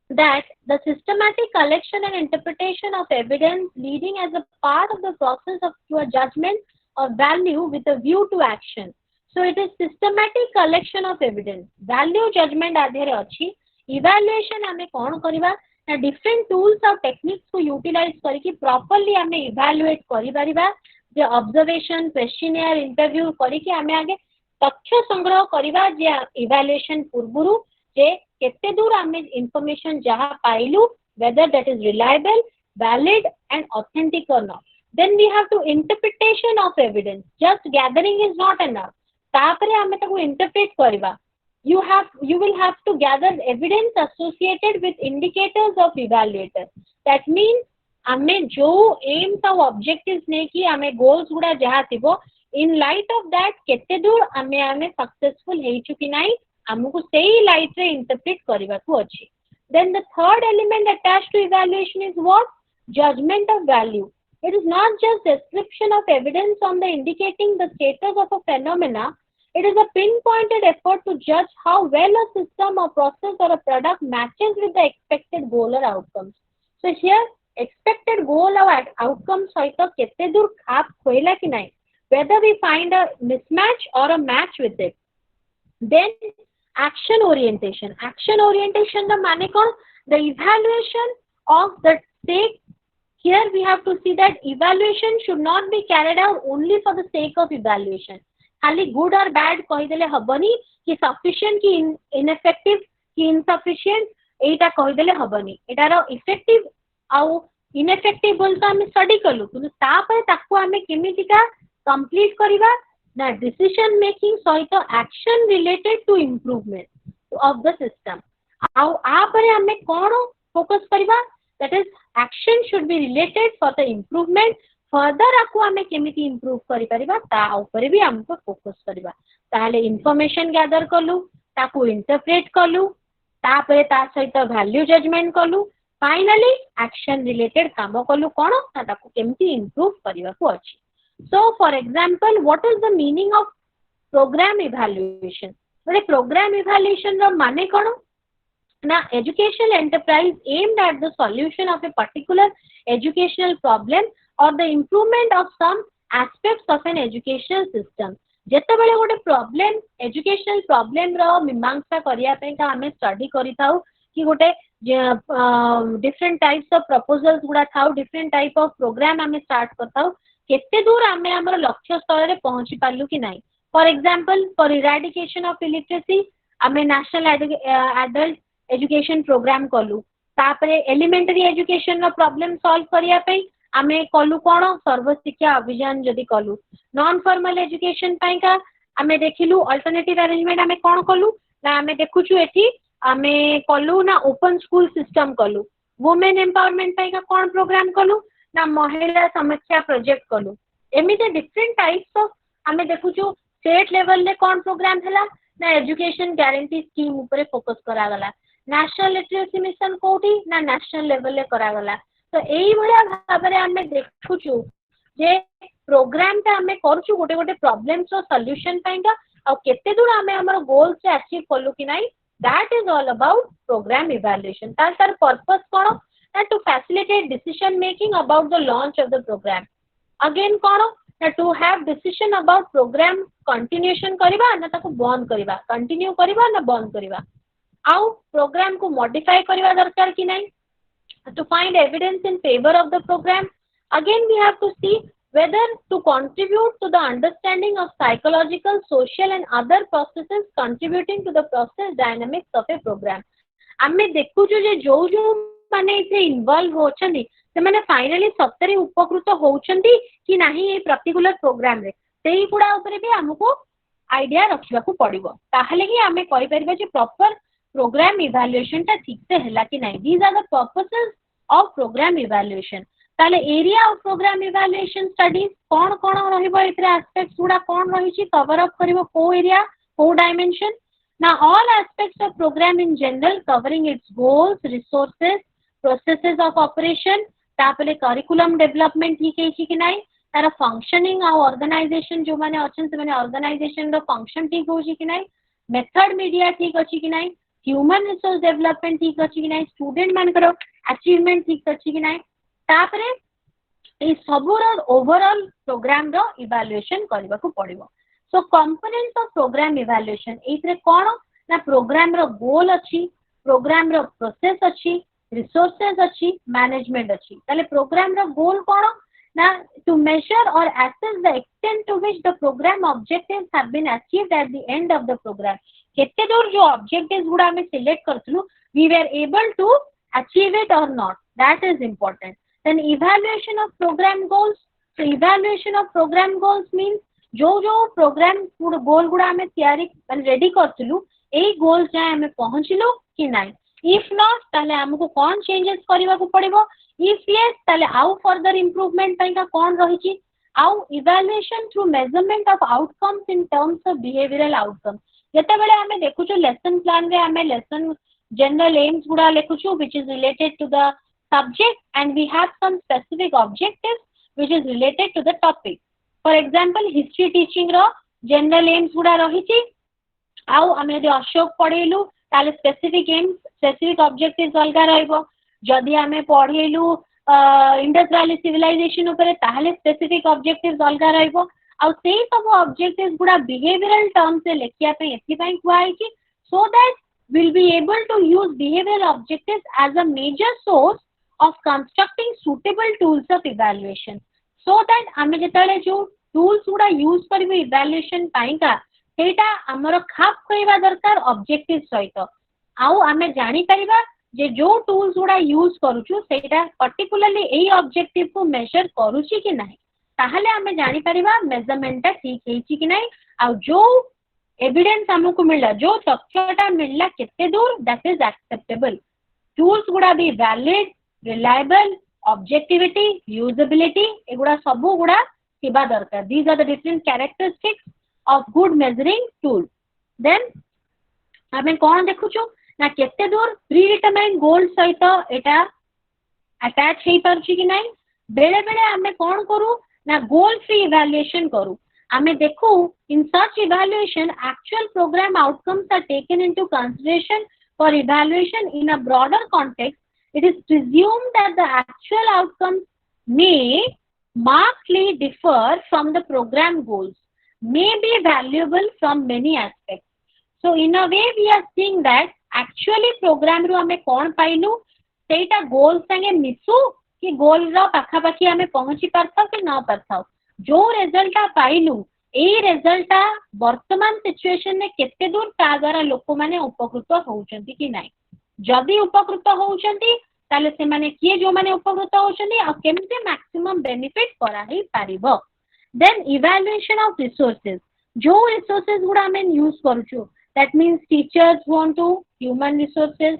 that the systematic collection and interpretation of evidence leading as a part of the process of to a judgment of value with a view to action. So it is systematic collection of evidence. Value judgment adhere achi. Evaluation hame kon kariba na different tools or techniques को utilize करके properly हमें evaluate करी परिबा जे observation questionnaire interview करके हमें आगे तथ्य संग्रह करिबा जे इवैल्यूएशन पूर्वरु जे केते दूर हमें इंफॉर्मेशन जहां पाइलु whether that is reliable valid and authentic or not. Then we have to interpretation of evidence. Just gathering is not enough. तापरे हमें ताको interpret करिबा. You will have to gather evidence associated with indicators of evaluator. That means हमें जो aims और objectives ने कि हमें goals गुडा जहां थिबो in light of that केते दूर हमें सक्सेसफुल हे चुकी नाही हमको सेही लाइट रे इंटरप्रेट करबा को अछि. Then the third element attached to evaluation is what? Judgment of value. It is not just description of evidence on the indicating the status of a phenomena. It is a pinpointed effort to judge how well a system or process or a product matches with the expected goal or outcomes. So here expected goal or outcome सहित केते दूर खाप खोइला कि नाही, whether we find a mismatch or a match with it. Then action orientation. Action orientation the mane kon? The evaluation of the sake. Here we have to see that evaluation should not be carried out only for the sake of evaluation. खाली good or bad कहि देले हबनी कि sufficient कि ineffective कि insufficient एटा कहि देले हबनी. एटार effective आउ ineffective बोलता हम स्टडी कलु किंतु तापर ताको हमें केमितिका कंप्लीट करिबा ना डिसीजन मेकिंग सहित action related to improvement of the system. आउ आ परे हमें कोन फोकस करिबा that is action should be related for the improvement. Further आको हमें केमिति इम्प्रूव करि परिबा ता ऊपर भी हमको फोकस करिबा. ताले इंफॉर्मेशन गैदर कलु ताको इंटरप्रेट कलु ता परे ता सहित वैल्यू जजमेंट कलु फाइनली एक्शन रिलेटेड काम कलु कोन ता ताको केमिति इम्प्रूव करिबा को अछि. So, for example, what is the meaning of program evaluation? But program evaluation ro mane kono? Na educational enterprise aimed at the solution of a particular educational problem or the improvement of some aspects of an educational system. जेते बेले गोटे problem educational problem रो मीमांसा करिया पे का हमें study करि थाउ कि गोटे डिफरेंट टाइप्स ऑफ प्रपोजल्स गुडा थाउ डिफरेंट टाइप ऑफ प्रोग्राम हमें स्टार्ट करताउ केते दूर हमें हमर लक्ष्य स्तर रे पहुंची पालु कि नाही. For example for eradication of illiteracy हमें नेशनल एडल्ट एजुकेशन प्रोग्राम कलु. तापरे एलिमेंटरी एजुकेशन रो प्रॉब्लम सॉल्व करिया पे हमें कलु कोन सर्व शिक्षा अभियान जदी कलु. नॉन फॉर्मल एजुकेशन पई का हमें देखिलु अल्टरनेटिव अरेंजमेंट हमें कोन कलु ना हमें देखुछु एठी हमें कलु ना ओपन स्कूल सिस्टम कलु. वुमेन एम्पावरमेंट पई का कोन प्रोग्राम कलु ना महिला समस्या प्रोजेक्ट कलु. एमिते डिफरेंट टाइप्स ऑफ हमें देखुछु स्टेट लेवल ले कोन प्रोग्राम हला ना एजुकेशन गारंटी स्कीम ऊपर फोकस करा गला. नेशनल लिटरेसी मिशन कोठी ना नेशनल लेवल ले करा गला. तो एई भलिया भाबरे हमें देखुछु जे प्रोग्राम ता हमें करछु गोटे गोटे प्रॉब्लम्स रो सॉल्यूशन पाइंगा और केते दूर हमें हमर गोल से अचीव कलु कि नाही. That is all about programme evaluation. तार पर्पस कोन to facilitate decision making about the launch of the program. Again kono to have decision about program continuation kariba na taku bond kariba continue kariba na bond kariba au program को modify kariba darkar ki nahi. To find evidence in favor of the program again we have to see whether to contribute to the understanding of psychological social and other processes contributing to the process dynamics of a program. आमे देखु जे जो माने इथे involve होचंदी से माने finally सत्तरी उपकृत होचंदी कि नाही ए पर्टिकुलर प्रोग्राम रे सेही गुडा ऊपर भी हमको आइडिया रखिबा को पड़िबो ताहले ही हमें कहि परबा जे प्रॉपर प्रोग्राम इवैल्यूएशन ता ठीक से हैला कि नाही. These are the purposes of programme evaluation. ताले area of programme evaluation studies कौन रहिबो एथरे एस्पेक्ट्स गुडा कौन रहिछि कवर अप करिवो को एरिया को डायमेंशन ना all aspects of program in general covering its goals, resources, processes of operation, तापले curriculum development ठीक है कि नहीं, तारा functioning और organization जो माने ऑप्शन से माने organization रो function ठीक हो कि नहीं, method media ठीक अच्छी कि नहीं, human resource development ठीक अच्छी कि नहीं, student मान करो achievement ठीक अच्छी कि नहीं, तापरे इस सबूर overall program रो evaluation करने को पड़ेगा. So components of program evaluation एथरे कौन ना प्रोग्राम रो गोल अच्छी प्रोग्राम रो प्रोसेस अच्छी रिसोर्सेज अच्छी मैनेजमेंट अच्छी ताले प्रोग्राम रो गोल कौन ना टू मेजर और assess the extent to which the program objectives have been achieved at the end of the program केते दूर जो objectives गुडा हमें select करथलु we were able to achieve it or not that is important. Then evaluation of program goals. So evaluation of program goals means जो programme गोल गुडा हमें तैयारी ready करथिलु एई गोल जाय हमें पहुंचलु कि नाही इफ नॉट ताले हमको कोन चेंजेस करबा को पड़िबो इफ यस ताले आउ फर्दर इंप्रूवमेंट पई का कोन रहिछि आउ evaluation through measurement of outcomes in terms of behavioural outcome जते बेले हमें देखुछु लेसन प्लान रे हमें लेसन जनरल एम्स गुडा लेखुछु which is related to the subject and we have some specific objectives which is related to the topic. For example, history teaching रो general aims गुडा रहिछि आउ हमें यदि अशोक पढेलु ताले specific aims specific objectives अलगा रहइबो जदि हमें पढेलु इंडस वैली सिविलाइजेशन ऊपर ताले specific objectives अलगा रहइबो आउ सेही सब objectives गुडा behavioral terms से लेखिया पे एथि पई कुआई कि so that we'll be able to use behavioral objectives as a major source of constructing suitable tools of evaluation. So that आमे जेतले जो टूल्स गुडा यूज करबे इवैल्यूएशन पाइका सेटा हमरो खाप कइबा दरकार ऑब्जेक्टिव सहित आउ आमे जानि परिबा जे जो टूल्स गुडा यूज करूछु सेटा पर्टिकुलरली एई ऑब्जेक्टिव को मेजर करूछि कि नाही ताहले आमे जानि परिबा मेजरमेंट ठीक हेछि कि नाही आउ जो एविडेंस हमको मिलला जो तथ्यटा मिलला केते दूर दैट इज एक्सेप्टेबल टूल्स गुडा be valid reliable objectivity usability एगुडा सबु गुडा थिबा दरकार these are the different characteristics of good measuring tool. Then हमें कोन देखुछु ना केते दूर प्रीडिटरमाइंड गोल सहित एटा अटैच हेई परछि कि नाही बेले बेले हमें कोन करू ना गोल फ्री इवैल्यूएशन करू हमें देखू in such evaluation actual program outcomes are taken into consideration for evaluation in a broader context. It is presumed that the actual outcomes may markedly differ from the program goals, may be valuable from many aspects. So in a way we are seeing that actually program रो हमें कौन पाइलु सेटा गोल संगे मिसु कि गोल रो पाखा पाखी हमें पहुंची परथाव कि न परथाव जो रिजल्टा पाइलु एई रिजल्टा वर्तमान सिचुएशन में केते दूर ता द्वारा लोक माने उपकृत होउचंती कि नाही जदि उपकृत होउचंती ताले से माने किए जो माने उपकृत होउचंती आ केमते मैक्सिमम बेनिफिट करा ही पारिबो. देन इवैल्यूएशन ऑफ रिसोर्सेज जो रिसोर्सेज गुडा हमें यूज करूछु that means teachers want to human resources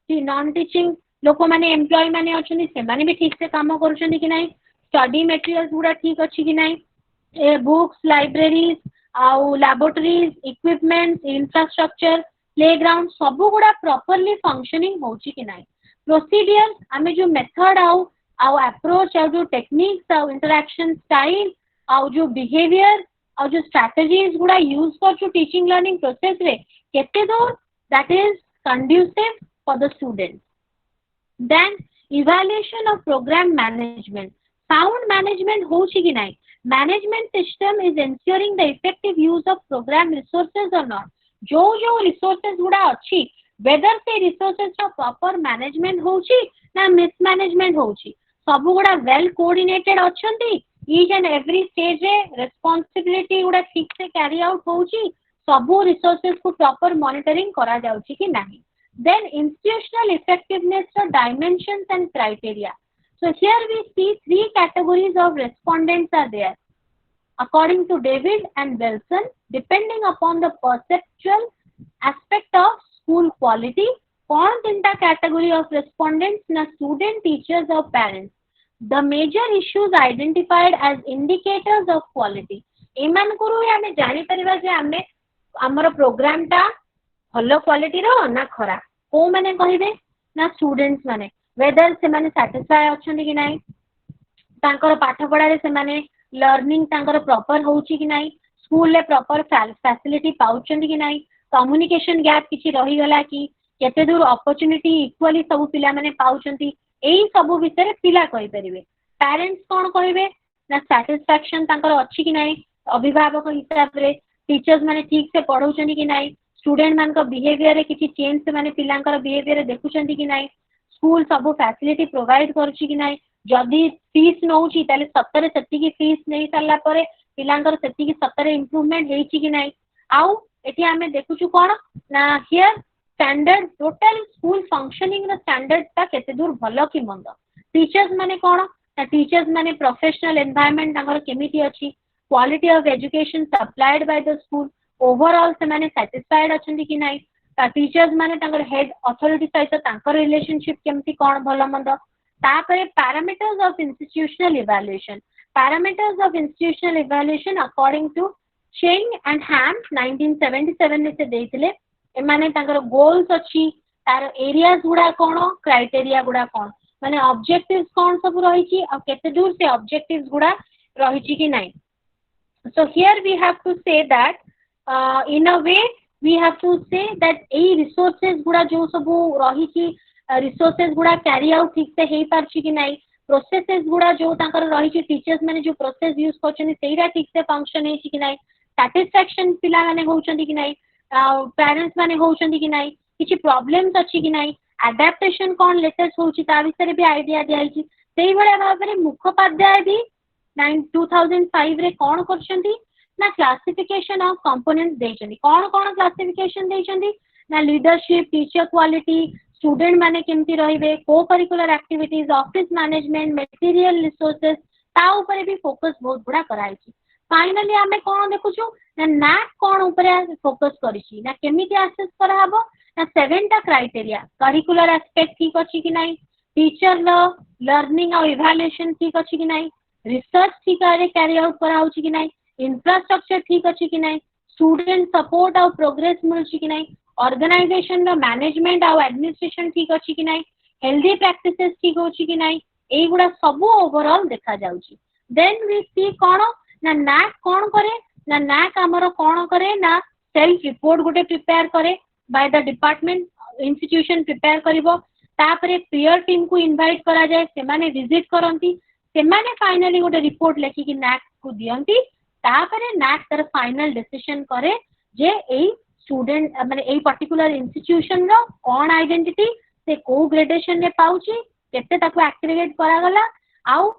non teaching लोक माने एम्प्लॉय माने अछनी से माने भी ठीक से काम करूछंती कि नाही स्टडी मटेरियल्स गुडा ठीक अछि कि नाही बुक्स लाइब्रेरीज आउ लैबोरेटरीज इक्विपमेंट्स इंफ्रास्ट्रक्चर प्लेग्राउंड सब गुडा प्रॉपर्ली फंक्शनिंग होची कि नाही प्रोसीडियर्स हमें जो मेथड आउ अप्रोच आउ जो टेक्निक्स आउ इंटरैक्शन स्टाइल आउ जो बिहेवियर आउ जो स्ट्रेटजीज गुडा यूज करछु टीचिंग लर्निंग प्रोसेस रे केते दूर that is conducive for the student. Then evaluation of programme management sound management होची कि नाही management system is ensuring the effective use of programme resources or not जो रिसोर्सेज गुडा अछि वेदर से रिसोर्सेज का प्रॉपर मैनेजमेंट होची ना मिसमैनेजमेंट होची सब गुडा वेल कोऑर्डिनेटेड अछंती ईच एंड एवरी स्टेज रे रिस्पांसिबिलिटी गुडा ठीक से कैरी आउट होची सब रिसोर्सेज को प्रॉपर मॉनिटरिंग करा जाउची कि नाही. Then institutional effectiveness the dimensions and criteria so here we see three categories of respondents are there according to David and Wilson depending upon the perceptual aspect of school quality कौन तीनटा category of respondents ना student teachers और parents The major issues identified as indicators of quality. एमान को आमे जानि परिबा जे आमे हमर प्रोग्राम टा भलो क्वालिटी रो ना खरा को माने कहिबे ना स्टूडेंट्स माने वेदर से माने सैटिस्फाई अछन कि नाही तांकर पाठ पढ़ा रे से माने लर्निंग तांकर प्रॉपर होउची कि नाही स्कूल ले प्रॉपर फैसिलिटी पाउछन कि नाही कम्युनिकेशन गैप किछि रही गला कि केते दूर अपॉर्चुनिटी इक्वली सब पिला माने पाउछंती एई सब विषय पिला कहि परिबे पेरेंट्स कोन कहिबे ना सैटिस्फैक्शन तांकर अछि कि नाही अभिभावक हिसाब रे टीचर्स माने ठीक से पढ़ौछन कि नाही स्टूडेंट मान को बिहेवियर रे किछि चेंज से माने पिलांकर बिहेवियर देखुछंती कि नाही स्कूल सब फैसिलिटी प्रोवाइड करूची कि नाही जदि फीस नौची ताले सत्तरे सेति की फीस नै साला परे पिलांकर सेति की सत्तरे इंप्रूवमेंट हेची कि नाही आउ एठी हमें देखुछु कोन ना here standard total school functioning रो स्टैंडर्ड ता केते दूर भलो कि मंद टीचर्स माने कोन ना टीचर्स माने प्रोफेशनल एनवायरनमेंट तांकर केमिति अछि quality of education supplied by the school overall से माने सैटिस्फाइड अछंती कि नाही टीचर्स माने तांकर हेड अथॉरिटी सहित तांकर रिलेशनशिप केमति कोन भलो मंद तापरे parameters of institutional evaluation according to Cheng and Ham 1977 ने से देथिले ए माने तांकर गोल्स अछि तार एरियाज गुडा कोन क्राइटेरिया गुडा कोन माने ऑब्जेक्टिव्स कोन सब रही छी आ केते दूर से ऑब्जेक्टिव्स गुडा रही छी कि नाही so here we have to say that in a way we have to say that ei resources गुडा जो सब रही छी रिसोर्सेज गुडा कैरी आउट ठीक से हेई पारछि कि नाही प्रोसेसेस गुडा जो तांकर रही छी टीचर्स माने जो प्रोसेस यूज करछनी सेइरा ठीक से फंक्शन हेछि कि नाही सैटिस्फैक्शन पिला माने होउछंती कि नाही पेरेंट्स माने होउछंती कि नाही किछि प्रॉब्लम्स अछि कि नाही अडैप्टेशन कोन लेटेस्ट होउछि ता विषय भी आईडिया दियाइछि सेई भले भाबरे मुखोपाध्याय भी 2005 रे कोन करछंती ना क्लासिफिकेशन ऑफ कंपोनेंट्स देछंती कोन कोन क्लासिफिकेशन देछंती ना लीडरशिप टीचर क्वालिटी स्टूडेंट माने केमती रहिबे co curricular activities office management material resources ता ऊपर भी फोकस बहुत बड़ा कराइछि फाइनली हमें कोन देखुछु ना नैक कोन ऊपर फोकस करिछि ना केमिति एसेस करा हबो ना 7 टा क्राइटेरिया करिकुलर एस्पेक्ट ठीक अछि कि नाही टीचर लर्निंग और इवैल्यूएशन ठीक अछि कि नाही रिसर्च ठीक आरे कैरी आउट करा होछि कि नाही इंफ्रास्ट्रक्चर ठीक अछि कि नाही स्टूडेंट सपोर्ट और प्रोग्रेस मिलछि कि नाही ऑर्गेनाइजेशन रो मैनेजमेंट और एडमिनिस्ट्रेशन ठीक अछि कि नाही हेल्दी प्रैक्टिसेस ठीक होछि कि नाही एई गुडा सब ओवरऑल देखा जाउछि देन वी सी कोन ना नैक कोन करे ना नैक हमरो कोन करे ना सेल्फ रिपोर्ट गुटे प्रिपेयर करे by the department institution prepare करिवो तापरे पीयर टीम को इनवाइट करा जाय से माने विजिट करंती से माने फाइनली गुटे रिपोर्ट लेखि कि नैक को दियंती तापरे नैक तर फाइनल डिसीजन करे जे एई स्टूडेंट माने एई पर्टिकुलर इंस्टीट्यूशन रो कोन आइडेंटिटी से को ग्रेडेशन ने पाउची केते ताको एक्टिवेट करा गला आउ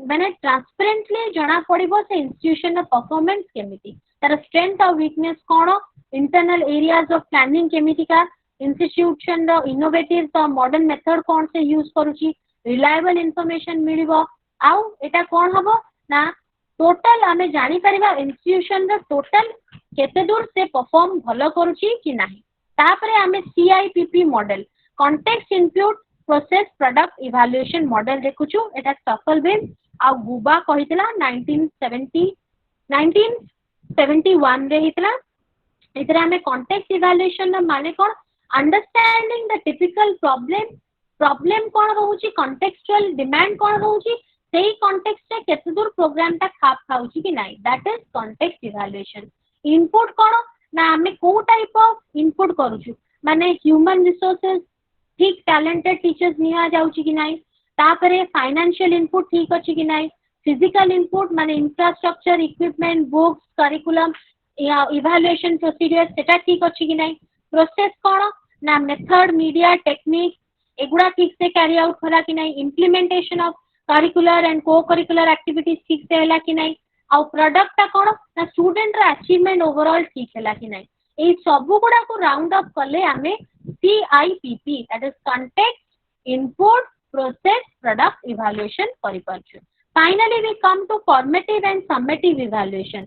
माने ट्रांसपेरेंटली जणा पड़िबो से इंस्टीट्यूशन रो परफॉर्मेंस केमिति तार स्ट्रेंथ और weakness cone internal areas of planning केमिति का इंस्टीट्यूशन रो इनोवेटिव तो मॉडर्न मेथड कोन से यूज करूची रिलायबल इंफॉर्मेशन मिलिबो आउ एटा कोन हबो ना टोटल हमें जानि परिबा इंस्टीट्यूशन रो टोटल केते दूर से परफॉर्म भलो करूची कि नाही तापरे हमें CIPP model context input process product evaluation model देखुछु एटा सफल बिम आ गुबा कहितला 1971 रे हितला इतरा हमें कॉन्टेक्स्ट इवैल्यूएशन माने कोन अंडरस्टैंडिंग द टिपिकल प्रॉब्लम कोन रहउची कॉन्टेक्सचुअल डिमांड कोन रहउची सेही कॉन्टेक्स्ट रे केते दूर प्रोग्राम ता खाप खाउची कि नाही that is context evaluation input कोन ना हमें को टाइप ऑफ इनपुट करूछु माने ह्यूमन रिसोर्सेस ठीक टैलेंटेड टीचर्स निया जाउची कि नाही तापरे फाइनेंशियल इनपुट ठीक अछि कि नाही फिजिकल इनपुट माने इंफ्रास्ट्रक्चर इक्विपमेंट बुक्स करिकुलम या इवैल्यूएशन प्रोसीजर सेटा ठीक अछि कि नाही प्रोसेस कोन ना मेथड मीडिया टेक्निक एगुडा ठीक से कैरी आउट करा कि नाही इम्प्लीमेंटेशन ऑफ करिकुलर एंड को करिकुलर एक्टिविटीज ठीक से हैला कि नाही आ प्रोडक्ट ता कोन ना स्टूडेंट रा अचीवमेंट ओवरऑल ठीक हैला कि नाही ए सब गुडा को राउंड अप करले हमें CIPP that is context input process product evaluation करि परछु finally we come to formative and summative evaluation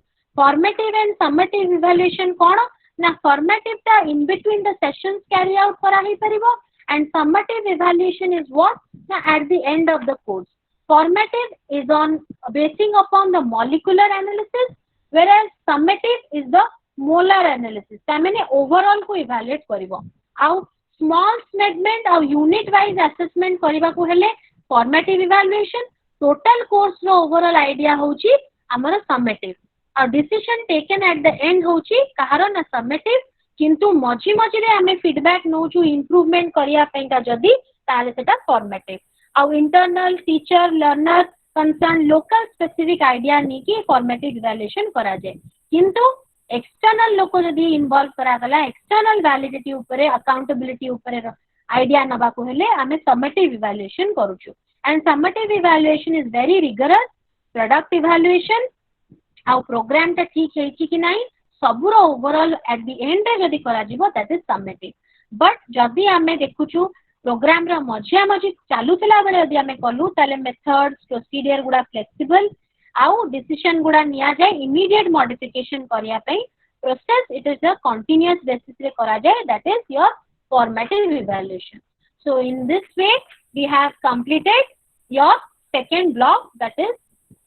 कोन ना formative ता in between the sessions carry out करा ही परिबो and summative evaluation is what na at the end of the course Formative is on basing upon the molecular analysis, whereas summative is the molar analysis. तामेने overall को evaluate करिवो. आउ small segment आउ unit wise assessment करिवा को हेले formative evaluation. Total course रो overall idea होची हमर summative. Our decision taken at the end होची कहारो ना summative, किंतु मझी मझी रे हमें feedback नोचू improvement करिया पेंका जदी ताले सेटा formative. Our internal teacher learner concern local specific idea नहीं कि formative evaluation करा जाए, किंतु external लोको जदी involve करा गला external validity ऊपरे accountability ऊपरे idea नबा को हेले हमें summative evaluation करूचु. And summative evaluation is very rigorous. Product evaluation आउ प्रोग्राम टा ठीक है कि नहीं सबुर ओवरऑल एट द एंड रे जदी करा जीवो दैट इज समेटिव. बट जदी हमें देखुछु प्रोग्राम रा मझिया मझी चालू थिला बेले जदी हमें कलु ताले मेथड्स प्रोसीजर गुडा फ्लेक्सिबल आउ डिसीजन गुडा निया जाय इमीडिएट मॉडिफिकेशन करिया पई process it is a continuous basis रे करा जाय that is your formative evaluation. So in this way we have completed your second block that is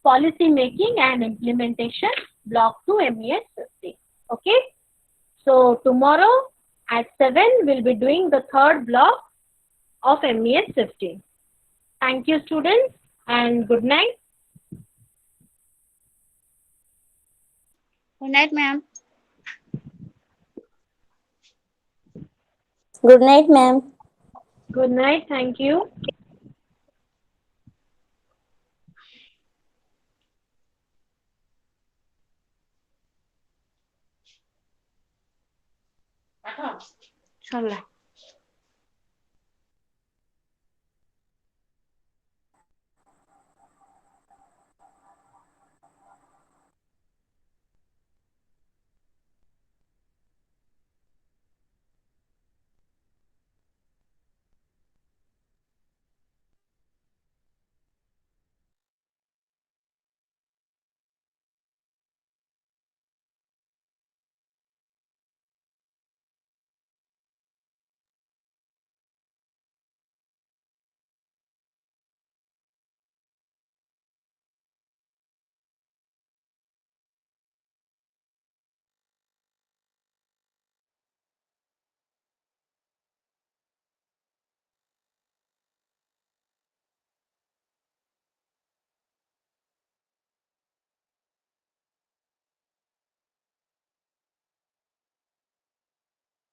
policy making and implementation block 2 MES-15. Okay, so tomorrow at 7 we'll be doing the third block of MES-15. Thank you students and good night. Good night, ma'am. Good night, ma'am. Good night, thank you. चल